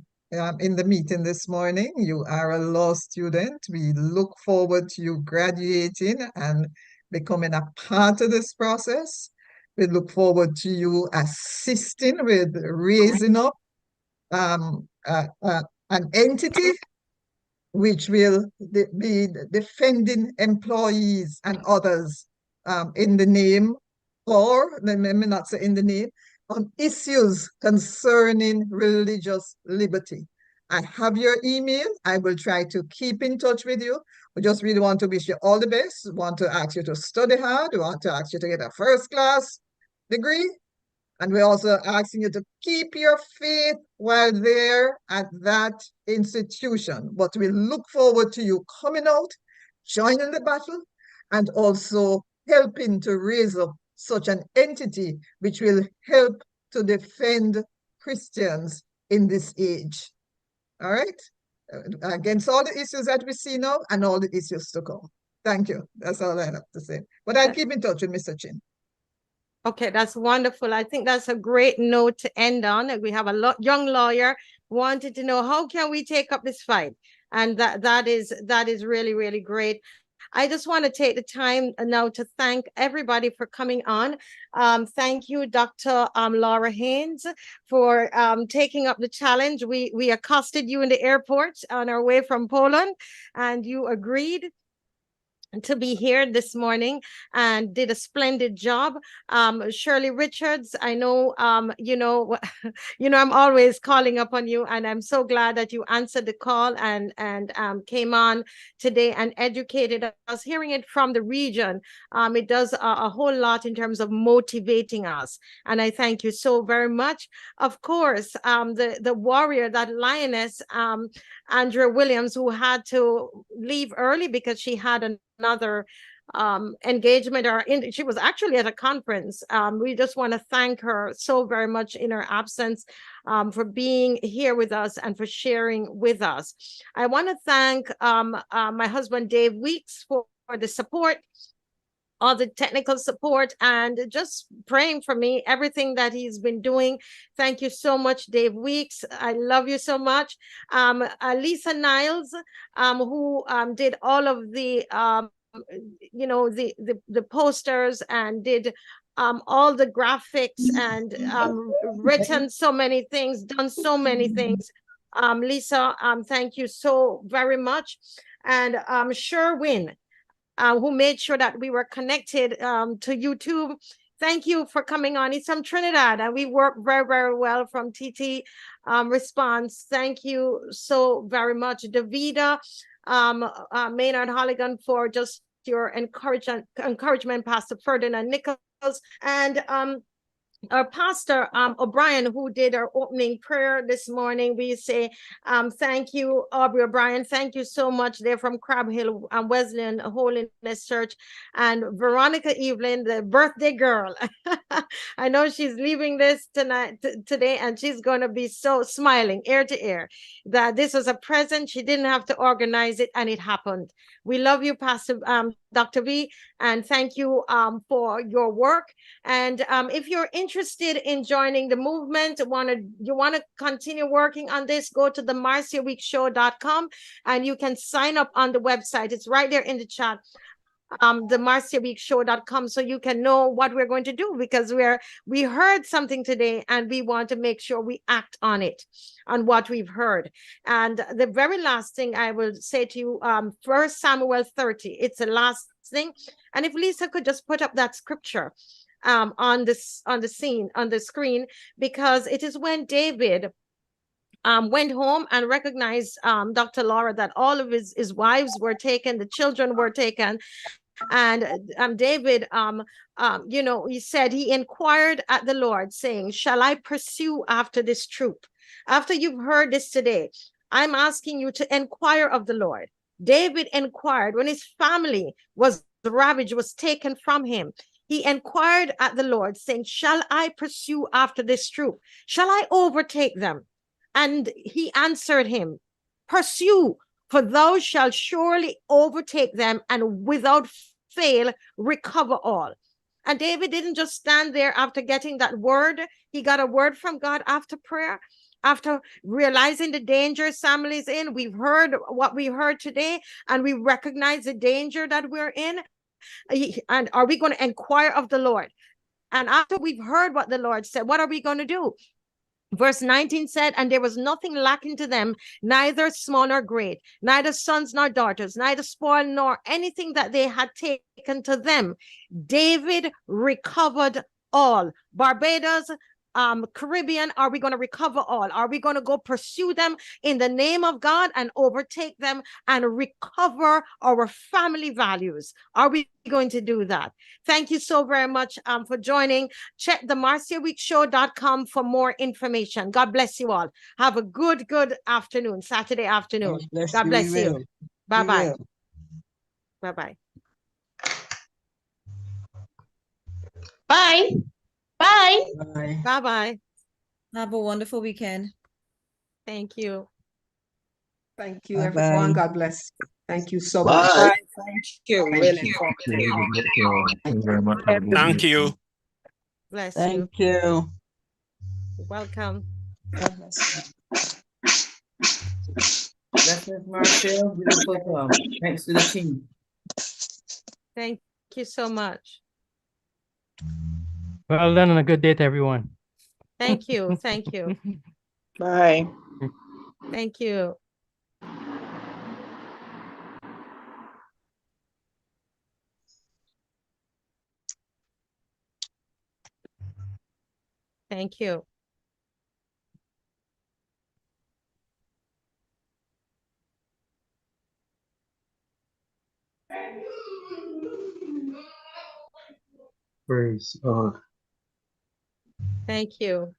in the meeting this morning. You are a law student. We look forward to you graduating and becoming a part of this process. We look forward to you assisting with raising up an entity which will be defending employees and others in the name, or let me not say in the name, on issues concerning religious liberty. I have your email. I will try to keep in touch with you. We just really want to wish you all the best. We want to ask you to study hard. We want to ask you to get a first-class degree. And we're also asking you to keep your faith while there at that institution. But we look forward to you coming out, joining the battle, and also helping to raise up such an entity which will help to defend Christians in this age. All right? Against all the issues that we see now and all the issues to come. Thank you. That's all I have to say. But I'll keep in touch with Mr. Chin. Okay, that's wonderful. I think that's a great note to end on. We have a young lawyer wanted to know how can we take up this fight, and that is really, really great. I just want to take the time now to thank everybody for coming on. Thank you, Dr. Laura Haynes, for taking up the challenge. We accosted you in the airport on our way from Poland, and you agreed to be here this morning and did a splendid job. Shirley Richards, I know, I'm always calling upon you, and I'm so glad that you answered the call and came on today and educated us. Hearing it from the region, it does a whole lot in terms of motivating us. And I thank you so very much. Of course, the warrior, that lioness, Andrea Williams, who had to leave early because she had another engagement, she was actually at a conference. We just want to thank her so very much in her absence for being here with us and for sharing with us. I want to thank my husband Dave Weeks for the support, all the technical support, and just praying for me, everything that he's been doing. Thank you so much, Dave Weeks. I love you so much. Lisa Niles, who did all of the the posters and did all the graphics and written so many things, done so many things. Lisa, thank you so very much. And Sherwin, who made sure that we were connected to YouTube. Thank you for coming on. He's from Trinidad, and we work very, very well from TT Response. Thank you so very much, Davida, Maynard Holligan, for just your encouragement, Pastor Ferdinand Nichols, and our Pastor O'Brien, who did our opening prayer this morning. We say thank you, Aubrey O'Brien. Thank you so much. They're from Crab Hill Wesleyan Holiness Church. And Veronica Evelyn, the birthday girl. I know she's leaving this today, and she's going to be so smiling ear to ear that this was a present. She didn't have to organize it, and it happened. We love you, Pastor Dr. V, and thank you for your work. And if you're interested in joining the movement, you want to continue working on this, go to the marciaweekshow.com and you can sign up on the website. It's right there in the chat. The marciaweekshow.com, so you can know what we're going to do, because we heard something today and we want to make sure we act on it, on what we've heard. And the very last thing I will say to you, 1 Samuel 30, it's the last thing. And if Lisa could just put up that scripture on the screen, because it is when David went home and recognized Dr. Laura, that all of his wives were taken, the children were taken. And David, he said he inquired at the Lord, saying, shall I pursue after this troop? After you've heard this today, I'm asking you to inquire of the Lord. David inquired when his family was ravaged, was taken from him. He inquired at the Lord, saying, shall I pursue after this troop? Shall I overtake them? And he answered him, pursue, for thou shalt surely overtake them, and without fail recover all. And David didn't just stand there after getting that word. He got a word from God after prayer, after realizing the danger Samuel's in. We've heard what we heard today, and we recognize the danger that we're in. And are we going to inquire of the Lord? And after we've heard what the Lord said, what are we going to do? Verse 19 said, and there was nothing lacking to them, neither small nor great, neither sons nor daughters, neither spoil nor anything that they had taken to them. David recovered all. Barbados, Caribbean, are we going to recover all? Are we going to go pursue them in the name of God and overtake them and recover our family values? Are we going to do that? Thank you so very much for joining. Check the marciaweekshow.com for more information. God bless you all. Have a good afternoon, Saturday afternoon. God bless you. Bye-bye. Bye-bye. Bye. Bye. Bye. Bye-bye. Have a wonderful weekend. Thank you. Thank you, Bye-bye. everyone. God bless. Thank you so Bye. much. Bye. Thank you. Thank Really you. informative. Thank you very much. Have a good Thank evening. you. Bless you. Thank you. Welcome. God bless you. Blessings, Marcia. Beautiful job. Thanks to the team. Thank you so much. Well done and a good day to everyone. Thank you. Thank you. Bye. Thank you. Thank you. Praise God. Thank you.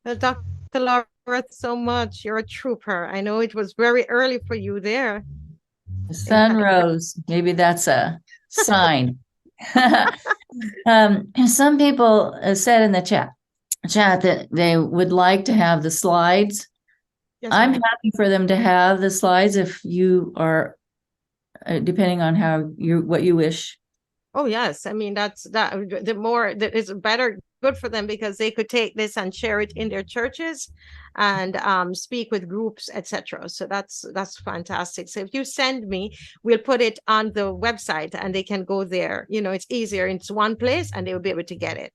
Well, Dr. Laura, so much. You're a trooper. I know it was very early for you there. The sun rose. Maybe that's a sign. Some people said in the chat that they would like to have the slides. Yes, I'm ma'am. happy for them to have the slides if you are, depending on how what you wish. Oh, yes. I mean, the more that is better, good for them, because they could take this and share it in their churches and speak with groups, etc. So that's fantastic. So if you send me, we'll put it on the website and they can go there. You know, it's easier. It's one place and they will be able to get it.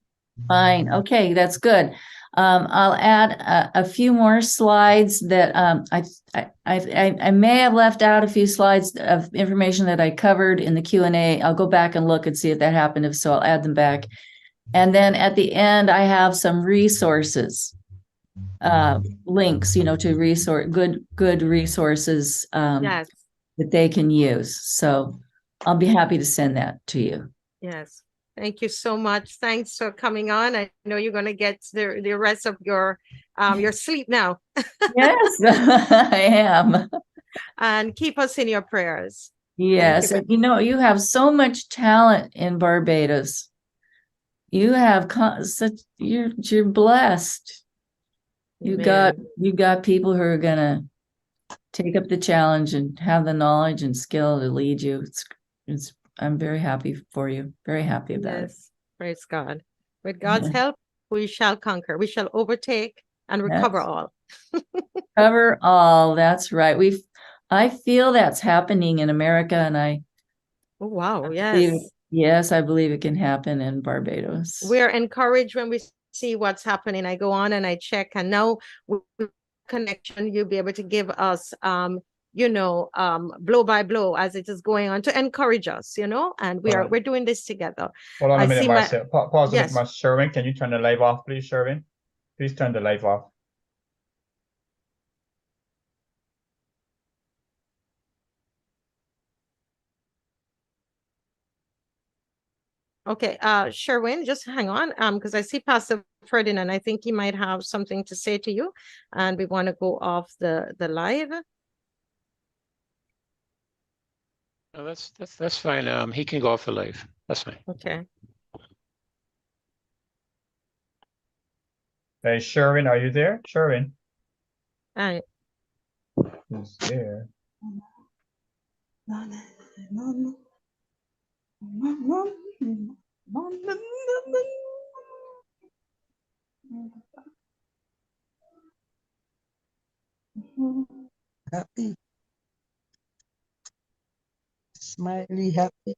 Fine. Okay, that's good. I'll add a few more slides that I may have left out a few slides of information that I covered in the Q&A. I'll go back and look and see if that happened. If so, I'll add them back. And then at the end, I have some resources, links, to good resources Yes. that they can use. So I'll be happy to send that to you. Yes. Thank you so much. Thanks for coming on. I know you're going to get the rest of your sleep now. Yes, I am. And keep us in your prayers. Yes, Thank and you have so much talent in Barbados. You have you're blessed. You got people who are gonna take up the challenge and have the knowledge and skill to lead you. I'm very happy for you. Very happy about it. Yes, praise God. With God's help, we shall conquer. We shall overtake and recover all. Cover all. That's right. I feel that's happening in America, and Oh, wow. Yes, I believe it can happen in Barbados. We're encouraged when we see what's happening. I go on and I check, and now with connection, you'll be able to give us blow by blow as it is going on to encourage us, and we're doing this together. Hold on a minute, Marcia. Pause a Yes. minute, Marcia. Sherwin, can you turn the live off, please, Sherwin? Please turn the live off. Okay, Sherwin, just hang on, because I see Pastor Ferdinand. I think he might have something to say to you, and we want to go off the live. No, that's fine. He can go off the live. That's fine. Okay. Hey, Sherwin, are you there? Sherwin? Hi. Who's there? Happy. Smiley happy.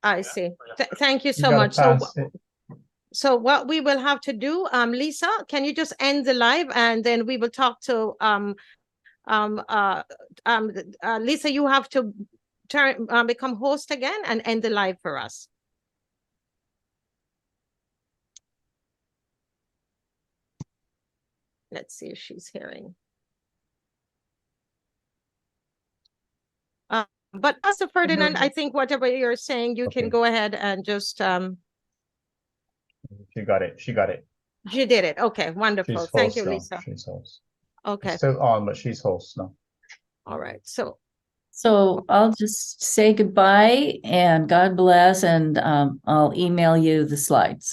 I see. Thank you You so gotta much. pass it. So what we will have to do, Lisa, can you just end the live, and then we will talk to Lisa, you have to become host again and end the live for us. Let's see if she's hearing. But Pastor Ferdinand, I think whatever you're saying, you can Okay. go ahead and just She got it. She got it. you did it. Okay, wonderful. She's Thank you, host now. Lisa. She's host. Okay. It's still on, but she's host now. All right. So I'll just say goodbye and God bless, and I'll email you the slides.